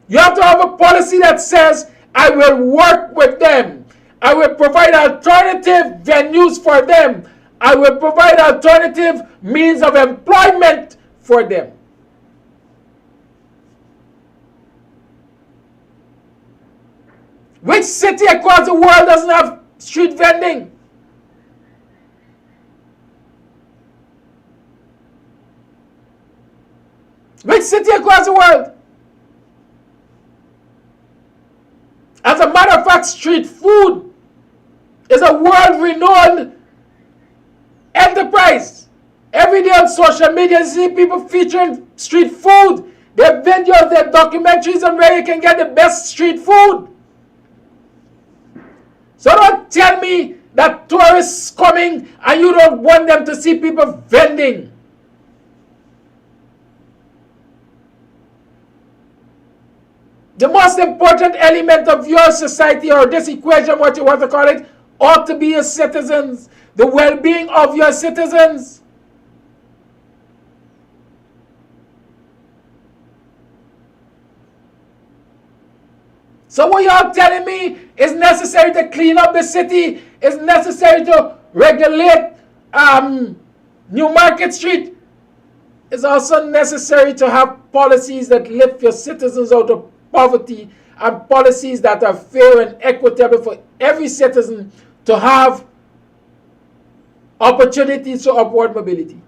You have to have a policy that says, I will work with them. I will provide alternative venues for them. I will provide alternative means of employment for them. Which city across the world doesn't have street vending? Which city across the world? As a matter of fact, street food is a world-renowned enterprise. Every day on social media, you see people featuring street food. They have videos, they have documentaries on where you can get the best street food. So don't tell me that tourists coming and you don't want them to see people vending. The most important element of your society, or this equation, what you want to call it, ought to be your citizens, the well-being of your citizens. So what you're telling me is necessary to clean up the city, is necessary to regulate Newmarket Street. It's also necessary to have policies that lift your citizens out of poverty and policies that are fair and equitable for every citizen to have opportunities for upward mobility.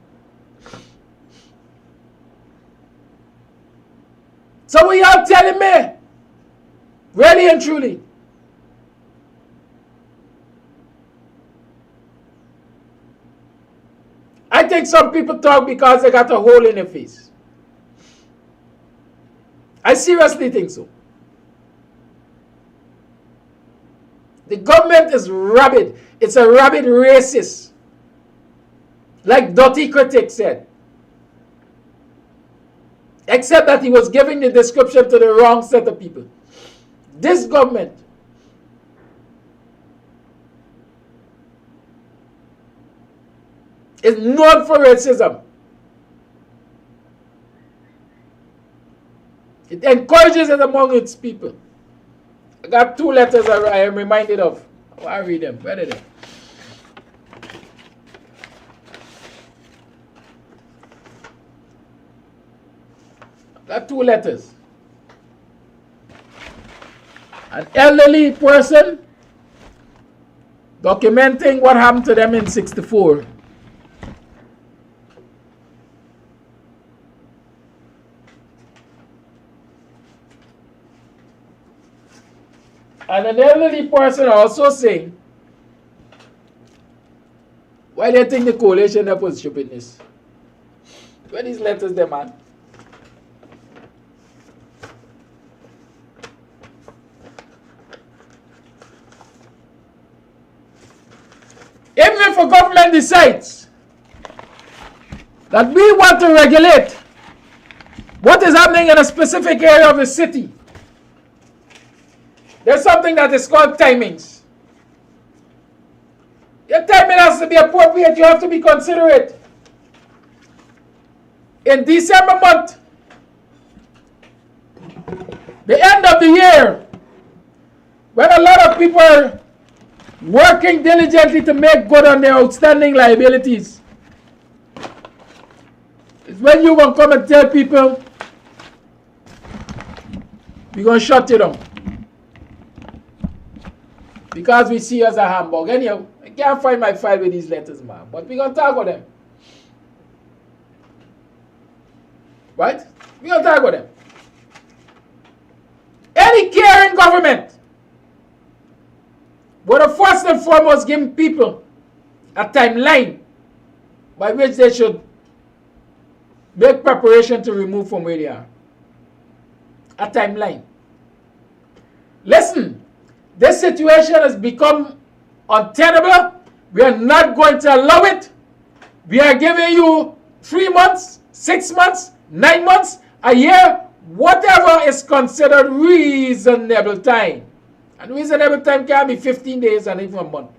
So what y'all telling me, really and truly, I think some people talk because they got a hole in their face. I seriously think so. The government is rabid. It's a rabid racist. Like Dirty Critic said. Except that he was giving the description to the wrong set of people. This government is known for racism. It encourages it among its people. I got two letters I am reminded of. Oh, I read them. Where are they? I got two letters. An elderly person documenting what happened to them in '64. And an elderly person also saying, why do you think the coalition that was stupidness? Where these letters there, man? Even if a government decides that we want to regulate what is happening in a specific area of the city, there's something that is called timings. Your timing has to be appropriate. You have to be considerate. In December month, the end of the year, when a lot of people are working diligently to make good on their outstanding liabilities, It's when you gonna come and tell people we're gonna shut you down. Because we see you as a Hamburg. Anyhow, I can't find my file with these letters, man. But we're gonna talk about them. Right? We're gonna talk about them. Any caring government would have first and foremost given people a timeline by which they should make preparation to remove from where they are. A timeline. Listen, this situation has become untenable. We are not going to allow it. We are giving you 3 months, 6 months, 9 months, a year, whatever is considered reasonable time. And reasonable time can be 15 days and even a month.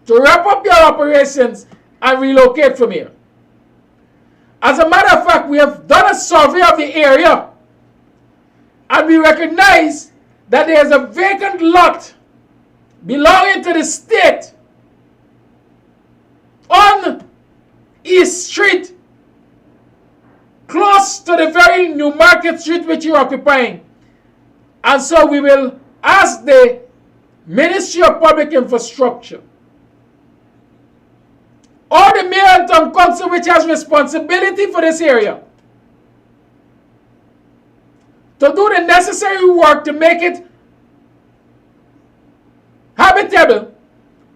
To wrap up your operations and relocate from here. As a matter of fact, we have done a survey of the area and we recognize that there is a vacant lot belonging to the state on East Street, close to the very New Market Street which you're occupying. And so we will ask the Ministry of Public Infrastructure or the Mayor and Town Council which has responsibility for this area to do the necessary work to make it habitable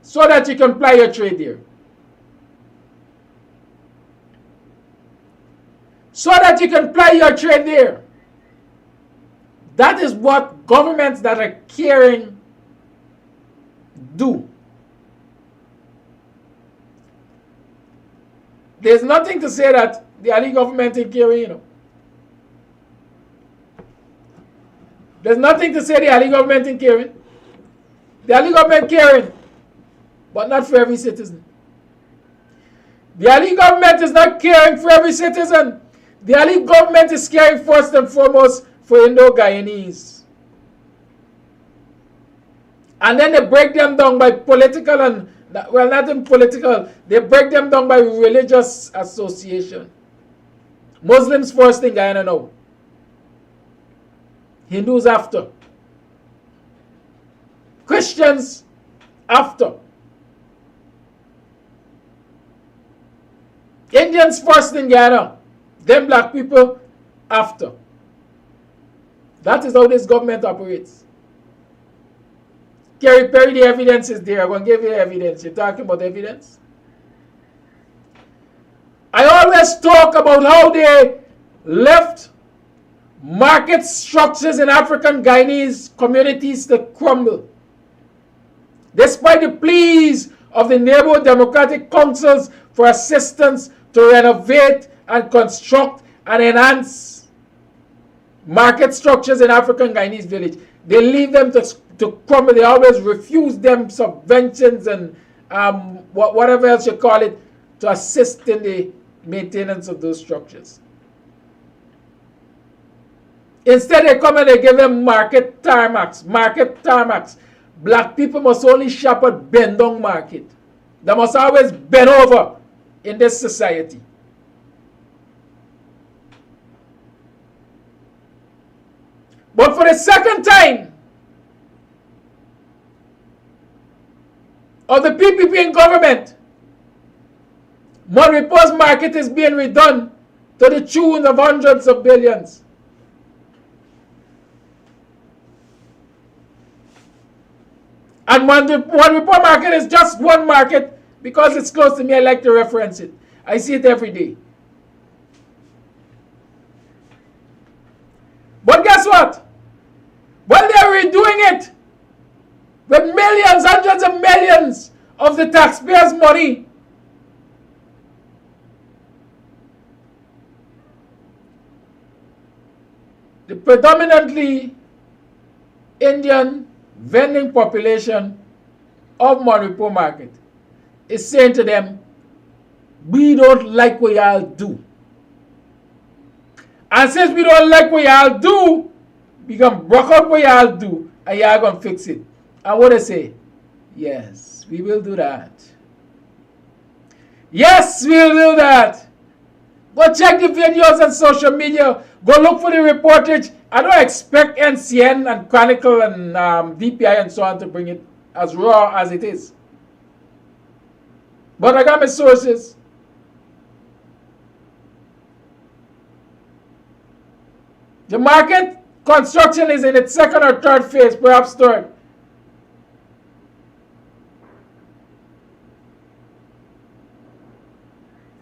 so that you can ply your trade there. So that you can ply your trade there. That is what governments that are caring do. There's nothing to say that the Ali government is caring, you know. There's nothing to say the Ali government is caring. The Ali government caring, but not for every citizen. The Ali government is not caring for every citizen. The Ali government is caring first and foremost for Indo-Guyanese. And then they break them down by political and, well, not in political, they break them down by religious association. Muslims first in Guyana now. Hindus after. Christians after. Indians first in Guyana. Then black people after. That is how this government operates. Kerry Perry, the evidence is there. I'm going to give you evidence. You're talking about evidence? I always talk about how they left market structures in African Guyanese communities to crumble. Despite the pleas of the neighborhood democratic councils for assistance to renovate and construct and enhance market structures in African Guyanese village, they leave them to crumble. They always refuse them subventions and whatever else you call it to assist in the maintenance of those structures. Instead, they come and they give them market tarmacs. Market tarmacs. Black people must only shop at Bendong Market. They must always bend over in this society. But for the second time of the PPP in government, Monrepo's market is being redone to the tune of hundreds of billions. And Monrepo market is just one market because it's close to me. I like to reference it. I see it every day. But guess what? When they're redoing it with millions, hundreds of millions of the taxpayers' money, the predominantly Indian vending population of Monrepo market is saying to them, we don't like what y'all do. And since we don't like what y'all do, we can block out what y'all do and y'all gonna fix it. And what they say? Yes, we will do that. Yes, we'll do that. Go check the videos on social media. Go look for the reportage. I don't expect NCN and Chronicle and DPI and so on to bring it as raw as it is. But I got my sources. The market construction is in its second or third phase, perhaps third.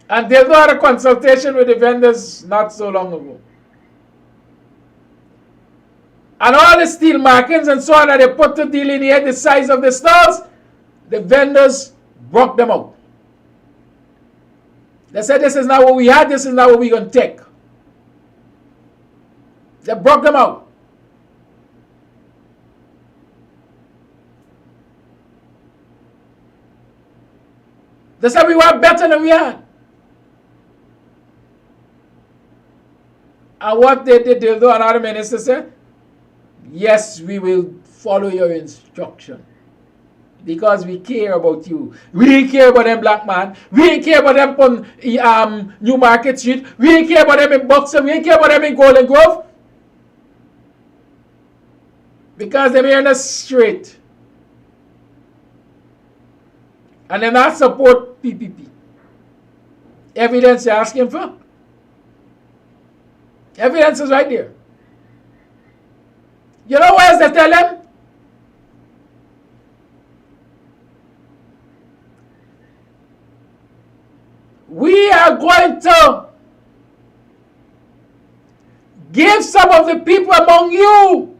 And they've had a consultation with the vendors not so long ago. And all the steel markings and so on that they put to delineate the size of the stalls, the vendors broke them out. They said, this is not what we had, this is not what we're going to take. They broke them out. They said we were better than we had. And what they did, another minister said, yes, we will follow your instruction. Because we care about you. We care about them black man. We care about them on New Market Street. We care about them in Buxton. We care about them in Golden Grove. Because they're in the street. And they not support PPP. Evidence you're asking for? Evidence is right there. You know what else they tell them? We are going to give some of the people among you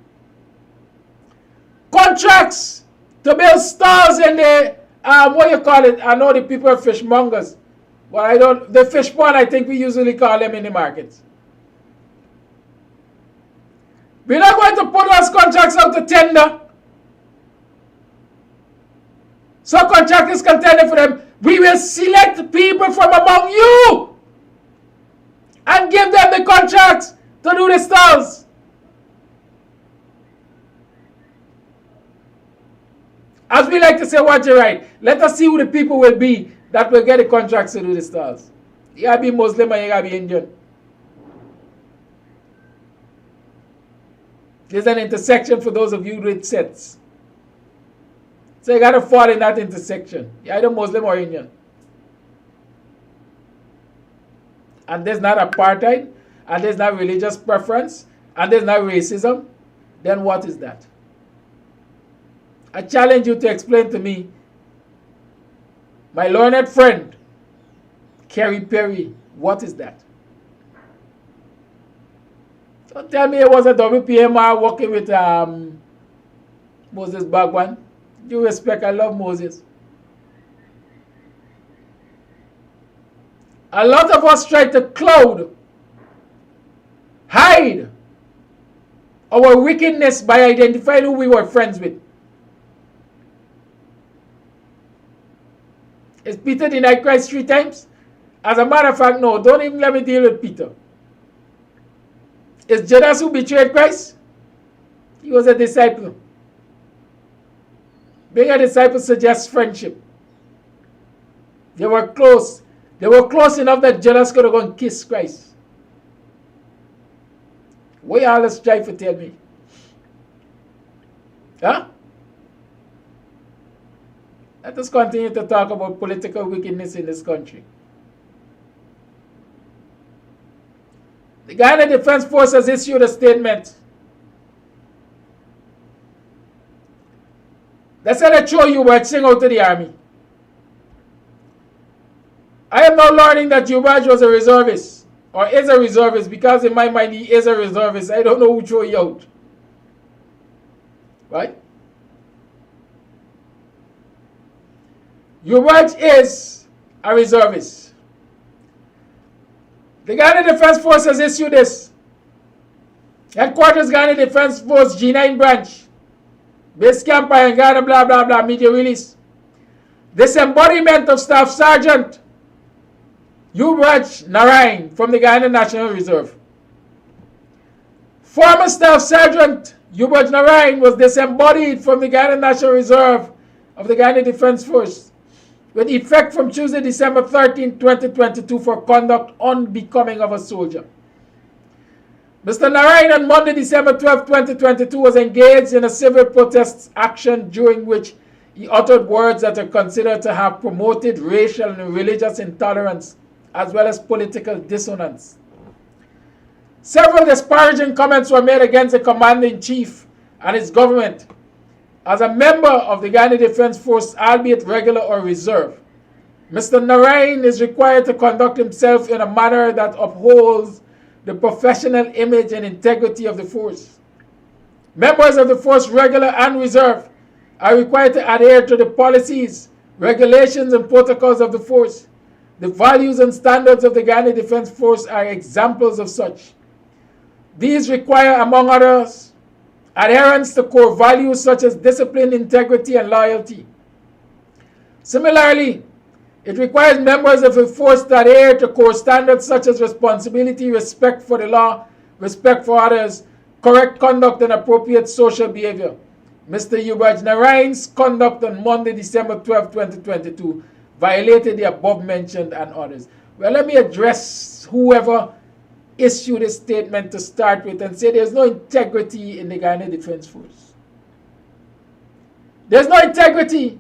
contracts to build stalls in the, what you call it? I know the people are fishmongers. But I don't, the fish pond, I think we usually call them in the markets. We're not going to put those contracts out to tender. So contractors can tender for them. We will select people from among you and give them the contracts to do the stalls. As we like to say, watch it right. Let us see who the people will be that will get the contracts to do the stalls. You gotta be Muslim and you gotta be Indian. There's an intersection for those of you with sets. So you gotta fall in that intersection. You're either Muslim or Indian. And there's not apartheid, and there's not religious preference, and there's not racism. Then what is that? I challenge you to explain to me, my learned friend, Kerry Perry, what is that? Don't tell me it was a WPMR working with Moses Bagwan. Due respect, I love Moses. A lot of us try to cloud, hide our wickedness by identifying who we were friends with. Is Peter denied Christ 3 times? As a matter of fact, no, don't even let me deal with Peter. Is Judas who betrayed Christ? He was a disciple. Being a disciple suggests friendship. They were close. They were close enough that Judas could have gone and kiss Christ. What you all this try to tell me? Huh? Let us continue to talk about political wickedness in this country. The Guyana Defense Force has issued a statement. They said they throw you sing out to the army. I am now learning that Ubaj was a reservist, or is a reservist, because in my mind he is a reservist. I don't know who threw you out. Right? Ubaj is a reservist. The Guyana Defense Force has issued this. Headquarters Guyana Defense Force G9 branch. Base camp and Ghana, blah, blah, blah, media release. This embodiment of Staff Sergeant Yubraj Narayan from the Guyana National Reserve. Former Staff Sergeant Yubraj Narayan was disembodied from the Guyana National Reserve of the Guyana Defense Force with effect from Tuesday, December 13, 2022 for conduct unbecoming of a soldier. Mr. Narayan on Monday, December 12, 2022 was engaged in a civil protest action during which he uttered words that are considered to have promoted racial and religious intolerance as well as political dissonance. Several disparaging comments were made against the Commander-in-Chief and his government. As a member of the Guyana Defense Force, albeit regular or reserve, Mr. Narayan is required to conduct himself in a manner that upholds the professional image and integrity of the force. Members of the force, regular and reserve, are required to adhere to the policies, regulations, and protocols of the force. The values and standards of the Guyana Defense Force are examples of such. These require, among others, adherence to core values such as discipline, integrity, and loyalty. Similarly, it requires members of the force to adhere to core standards such as responsibility, respect for the law, respect for others, correct conduct, and appropriate social behavior. Mr. Yubraj Narayan's conduct on Monday, December 12, 2022 violated the above mentioned and others. Well, let me address whoever issued a statement to start with and say there's no integrity in the Guyana Defense Force. There's no integrity.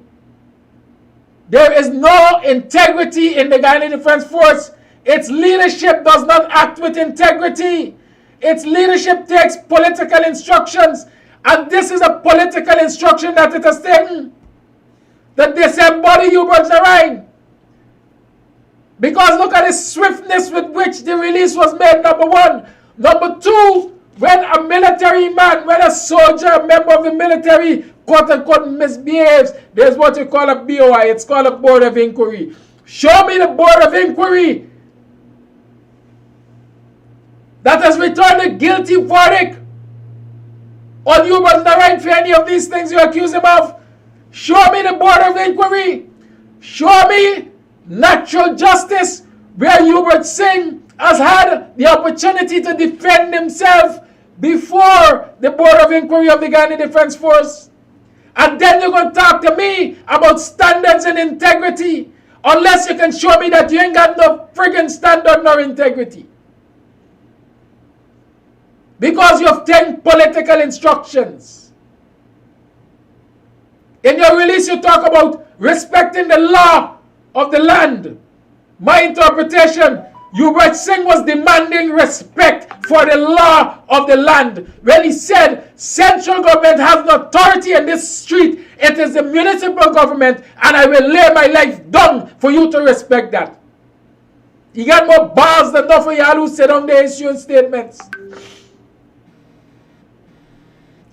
There is no integrity in the Guyana Defense Force. Its leadership does not act with integrity. Its leadership takes political instructions, and this is a political instruction that it has taken. That disembody Yubraj Narayan. Because look at the swiftness with which the release was made, number one. Number two, when a military man, when a soldier, a member of the military, quote unquote, misbehaves, there's what you call a BOI. It's called a Board of Inquiry. Show me the Board of Inquiry that has returned a guilty verdict on Yubraj Narayan for any of these things you accuse him of. Show me the Board of Inquiry. Show me natural justice where Yubraj Singh has had the opportunity to defend himself before the Board of Inquiry of the Guyana Defense Force. And then you're going to talk to me about standards and integrity, unless you can show me that you ain't got no friggin' standard nor integrity. Because you have 10 political instructions. In your release, you talk about respecting the law of the land. My interpretation, Yubraj Singh was demanding respect for the law of the land. When he said, central government has no authority in this street, it is the municipal government, and I will lay my life down for you to respect that. You got more balls than enough of y'all who sit on the issuing statements.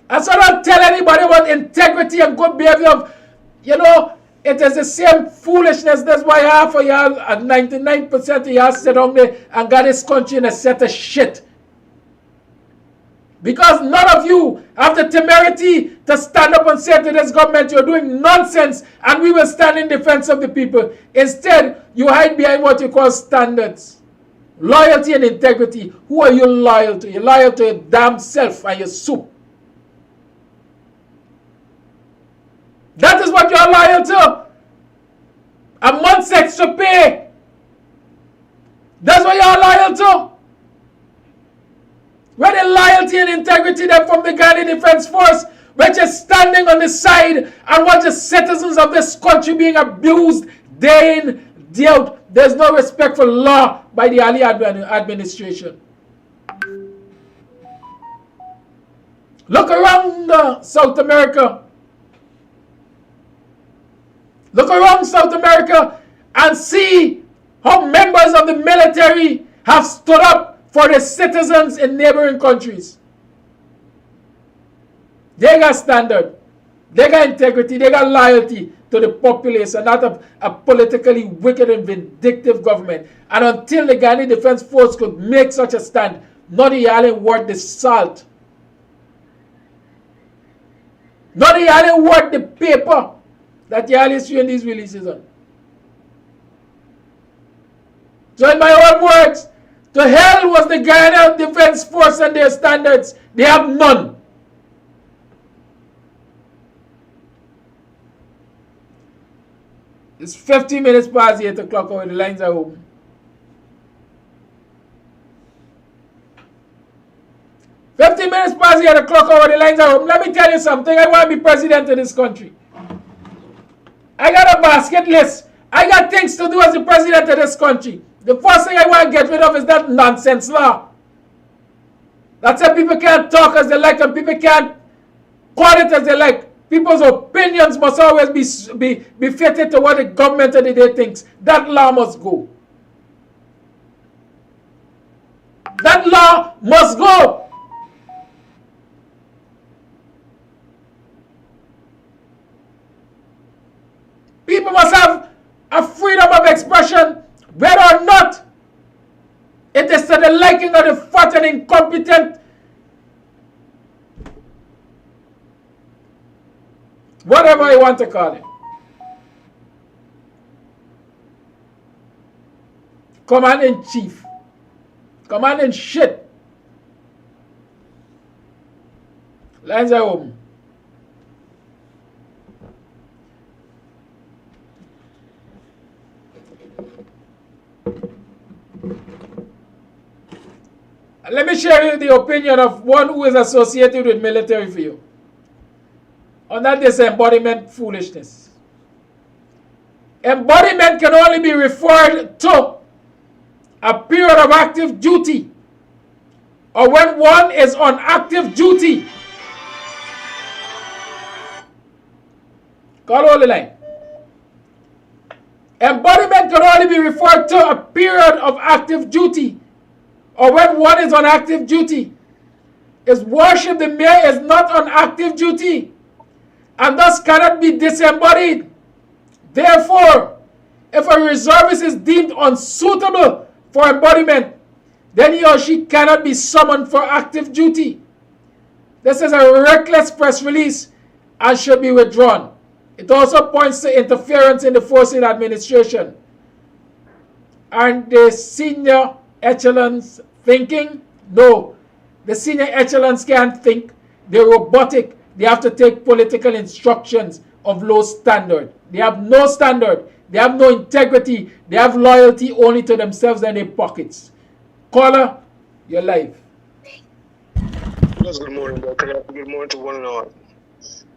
And so don't tell anybody about integrity and good behavior of, you know, it is the same foolishness. That's why half of y'all, 99% of y'all sit down there and got this country in a set of shit. Because none of you have the temerity to stand up and say to this government, you're doing nonsense and we will stand in defense of the people. Instead, you hide behind what you call standards. Loyalty and integrity. Who are you loyal to? You're loyal to your damn self and your soup. That is what you're loyal to. A month's extra pay. That's what you're loyal to. Where the loyalty and integrity that from the Guyana Defense Force, which is standing on the side and watch the citizens of this country being abused day in, day out. There's no respect for law by the Ali administration. Look around South America. Look around South America and see how members of the military have stood up for the citizens in neighboring countries. They got standard. They got integrity. They got loyalty to the populace, not a politically wicked and vindictive government. And until the Guyana Defense Force could make such a stand, none of y'all ain't worth the salt. None of y'all ain't worth the paper that y'all is issuing these releases on. So in my own words, to hell was the Guyana Defense Force and their standards. They have none. It's 50 minutes past 8 o'clock when the lines are open. Let me tell you something. I want to be president of this country. I got a basket list. I got things to do as the president of this country. The first thing I want to get rid of is that nonsense law. That said people can't talk as they like and people can't call it as they like. People's opinions must always be fitted to what the government of the day thinks. That law must go. That law must go. People must have a freedom of expression, whether or not it is to the liking of the fat and incompetent, whatever you want to call it. Command-in-chief. Command-in-shit. Lines are open. Let me share with you the opinion of one who is associated with military for you. On that disembodiment foolishness. Embodiment can only be referred to a period of active duty or when one is on active duty. Call all the line. Embodiment can only be referred to a period of active duty or when one is on active duty. His worship, the mayor, is not on active duty and thus cannot be disembodied. Therefore, if a reservist is deemed unsuitable for embodiment, then he or she cannot be summoned for active duty. This is a reckless press release and should be withdrawn. It also points to interference in the forces administration and the senior echelons thinking. No, the senior echelons can't think. They're robotic. They have to take political instructions of low standard. They have no standard. They have no integrity. They have loyalty only to themselves and their pockets. Caller, you're live. Yes, good morning, Dr. Good morning to one and all.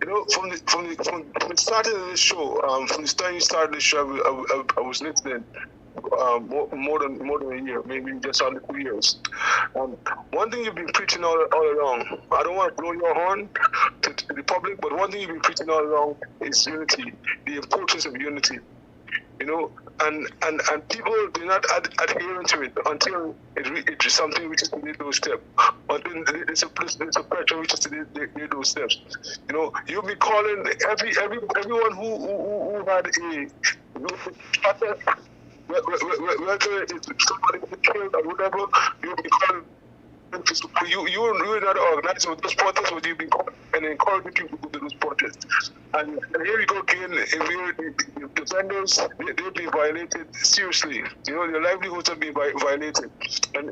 You know, from the start of this show, from the time you started the show, I was listening more than a year, maybe just under 2 years. One thing you've been preaching all along, I don't want to blow your horn to the public, but one thing you've been preaching all along is unity, the importance of unity. You know, and people do not adhere to it until it is something which is to lead those steps. Until it's a pressure which is to lead those steps. You know, you'll be calling everyone who had a process, whether it's somebody killed or whatever, you'll be calling. You're not organizing with those protests, but you've been and encouraging people to do those protests. And here we go again, the defenders, they're being violated seriously. You know, their livelihoods are being violated. And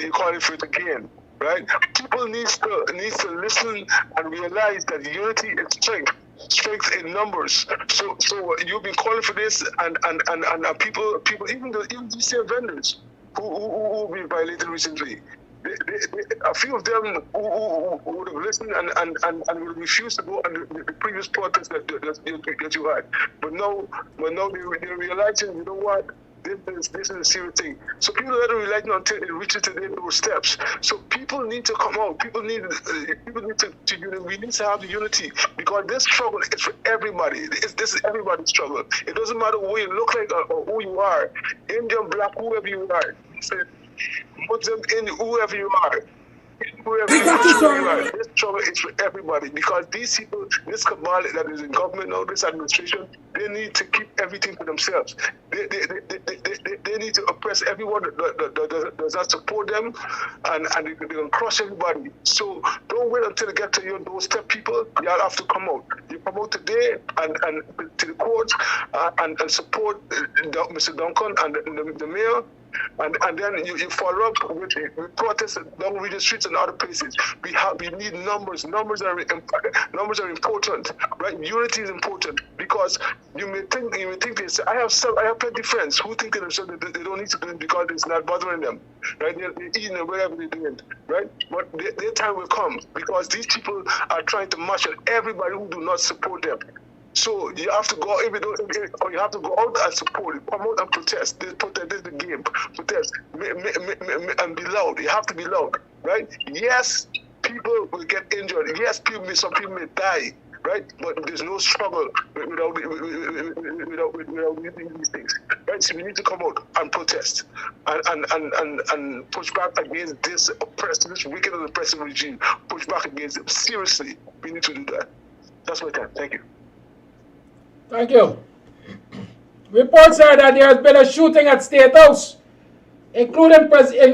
you call it for it again, right? People need to listen and realize that unity is strength in numbers. So you've been calling for this, and people, even these same vendors who been violated recently. A few of them who would have listened and would have refused to go on the previous protest that you had. But now they're realizing, you know what, this is a serious thing. So people are not realizing until it reaches to those steps. So people need to come out. People need to we need to have the unity, because this struggle is for everybody. This is everybody's struggle. It doesn't matter what you look like or who you are, Indian, black, whoever you are. Muslim, in whoever you are. This trouble is for everybody, because these people, this cabal that is in government now, this administration, they need to keep everything for themselves. They they need to oppress everyone that does not support them, and they're going to crush everybody. So don't wait until they get to your doorstep, people. Y'all have to come out. You come out today and to the court and support Mr. Duncan and the mayor. And then you follow up with protests down the streets and other places. We need numbers. Numbers are important, right? Unity is important, because you may think this. I have plenty of friends who think that they don't need to do it because it's not bothering them, right? They're eating or whatever they're doing, right? But their time will come, because these people are trying to mash at everybody who do not support them. So you have to go, you have to go out and support it. Come out and protest. This is the game. Protest and be loud. You have to be loud, right? Yes, people will get injured. Yes, some people may die, right? But there's no struggle without these things, right? So we need to come out and protest and push back against this wicked and oppressive regime. Push back against them. Seriously, we need to do that. That's my time. Thank you. Thank you. Reports are that there has been a shooting at State House, including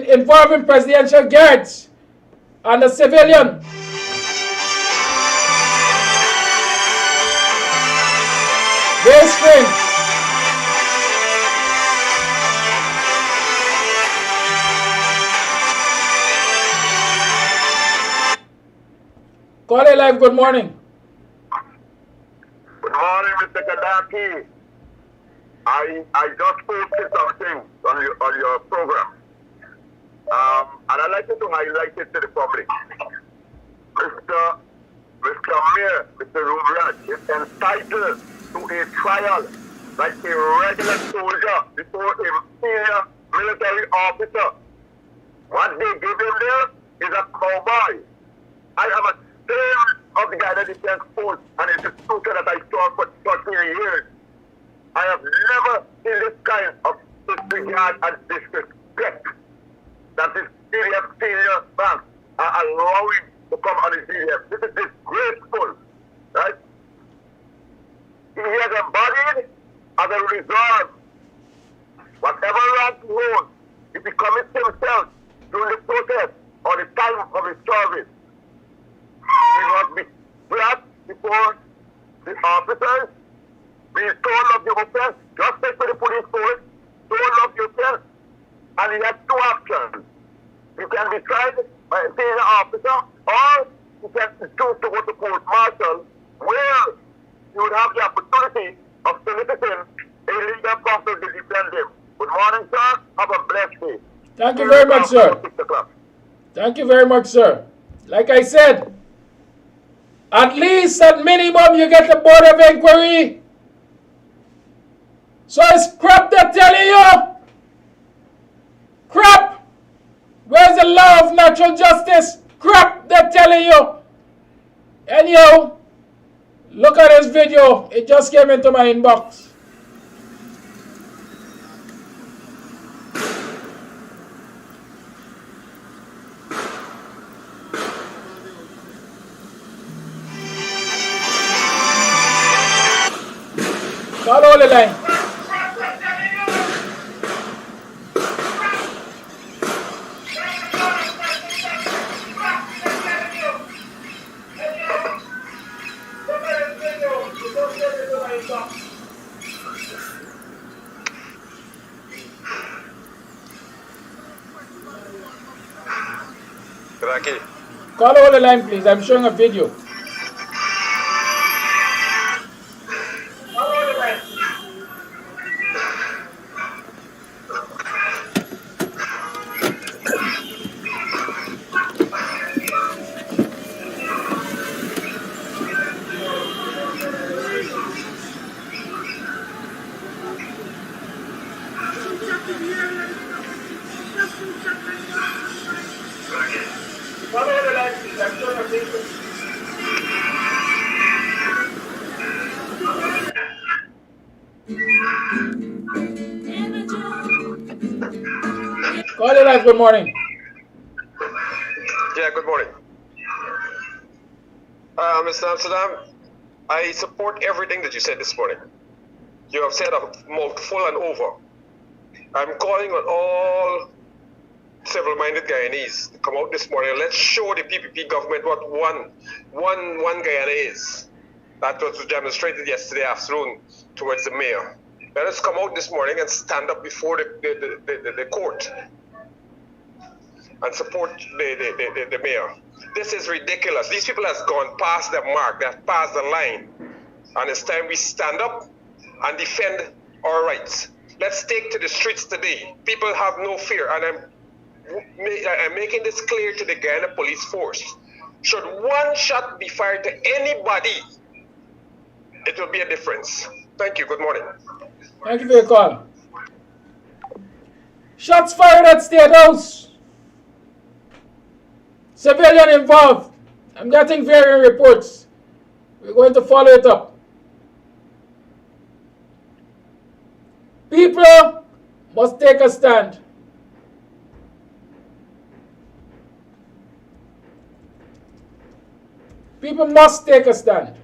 involving presidential guards and a civilian. Very strange. Call it live. Good morning. Good morning, Mr. Kadaki. I just posted something on your program. And I'd like you to highlight it to the public. Mr. Mayor, Mr. Rubrad, is entitled to a trial like a regular soldier before a senior military officer. What they give him there is a cowboy. I am a slave of the Guyana Defense Force, and it's a soldier that I saw for 13 years. I have never seen this kind of disregard and disrespect that this CDF senior bank are allowing to come on the CDF. This is disgraceful, right? He has embodied as a reserve whatever rank he holds. If he commits himself during the protest or the time of his service, he must be brought before the officers, be told of the offense, just like with the police force, told of the offense, and he has two options. You can be tried by a senior officer, or you can choose to go to court-martial, where you would have the opportunity of soliciting a legal counsel to defend him. Good morning, sir. Have a blessed day. Thank you very much, sir. Thank you very much, sir. Like I said, at least at minimum you get the board of inquiry. So it's crap they're telling you. Crap. Where's the law of natural justice? Crap they're telling you. Anyhow, look at this video. It just came into my inbox. Follow the line. Call over the line, please. I'm showing a video. Call it live. Good morning. Yeah, good morning. Mr. Amsterdam, I support everything that you said this morning. You have said a mouthful and over. I'm calling on all civil-minded Guyanese to come out this morning. Let's show the PPP government what one Guyana is. That was demonstrated yesterday afternoon towards the mayor. Let us come out this morning and stand up before the court and support the mayor. This is ridiculous. These people have gone past the mark, they have passed the line. And it's time we stand up and defend our rights. Let's take to the streets today. People have no fear, and I'm making this clear to the Guyana police force. Should one shot be fired to anybody, it will be a difference. Thank you. Good morning. Thank you for your call. Shots fired at State House. Civilian involved. I'm getting varying reports. We're going to follow it up. People must take a stand. People must take a stand.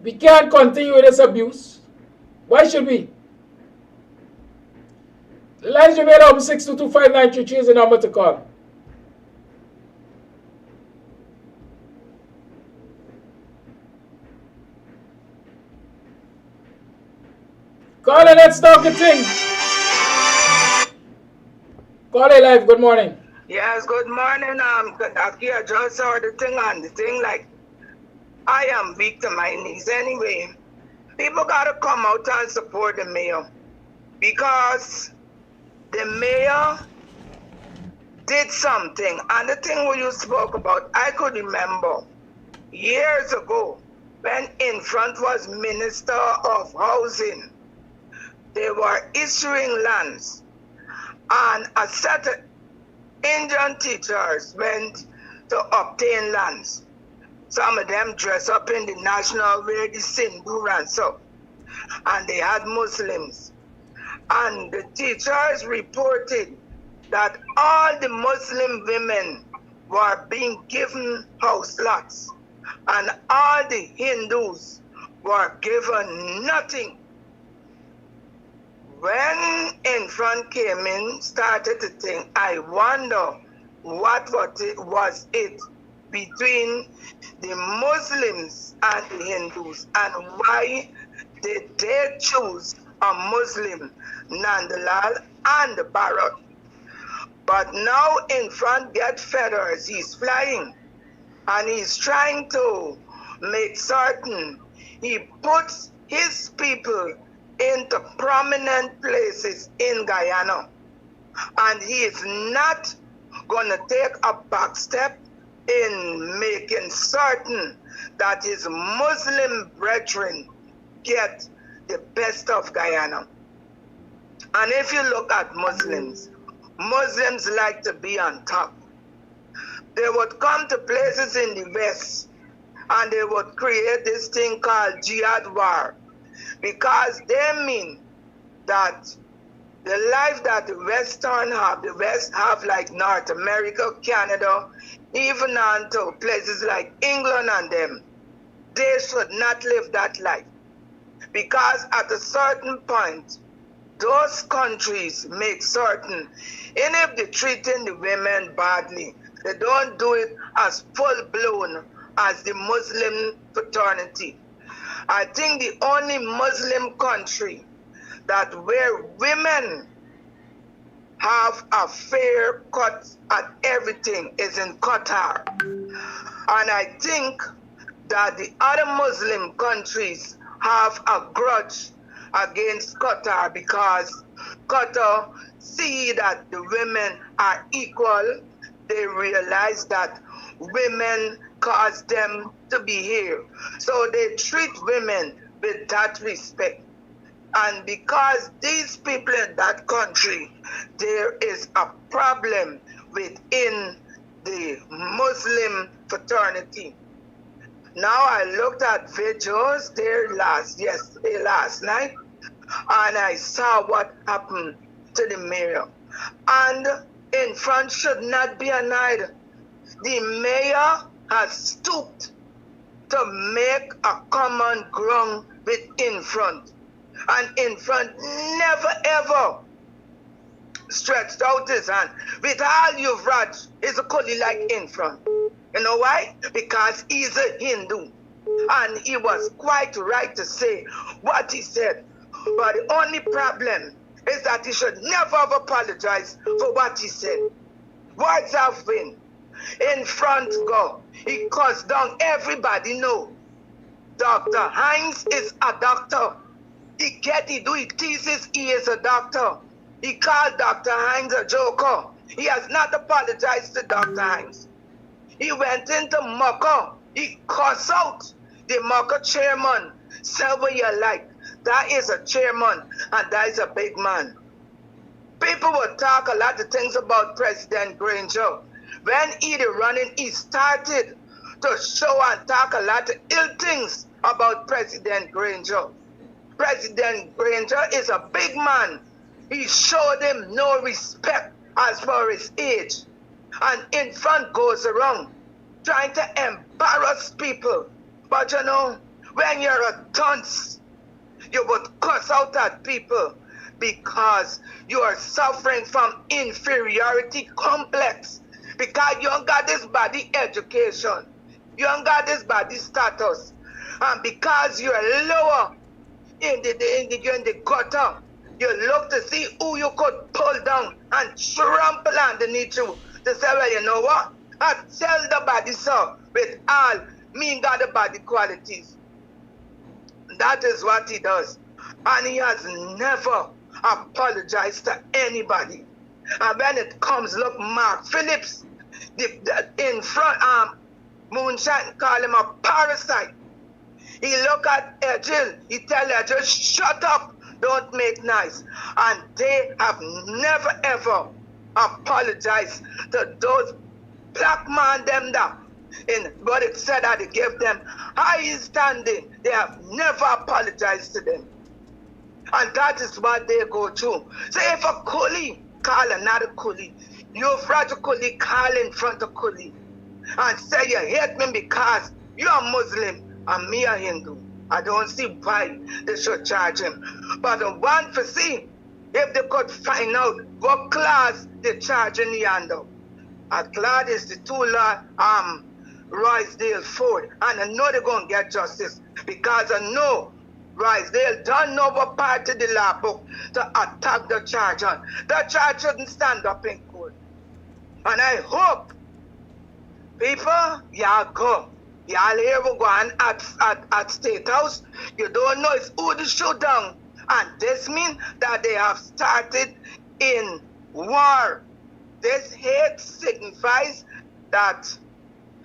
We can't continue with this abuse. Why should we? The lines remain open. 6225933 is the number to call. Call it, let's talk a thing. Call it live, good morning. Yes, good morning. I just saw the thing on the thing like I am weak to my knees anyway. People gotta come out and support the mayor because the mayor did something. And the thing where you spoke about, I could remember years ago when in front was Minister of Housing. They were issuing lands, and a set of Indian teachers went to obtain lands. Some of them dress up in the national wear, the sindoor and so, and they had Muslims. And the teachers reported that all the Muslim women were being given house lots, and all the Hindus were given nothing. When in front came in, started to think, I wonder what was it between the Muslims and the Hindus, and why did they choose a Muslim, Nandalal and Bharat. But now in front get feathers, he's flying, and he's trying to make certain he puts his people into prominent places in Guyana. And he is not going to take a back step in making certain that his Muslim brethren get the best of Guyana. And if you look at Muslims, Muslims like to be on top. They would come to places in the West and they would create this thing called jihad war, because they mean that the life that the West have like North America, Canada, even on to places like England and them, they should not live that life. Because at a certain point, those countries make certain, and if they're treating the women badly, they don't do it as full-blown as the Muslim fraternity. I think the only Muslim country that where women have a fair cut at everything is in Qatar. And I think that the other Muslim countries have a grudge against Qatar because Qatar see that the women are equal. They realize that women cause them to be here. So they treat women with that respect. And because these people in that country, there is a problem within the Muslim fraternity. Now I looked at videos there last night, and I saw what happened to the mayor. And in front should not be annoyed. The mayor has stooped to make a common ground with in front. And in front never ever stretched out his hand. With all you've read, is a Kuli like in front. You know why? Because he's a Hindu. And he was quite right to say what he said. But the only problem is that he should never have apologized for what he said. Words have been in front go. He cussed down everybody know. Dr. Hinds is a doctor. He do his thesis, he is a doctor. He called Dr. Hinds a joker. He has not apologized to Dr. Hinds. He went into Mecca. He cussed out the Mecca chairman. Say what you like. That is a chairman and that is a big man. People will talk a lot of things about President Granger. When he was running, he started to show and talk a lot of ill things about President Granger. President Granger is a big man. He showed him no respect as far as age. And in front goes around trying to embarrass people. But you know, when you're a dunce, you would cuss out at people because you are suffering from inferiority complex. Because you don't got this body education. You don't got this body status. And because you're lower in the gutter, you look to see who you could pull down and trample underneath you. To say, well, you know what? I tell the body so with all me got the body qualities. That is what he does. And he has never apologized to anybody. And when it comes, look, Mark Phillips, in front, Moonshine call him a parasite. He look at Ejil, he tell Ejil, shut up, don't make noise. And they have never ever apologized to those black man them that in what it said that they gave them high standing. They have never apologized to them. And that is what they go through. So if a coolie call another coolie, you've read a coolie call in front of coolie and say you hate me because you're a Muslim and me a Hindu. I don't see why they should charge him. But I want to see if they could find out what class they charge in the under. A class is the two-law Roysdale Ford. And I know they're going to get justice because I know Roysdale don't know what part of the law book to attack the charge on. The charge shouldn't stand up in court. And I hope people, y'all go. Y'all here will go on at State House. You don't know it's who to shoot down. And this means that they have started in war. This hate signifies that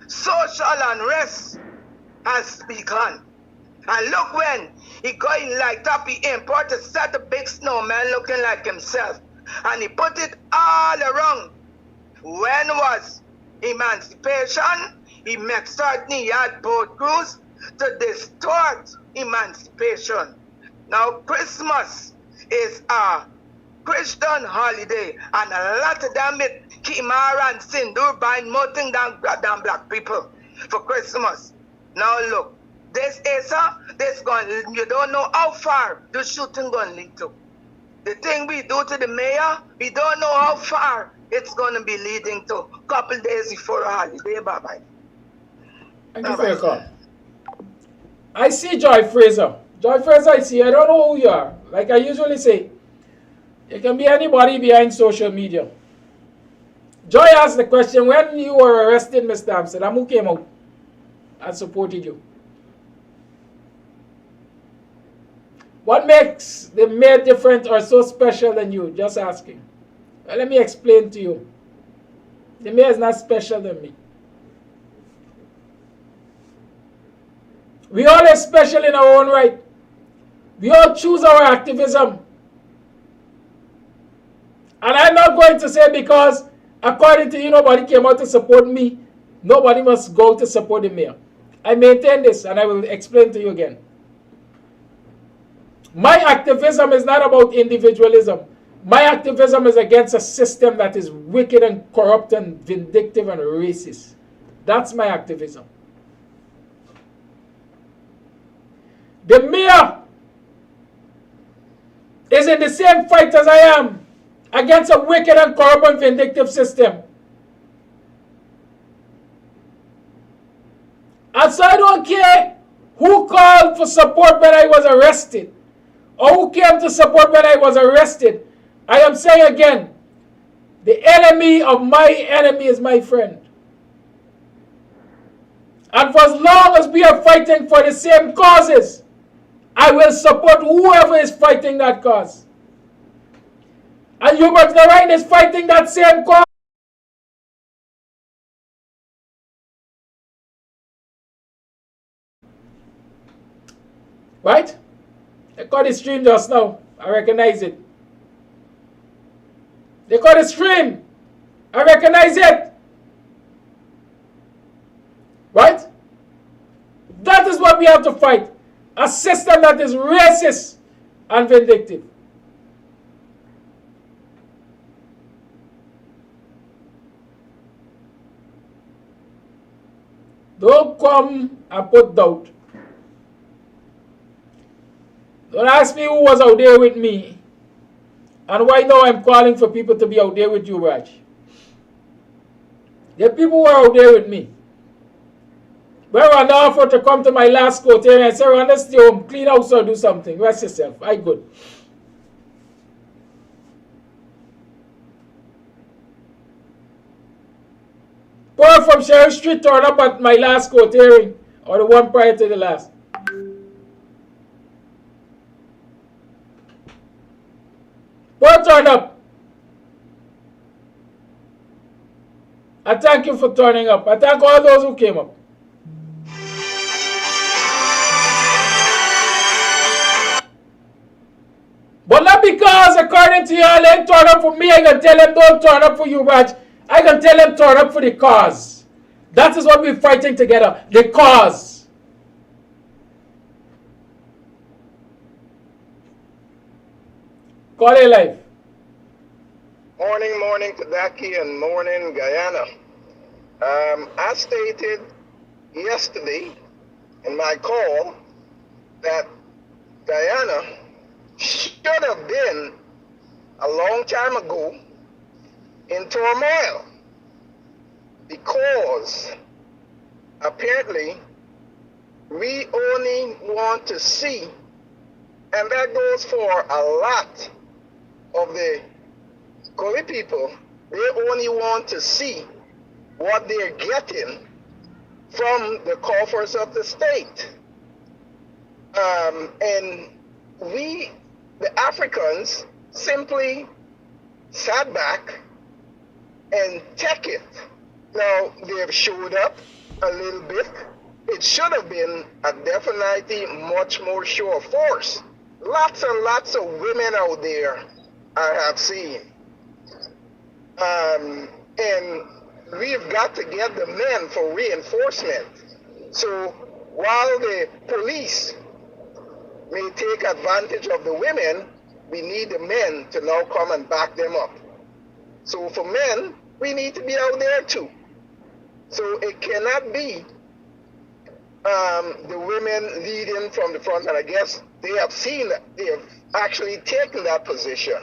social unrest has begun. And look when he going light up, he imported such a big snowman looking like himself. And he put it all around. When was emancipation? He made certain he had boat crews to distort emancipation. Now Christmas is a Christian holiday, and a lot of them with Kimara and Sindur buying more things than black people for Christmas. Now look, this is this going, you don't know how far the shooting going to lead to. The thing we do to the mayor, we don't know how far it's going to be leading to. A couple days before a holiday. Bye-bye. Thank you for your call. I see Joy Fraser. Joy Fraser, I see. I don't know who you are. Like I usually say, it can be anybody behind social media. Joy asked the question, when you were arrested, Mr. Amsterdam, who came out and supported you? What makes the mayor different or so special than you? Just asking. Well, let me explain to you. The mayor is not special than me. We all are special in our own right. We all choose our activism. And I'm not going to say because according to you, nobody came out to support me, nobody must go to support the mayor. I maintain this and I will explain to you again. My activism is not about individualism. My activism is against a system that is wicked and corrupt and vindictive and racist. That's my activism. The mayor is in the same fight as I am against a wicked and corrupt and vindictive system. And so I don't care who called for support when I was arrested, or who came to support when I was arrested. I am saying again, the enemy of my enemy is my friend. And for as long as we are fighting for the same causes, I will support whoever is fighting that cause. And Hubert Lorraine is fighting that same cause. Right? They caught the stream just now. I recognize it. They caught the stream. I recognize it. Right? That is what we have to fight. A system that is racist and vindictive. Don't come and put doubt. Don't ask me who was out there with me and why now I'm calling for people to be out there with you, Raj. There are people who are out there with me. When I offered to come to my last court here and say, Rwanda, stay home, clean house or do something. Rest yourself. I good. Paul from Sheriff Street turned up at my last court hearing, or the one prior to the last. Paul turned up. I thank you for turning up. I thank all those who came up. But not because, according to y'all, they turn up for me, I can tell them don't turn up for you, Raj. I can tell them turn up for the cause. That is what we're fighting together, the cause. Call it life. Morning, Kadaki, and morning, Guyana. I stated yesterday in my call that Guyana should have been a long time ago in turmoil because apparently we only want to see, and that goes for a lot of the Koli people, they only want to see what they're getting from the coffers of the state. And we, the Africans, simply sat back and take it. Now, they've showed up a little bit. It should have been a definitely much more show of force. Lots and lots of women out there I have seen. And we've got to get the men for reinforcement. So while the police may take advantage of the women, we need the men to now come and back them up. So for men, we need to be out there too. So it cannot be the women leading from the front, and I guess they have seen that, they have actually taken that position.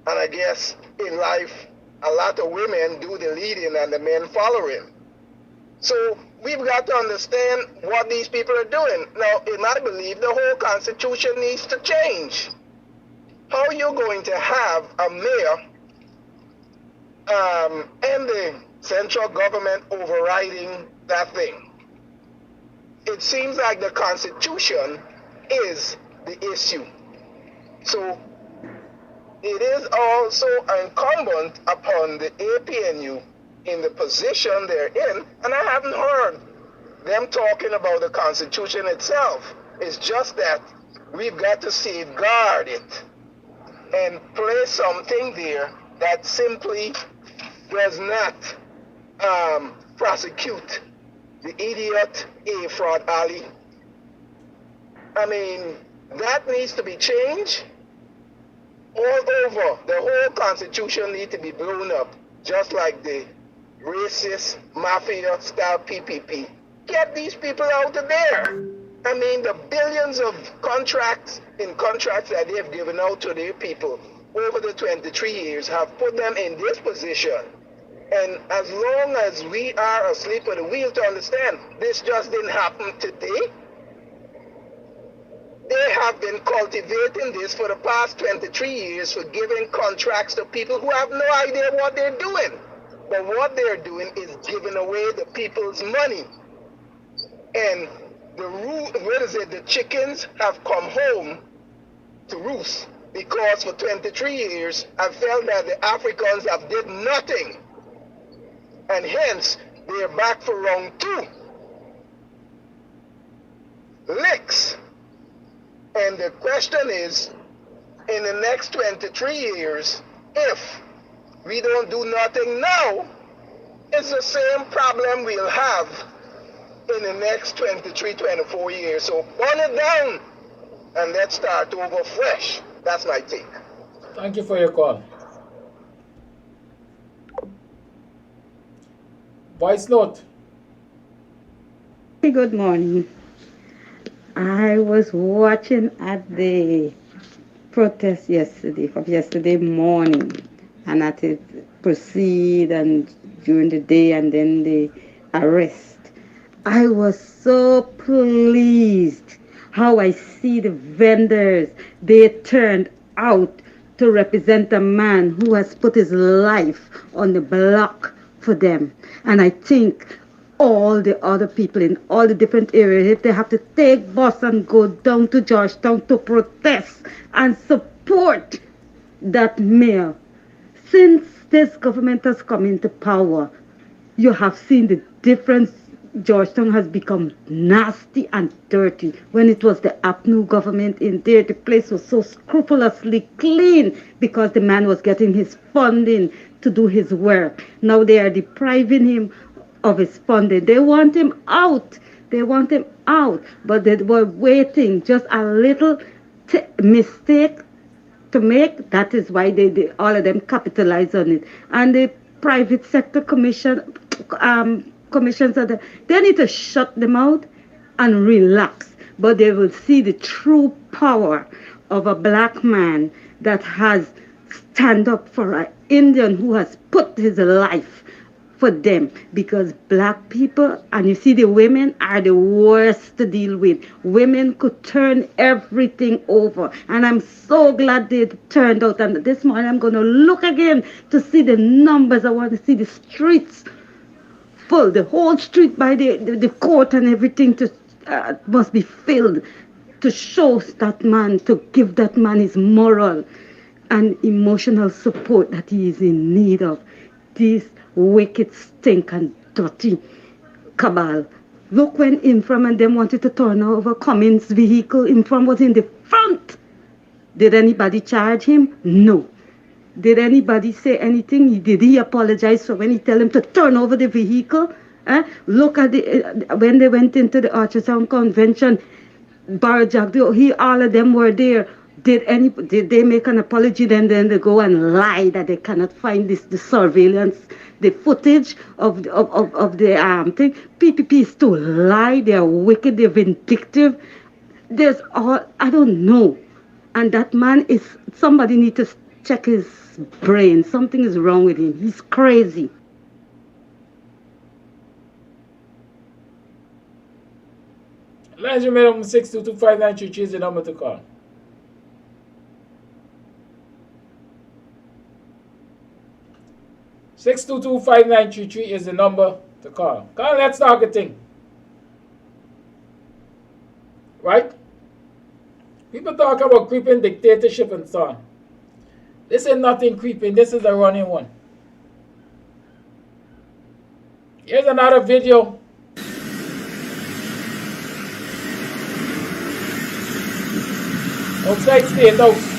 And I guess in life, a lot of women do the leading and the men following. So we've got to understand what these people are doing. Now, in my belief, the whole Constitution needs to change. How are you going to have a mayor and the central government overriding that thing? It seems like the Constitution is the issue. So it is also incumbent upon the APNU in the position they're in, and I haven't heard them talking about the Constitution itself. It's just that we've got to safeguard it and place something there that simply does not prosecute the idiot A-Fraud Ali. I mean, that needs to be changed. All over, the whole Constitution needs to be blown up, just like the racist, mafia-style PPP. Get these people out of there. I mean, the billions of contracts that they have given out to their people over the 23 years have put them in this position. And as long as we are asleep at the wheel, to understand, this just didn't happen today. They have been cultivating this for the past 23 years for giving contracts to people who have no idea what they're doing. But what they're doing is giving away the people's money. And the chickens have come home to roost, because for 23 years I felt that the Africans have did nothing, and hence they're back for round 2. Licks. And the question is, in the next 23 years, if we don't do nothing now, it's the same problem we'll have in the next 23, 24 years. So burn it down and let's start over fresh. That's my take. Thank you for your call. Voice note. Good morning. I was watching at the protest yesterday morning, and at it proceed and during the day and then the arrest. I was so pleased how I see the vendors. They turned out to represent a man who has put his life on the block for them. And I think all the other people in all the different areas, if they have to take bus and go down to Georgetown to protest and support that mayor. Since this government has come into power, you have seen the difference. Georgetown has become nasty and dirty. When it was the APNU government in there, the place was so scrupulously clean because the man was getting his funding to do his work. Now they are depriving him of his funding. They want him out. They want him out. But they were waiting just a little mistake to make. That is why they all of them capitalize on it. And the private sector commissions are there. They need to shut them out and relax. But they will see the true power of a black man that has stand up for an Indian who has put his life for them. Because black people, and you see the women, are the worst to deal with. Women could turn everything over. And I'm so glad they turned out. And this morning I'm going to look again to see the numbers. I want to see the streets full. The whole street by the court and everything must be filled to show that man, to give that man his moral and emotional support that he is in need of. This wicked, stink and dirty cabal. Look when Infram and them wanted to turn over Cummins' vehicle. Infram was in the front. Did anybody charge him? No. Did anybody say anything? Did he apologize for when he tell him to turn over the vehicle? Look at when they went into the Archertown Convention, Barajak, all of them were there. Did they make an apology? Then they go and lie that they cannot find the surveillance, the footage of the thing. PPP is to lie. They are wicked. They're vindictive. I don't know. And that man somebody need to check his brain. Something is wrong with him. He's crazy. Lines remain 6225933 is the number to call. (6225933) is the number to call. Call, let's talk a thing. Right? People talk about creeping dictatorship and so on. This is nothing creeping. This is a running one. Here's another video. Outside State House.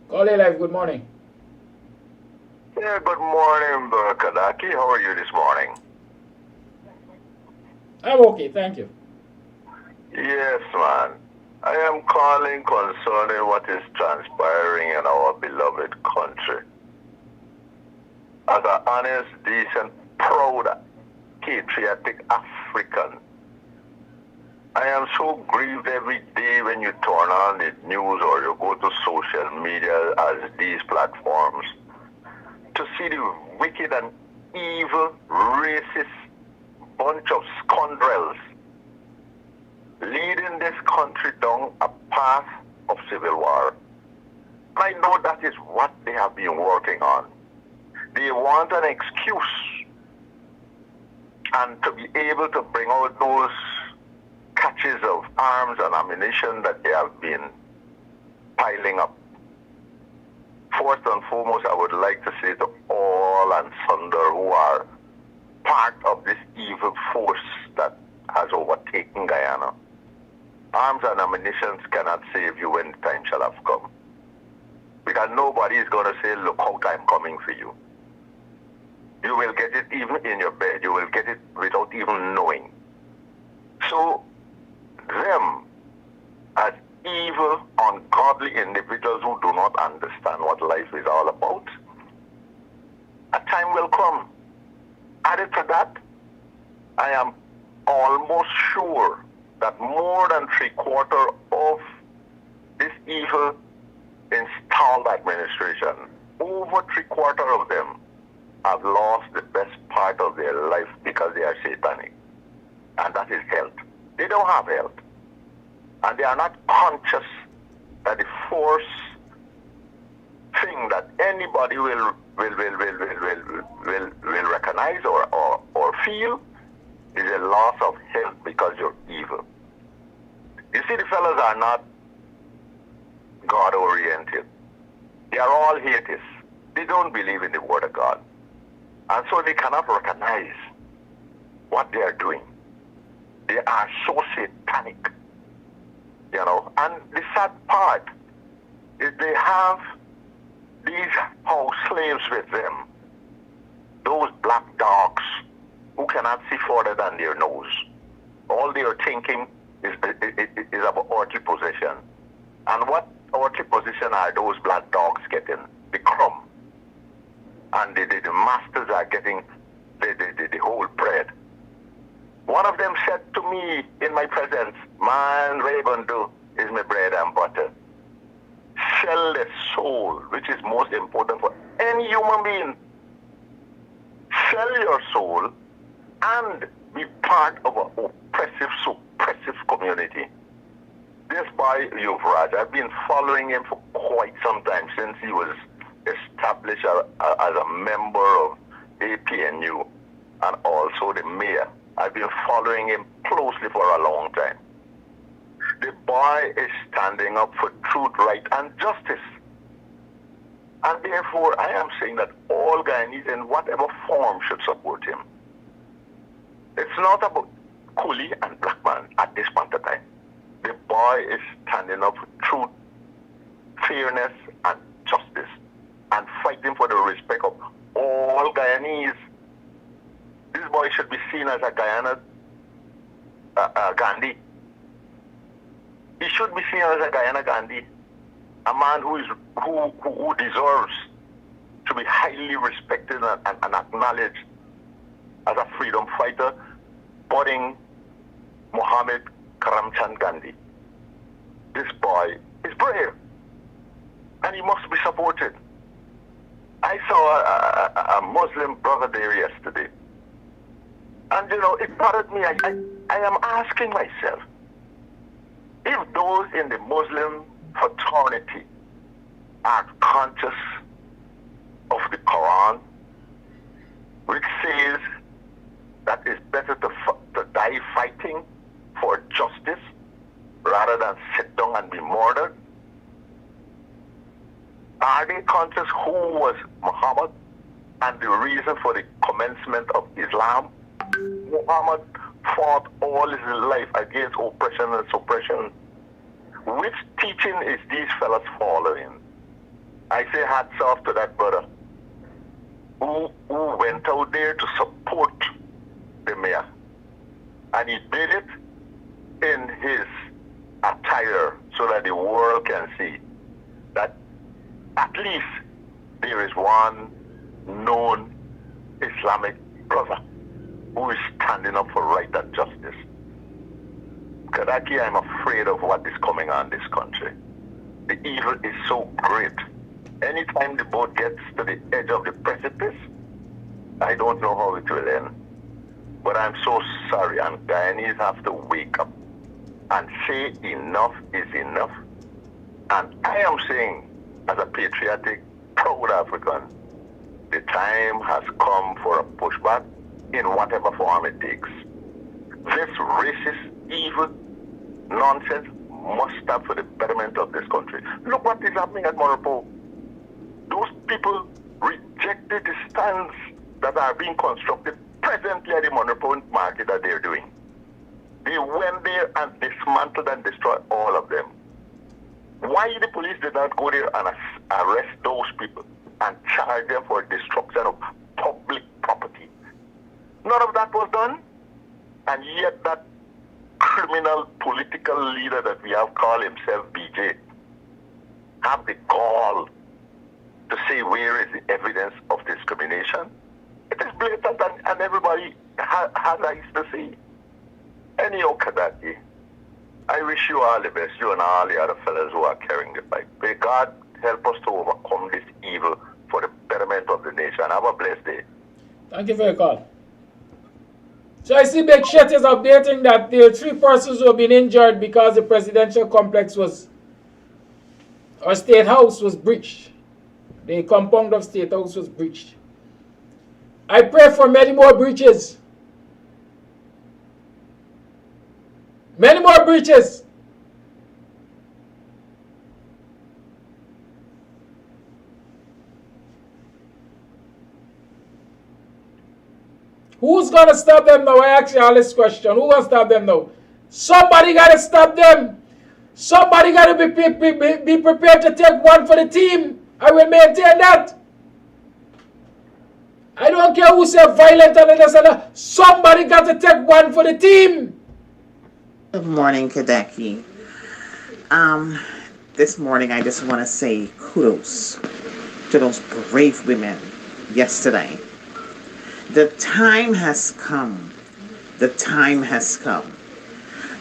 Call A Live, good morning. Yeah, good morning, Kadaki. How are you this morning? I'm okay, thank you. Yes, man. I am calling concerning what is transpiring in our beloved country. As an honest, decent, proud, patriotic African, I am so grieved every day when you turn on the news or you go to social media as these platforms to see the wicked and evil, racist bunch of scoundrels leading this country down a path of civil war. I know that is what they have been working on. They want an excuse and to be able to bring out those catches of arms and ammunition that they have been piling up. First and foremost, I would like to say to all and sunder who are part of this evil force that has overtaken Guyana, arms and ammunition cannot save you when the time shall have come. Because nobody is going to say, look out, I'm coming for you. You will get it even in your bed. You will get it without even knowing. So, them, as evil, ungodly individuals who do not understand what life is all about, a time will come. Added to that, I am almost sure that more than 3/4 of this evil installed administration, over 3/4 of them, have lost the best part of their life because they are satanic. And that is health. They don't have health. And they are not conscious that the force thing that anybody will recognize or feel is a loss of health because you're evil. You see, the fellows are not God-oriented. They are all atheists. They don't believe in the word of God. And so they cannot recognize what they are doing. They are so satanic, you know. And the sad part is they have these house slaves with them, those black dogs who cannot see further than their nose. All they are thinking is about earthly possession. And what earthly possession are those black dogs getting? The crumb. And the masters are getting the whole bread. One of them said to me in my presence, man, Raven do is my bread and butter. Sell the soul, which is most important for any human being. Sell your soul and be part of an oppressive, suppressive community. This boy, Yuvraj, I've been following him for quite some time, since he was established as a member of APNU and also the mayor. I've been following him closely for a long time. The boy is standing up for truth, right, and justice. And therefore, I am saying that all Guyanese in whatever form should support him. It's not about Coolie and Blackman at this point of time. The boy is standing up for truth, fairness, and justice, and fighting for the respect of all Guyanese. This boy should be seen as a Guyana Gandhi. He should be seen as a Guyana Gandhi, a man who deserves to be highly respected and acknowledged as a freedom fighter, budding Muhammad Karamchand Gandhi. This boy is brave, and he must be supported. I saw a Muslim brother there yesterday, and you know, it bothered me. I am asking myself, if those in the Muslim fraternity are conscious of the Quran, which says that it's better to die fighting for justice rather than sit down and be murdered, are they conscious who was Muhammad and the reason for the commencement of Islam? Muhammad fought all his life against oppression and suppression. Which teaching is these fellas following? I say hats off to that brother. who went out there to support the mayor. And he did it in his attire so that the world can see that at least there is one known Islamic brother who is standing up for right and justice. Kadaki, I'm afraid of what is coming on this country. The evil is so great. Anytime the boat gets to the edge of the precipice, I don't know how it will end. But I'm so sorry, and Guyanese have to wake up and say enough is enough. And I am saying, as a patriotic, proud African, the time has come for a pushback in whatever form it takes. This racist, evil nonsense must stop for the betterment of this country. Look what is happening at Moropo. Those people rejected the stands that are being constructed presently at the Moropo market that they're doing. They went there and dismantled and destroyed all of them. Why the police did not go there and arrest those people and charge them for destruction of public property? None of that was done. And yet that criminal political leader that we have called himself BJ have the gall to say where is the evidence of discrimination. It is blatant and everybody has eyes to see. Anyhow, Kadaki, I wish you all the best, you and all the other fellas who are carrying the fight. May God help us to overcome this evil for the betterment of the nation. Have a blessed day. Thank you for your call. So I see Big Shit is updating that there are 3 persons who have been injured because the presidential complex or State House was breached. The compound of State House was breached. I pray for many more breaches. Many more breaches. Who's going to stop them now? I ask you all this question. Who going to stop them now? Somebody got to stop them. Somebody got to be prepared to take one for the team. I will maintain that. I don't care who say violent and this and that. Somebody got to take one for the team. Good morning, Kadaki. This morning I just want to say kudos to those brave women yesterday. The time has come. The time has come.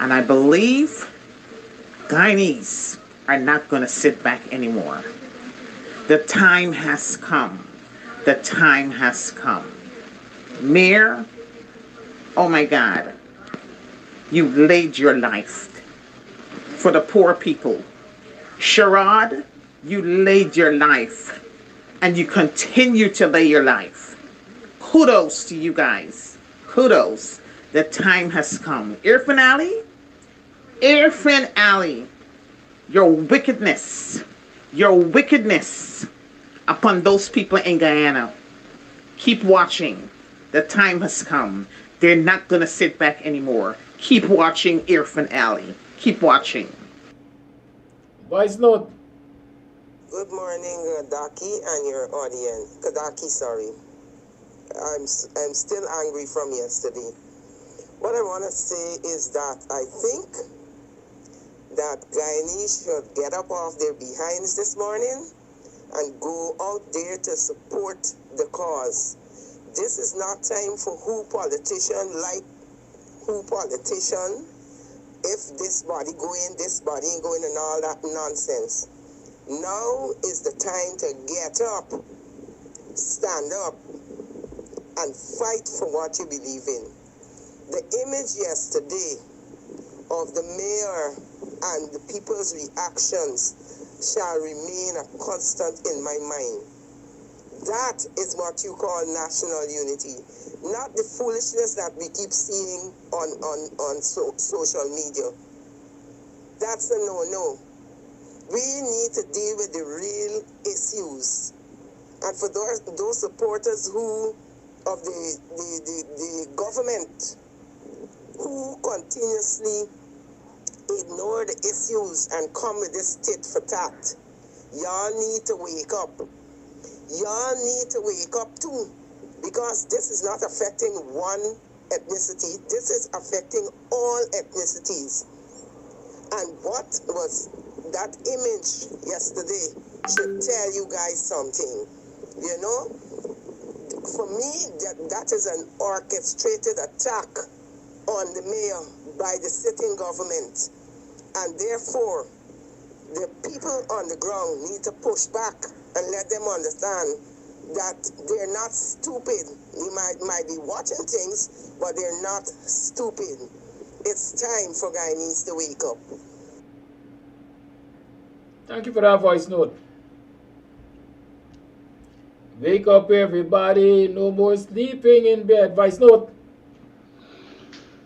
And I believe Guyanese are not going to sit back anymore. The time has come. The time has come. Mayor, oh my God, you laid your life for the poor people. Sherrod, you laid your life and you continue to lay your life. Kudos to you guys. Kudos. The time has come. Irfan Ali, your wickedness upon those people in Guyana. Keep watching. The time has come. They're not going to sit back anymore. Keep watching, Irfan Ali. Keep watching. Voice note. Good morning, Kadaki and your audience. Kadaki, sorry. I'm still angry from yesterday. What I want to say is that I think that Guyanese should get up off their behinds this morning and go out there to support the cause. This is not time for who politician like who politician. If this body go in, this body ain't going and all that nonsense. Now is the time to get up, stand up, and fight for what you believe in. The image yesterday of the mayor and the people's reactions shall remain a constant in my mind. That is what you call national unity, not the foolishness that we keep seeing on social media. That's a no-no. We need to deal with the real issues. And for those supporters of the government who continuously ignore the issues and come with this tit for tat, y'all need to wake up. Y'all need to wake up too, because this is not affecting one ethnicity. This is affecting all ethnicities. And what was that image yesterday should tell you guys something. You know, for me, that is an orchestrated attack on the mayor by the sitting government. And therefore, the people on the ground need to push back and let them understand that they're not stupid. You might be watching things, but they're not stupid. It's time for Guyanese to wake up. Thank you for that voice note. Wake up, everybody. No more sleeping in bed. Voice note.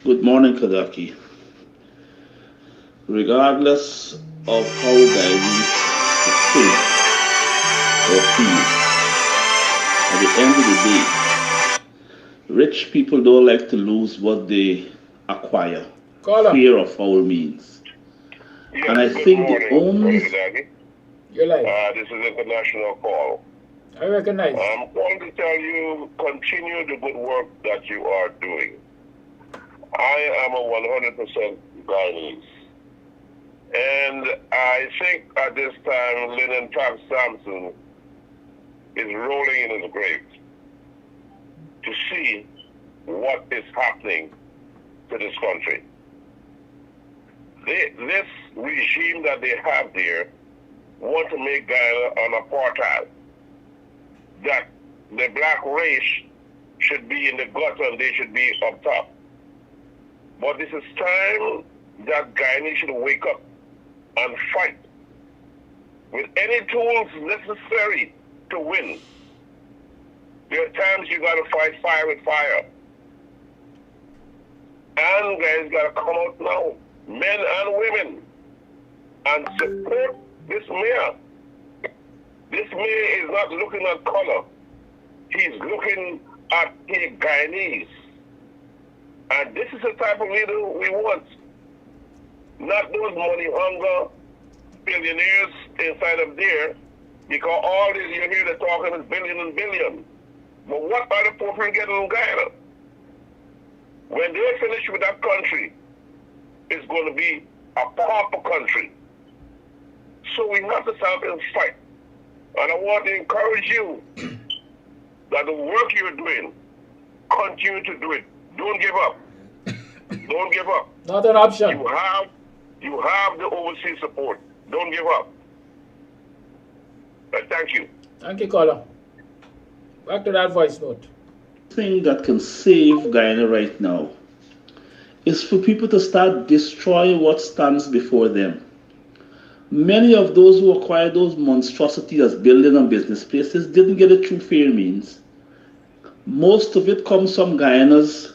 Good morning, Kadaki. Regardless of how Guyanese think or feel, at the end of the day, rich people don't like to lose what they acquire. Fear of foul means. Yes, and I think the only... You're live. This is International Call. I recognize. I'm calling to tell you, continue the good work that you are doing. I am a 100% Guyanese. And I think at this time, Lyndon Tabb Sampson is rolling in his grave to see what is happening to this country. This regime that they have there want to make Guyana an apartheid. That the black race should be in the gutter and they should be up top. But this is time that Guyana should wake up and fight with any tools necessary to win. There are times you got to fight fire with fire. And guys got to come out now, men and women, and support this mayor. This mayor is not looking at color. He's looking at the Guyanese. And this is the type of leader we want. Not those money hunger billionaires inside of there, because all this you hear they're talking is billion and billion. But what are the poor people getting in Guyana? When they finish with that country, it's going to be a pauper country. So we have to stand and fight. And I want to encourage you that the work you're doing, continue to do it. Don't give up. Don't give up. Not an option. You have the overseas support. Don't give up. Thank you. Thank you, caller. Back to that voice note. The thing that can save Guyana right now is for people to start destroying what stands before them. Many of those who acquired those monstrosities as building and business places didn't get it through fair means. Most of it comes from Guyana's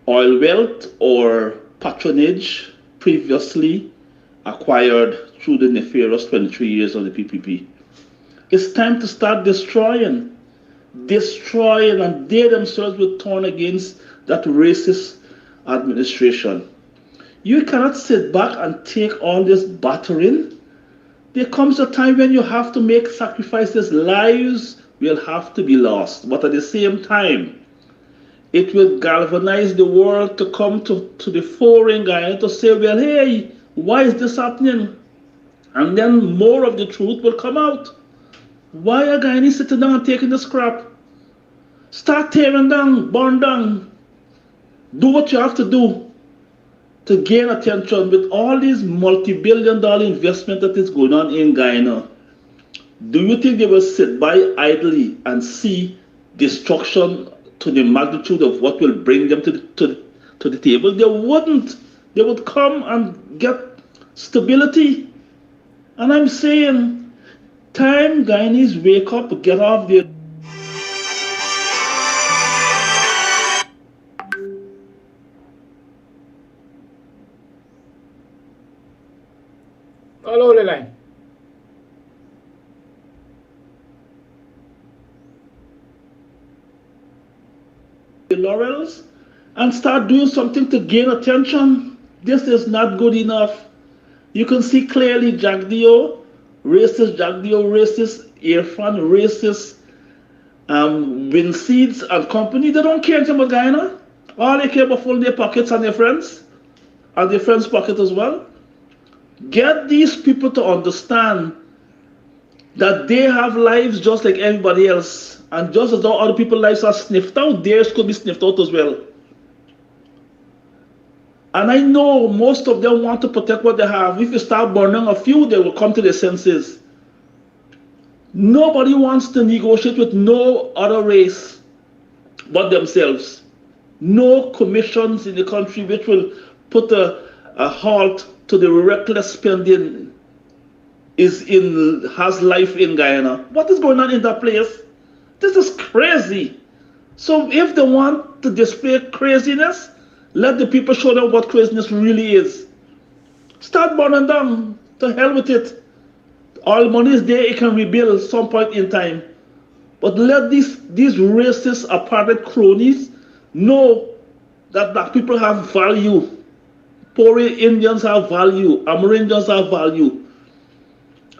oil wealth or patronage previously acquired through the nefarious 23 years of the PPP. It's time to start destroying, and they themselves will turn against that racist administration. You cannot sit back and take all this battering. There comes a time when you have to make sacrifices. Lives will have to be lost. But at the same time, it will galvanize the world to come to the fore in Guyana to say, well, hey, why is this happening? And then more of the truth will come out. Why are Guyanese sitting down and taking the scrap? Start tearing down, burn down. Do what you have to do to gain attention with all these multi-billion-dollar investment that is going on in Guyana. Do you think they will sit by idly and see destruction to the magnitude of what will bring them to the table? They wouldn't. They would come and get stability. And I'm saying, time Guyanese wake up, get off their... Hello, the line. The laurels and start doing something to gain attention. This is not good enough. You can see clearly Jack Dio racist Jagdio, racist Irfan, racist Winseeds and company. They don't care about Guyana. All they care about filling their pockets and their friends, and their friends' pocket as well. Get these people to understand that they have lives just like everybody else, and just as though other people's lives are sniffed out, theirs could be sniffed out as well. And I know most of them want to protect what they have. If you start burning a few, they will come to their senses. Nobody wants to negotiate with no other race but themselves. No commissions in the country which will put a halt to the reckless spending has life in Guyana. What is going on in that place? This is crazy. So if they want to display craziness, let the people show them what craziness really is. Start burning down. To hell with it. All money is there, it can rebuild some point in time. But let these racist apartheid cronies know that black people have value. Poor Indians have value. Amerindians have value.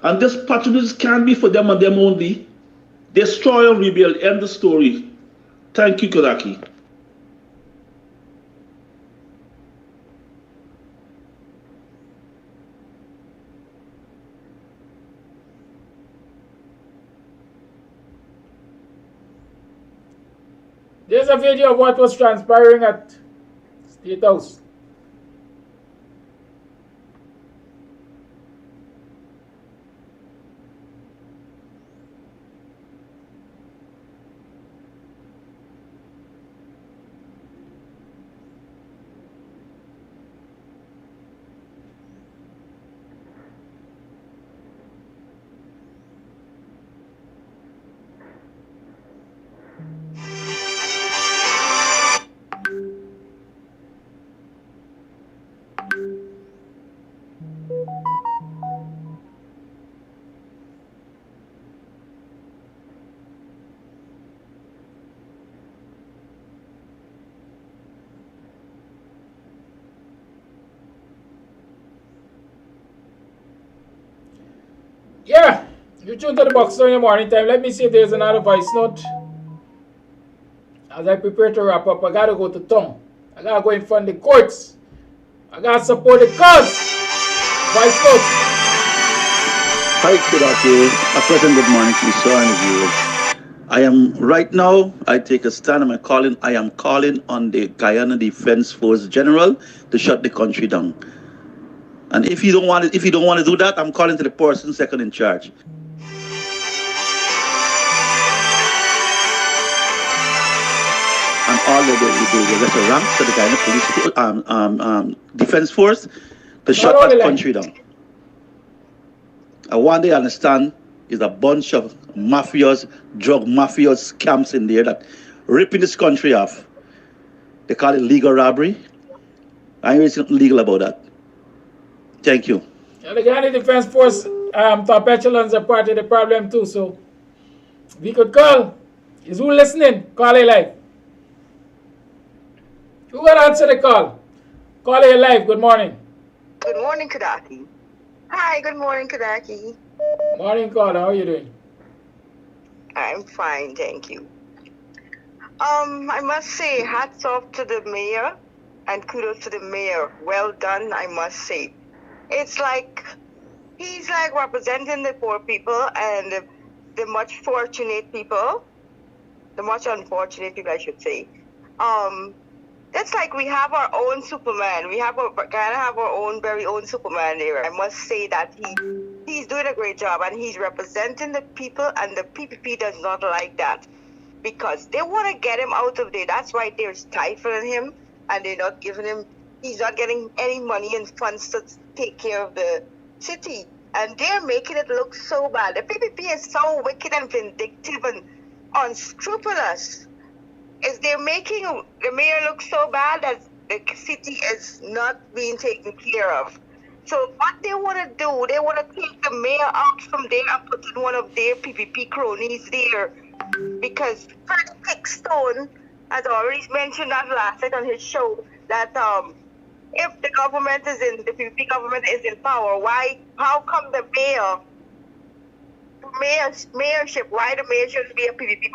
And this patronage can't be for them and them only. Destroy and rebuild. End the story. Thank you, Kodaki. There's a video of what was transpiring at State House. Yeah, you tune to the BUXTONIAN morning time. Let me see if there's another voice note. As I prepare to wrap up, I gotta go to town. I gotta go in front of the courts. I gotta support the cause. Voice note. Hi, Kodaki. A pleasant good morning to you, sir, and the viewers. I am right now. I take a stand. I am calling on the Guyana Defense Force General to shut the country down. And if you don't want to do that, I'm calling to the person second in charge. And all the rest of ranks of the Guyana Police Defense Force to shut that country down. And one they understand is a bunch of mafias, drug mafias, scams in there that ripping this country off. They call it legal robbery. I ain't really something legal about that. Thank you. Yeah, the Guyana Defense Force top echelons are part of the problem too, so we could call. Is who listening? Call it live. Who gonna answer the call? Call it live. Good morning. Good morning, Kodaki. Hi, good morning, Kodaki. Morning, caller. How are you doing? I'm fine, thank you. I must say, hats off to the mayor and kudos to the mayor. Well done, I must say. It's like, he's like representing the poor people and the much fortunate people, the much unfortunate people, I should say. It's like we have our own Superman. We have our own very own Superman there. I must say that he's doing a great job and he's representing the people, and the PPP does not like that because they want to get him out of there. That's why they're stifling him and they're not giving him. He's not getting any money and funds to take care of the city, and they're making it look so bad. The PPP is so wicked and vindictive and unscrupulous. They're making the mayor look so bad that the city is not being taken care of. So what they want to do, they want to take the mayor out from there and put in one of their PPP cronies there. Because Fred Stone has already mentioned that last night on his show that if the PPP government is in power, how come the mayor mayorship, why the mayor shouldn't be a PPP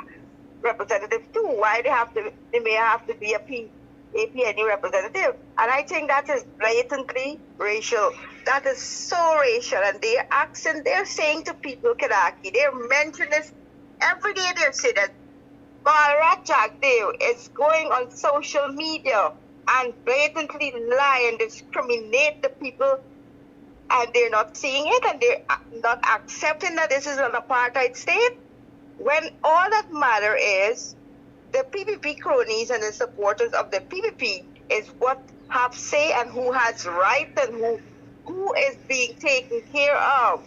representative too? Why the mayor have to be a APNE representative? And I think that is blatantly racial. That is so racial. And they're saying to people, Kadaki, they're mentioning this every day. They're saying that Balrajak there is going on social media and blatantly lie and discriminate the people, and they're not seeing it, and they're not accepting that this is an apartheid state, when all that matter is the PPP cronies and the supporters of the PPP is what have say and who has rights and who is being taken care of.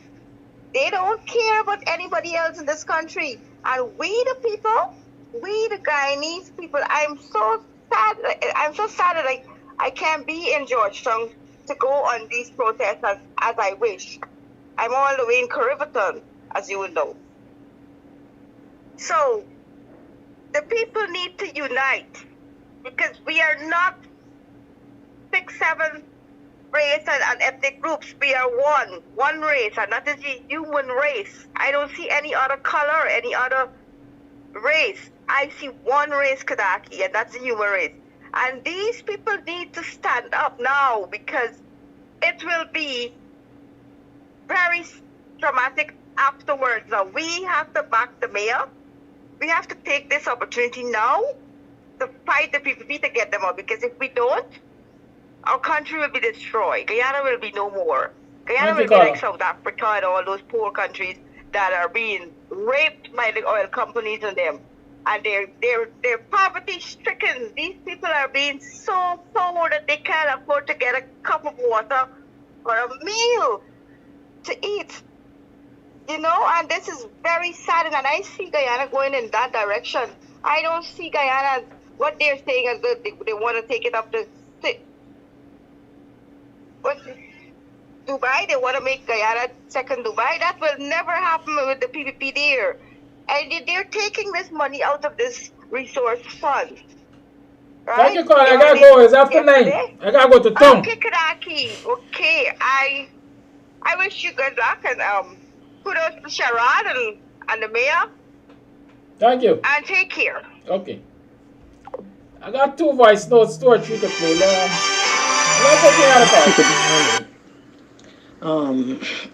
They don't care about anybody else in this country. And we the people, we the Guyanese people, I'm so sad that I can't be in Georgetown to go on these protests as I wish. I'm all the way in Carnival, as you would know. So the people need to unite, because we are not 6, 7 race and ethnic groups. We are one race, and that is the human race. I don't see any other color, any other race. I see one race, Kadaki, and that's the human race. And these people need to stand up now, because it will be very dramatic afterwards. Now, we have to back the mayor. We have to take this opportunity now to fight the PPP to get them out, because if we don't, our country will be destroyed. Guyana will be no more. Guyana will be like South Africa and all those poor countries that are being raped by the oil companies and them. And they're poverty stricken. These people are being so poor that they can't afford to get a cup of water or a meal to eat. You know, and this is very sad, and I see Guyana going in that direction. I don't see Guyana, what they're saying as they want to take it up to Dubai. They want to make Guyana second Dubai. That will never happen with the PPP there. And they're taking this money out of this resource fund. Right? Thank you, Carl. I gotta go. It's after 9. I gotta go to town. Okay, Kadaki. Okay, I wish you good luck, and kudos to Sharad and the mayor. Thank you. And take care. Okay. I got 2 voice notes, 2 or 3 to play.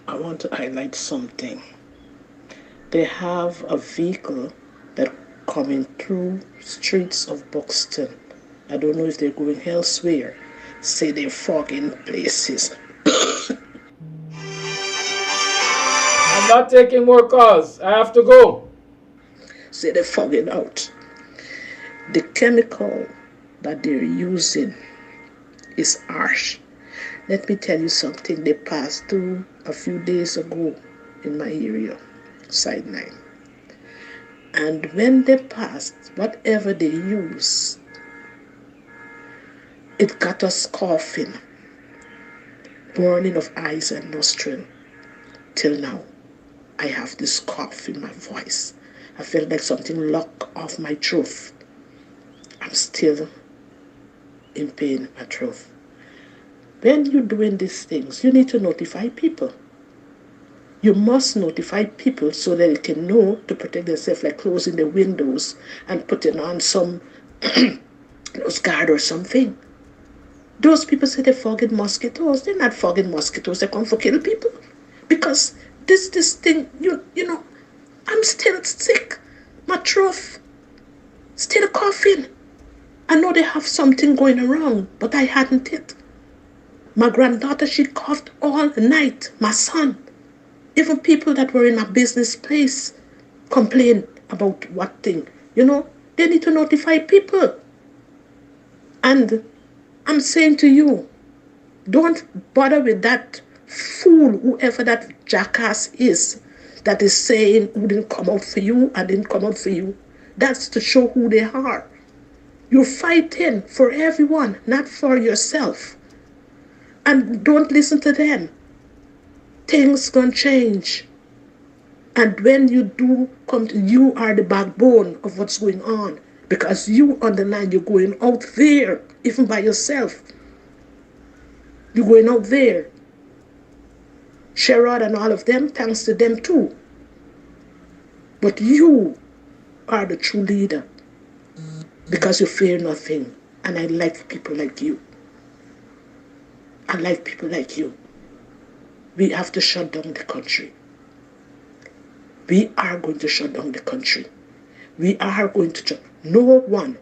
I want to highlight something. They have a vehicle that coming through streets of Buxton. I don't know if they're going elsewhere. Say they're fogging places. I'm not taking more calls. I have to go. Say they're fogging out. The chemical that they're using is harsh. Let me tell you something. They passed through a few days ago in my area, side 9. And when they passed, whatever they used, it got us coughing, burning of eyes and nostril. Till now, I have this cough in my voice. I felt like something locked off my throat. I'm still in pain in my throat. When you're doing these things, you need to notify people. You must notify people so that they can know to protect themselves, like closing the windows and putting on some nose guard or something. Those people say they're fogging mosquitoes. They're not fogging mosquitoes. They come for kill people. Because this thing, you know, I'm still sick. My throat, still coughing. I know they have something going around, but I hadn't it. My granddaughter, she coughed all night. My son. Even people that were in my business place complain about what thing. You know, they need to notify people. And I'm saying to you, don't bother with that fool, whoever that jackass is, that is saying who didn't come out for you and didn't come out for you. That's to show who they are. You're fighting for everyone, not for yourself. And don't listen to them. Things gonna change. And when you do come to, you are the backbone of what's going on. Because you on the line, you're going out there, even by yourself. You're going out there. Sherrod and all of them, thanks to them too. But you are the true leader because you fear nothing. And I like people like you. I like people like you. We have to shut down the country. We are going to shut down the country. We are going to... No one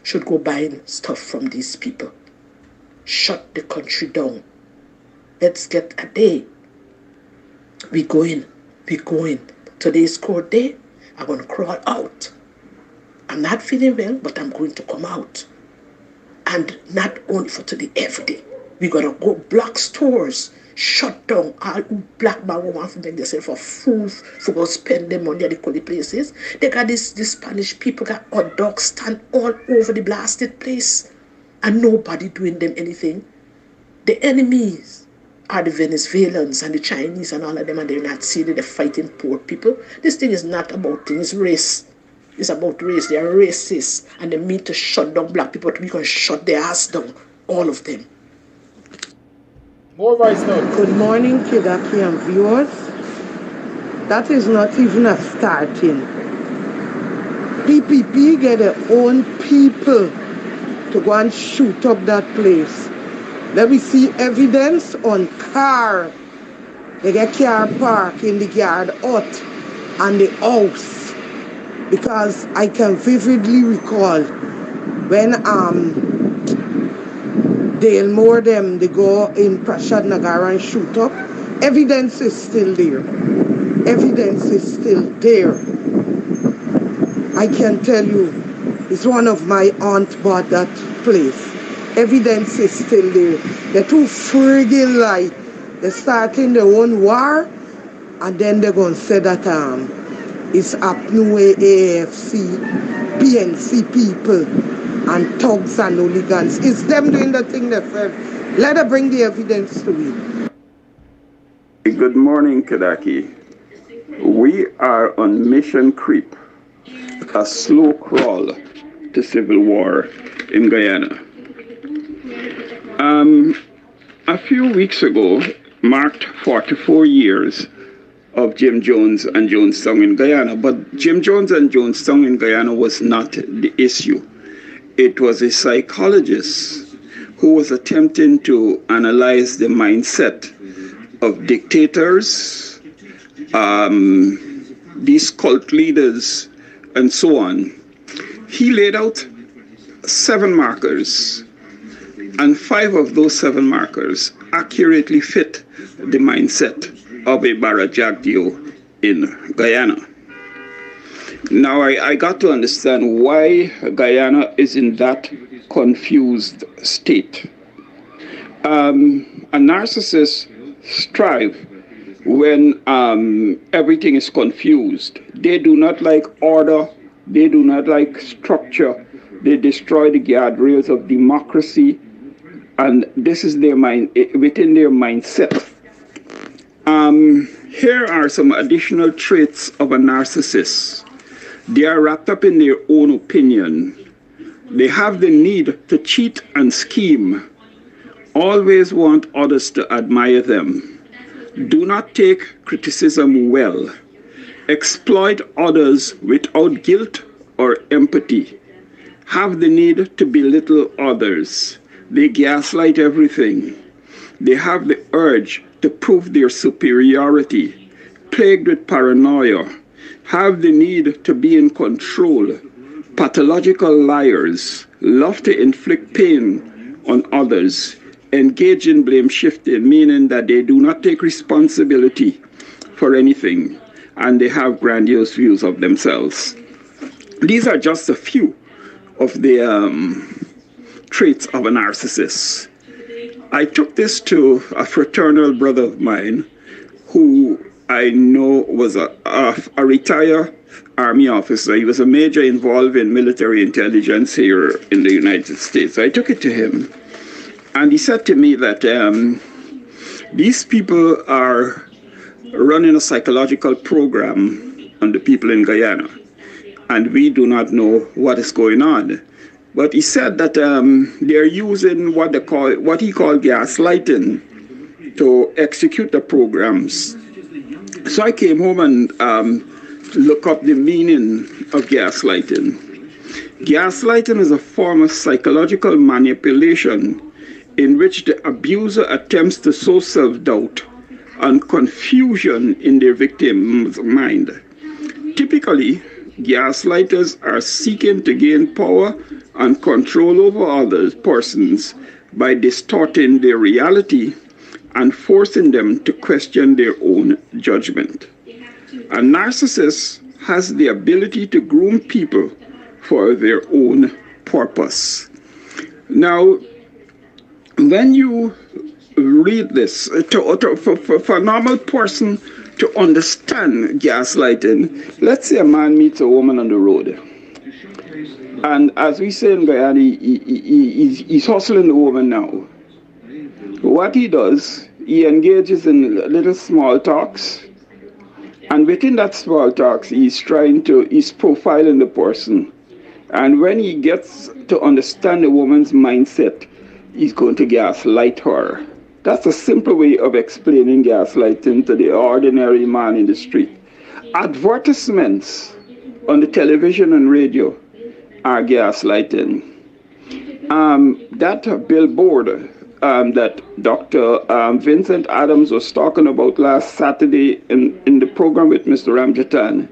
should go buying stuff from these people. Shut the country down. Let's get a day. We going. Today's court day. I'm going to crawl out. I'm not feeling well, but I'm going to come out. And not only for today, every day. We're going to go block stores, shut down all black man who want to make themselves for fools, for go spend their money at the holy places. They got this Spanish people got hot dogs stand all over the blasted place. And nobody doing them anything. The enemies are the Venezuelans and the Chinese and all of them, and they're not seeing they're fighting poor people. This thing is not about things, race. It's about race. They are racist, and they mean to shut down black people. We can shut their ass down, all of them. More voice note. Good morning, Kidaki and viewers. That is not even a starting. PPP get their own people to go and shoot up that place. Let me see evidence on car. They get car park in the yard hut and the house. Because I can vividly recall when Dale Moore them, they go in Prashad Nagar and shoot up. Evidence is still there. Evidence is still there. I can tell you, it's one of my aunt bought that place. Evidence is still there. They're too friggin' light. They're starting their own war, and then they're going to say that it's APNU, AFC, PNC people, and thugs and hooligans. It's them doing the thing they said. Let her bring the evidence to me. Good morning, Kadaki. We are on mission creep, a slow crawl to civil war in Guyana. A few weeks ago marked 44 years of Jim Jones and Jonestown in Guyana, but Jim Jones and Jonestown in Guyana was not the issue. It was a psychologist who was attempting to analyze the mindset of dictators, these cult leaders, and so on. He laid out 7 markers, and 5 of those 7 markers accurately fit the mindset of a Barajagdio in Guyana. Now, I got to understand why Guyana is in that confused state. A narcissist strive when everything is confused. They do not like order. They do not like structure. They destroy the guardrails of democracy. And this is their mind, within their mindset. Here are some additional traits of a narcissist. They are wrapped up in their own opinion. They have the need to cheat and scheme. Always want others to admire them. Do not take criticism well. Exploit others without guilt or empathy. Have the need to belittle others. They gaslight everything. They have the urge to prove their superiority, plagued with paranoia, have the need to be in control, pathological liars, love to inflict pain on others, engage in blame shifting, meaning that they do not take responsibility for anything, and they have grandiose views of themselves. These are just a few of the traits of a narcissist. I took this to a fraternal brother of mine who I know was a retired Army officer. He was a major involved in military intelligence here in the United States. I took it to him, and he said to me that these people are running a psychological program on the people in Guyana, and we do not know what is going on. But he said that they're using what he called gaslighting to execute the programs. So I came home and look up the meaning of gaslighting. Gaslighting is a form of psychological manipulation in which the abuser attempts to sow self-doubt and confusion in their victim's mind. Typically, gaslighters are seeking to gain power and control over other persons by distorting their reality and forcing them to question their own judgment. A narcissist has the ability to groom people for their own purpose. Now, when you read this, for a normal person to understand gaslighting, let's say a man meets a woman on the road. And as we say in Guyana, he's hustling the woman now. What he does, he engages in little small talks. And within that small talks, he's profiling the person. And when he gets to understand the woman's mindset, he's going to gaslight her. That's a simple way of explaining gaslighting to the ordinary man in the street. Advertisements on the television and radio are gaslighting. That billboard that Dr. Vincent Adams was talking about last Saturday in the program with Mr. Ramjatan,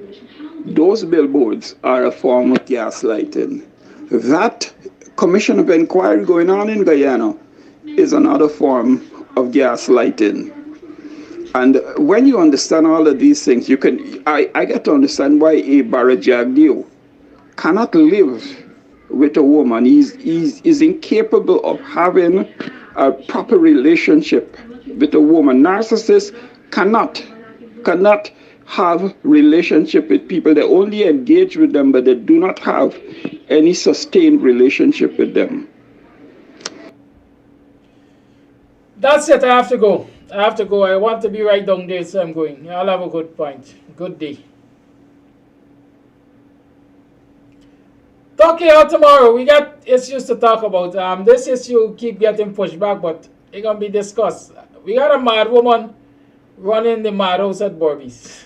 those billboards are a form of gaslighting. That commission of inquiry going on in Guyana is another form of gaslighting. And when you understand all of these things, I get to understand why a Barajagdio cannot live with a woman. He's incapable of having a proper relationship with a woman. Narcissists cannot have relationship with people. They only engage with them, but they do not have any sustained relationship with them. That's it. I have to go. I want to be right down there, so I'm going. I'll have a good point. Good day. Talking out tomorrow. We got issues to talk about. This issue keep getting pushed back, but it's gonna be discussed. We got a mad woman running the mad house at Borby's.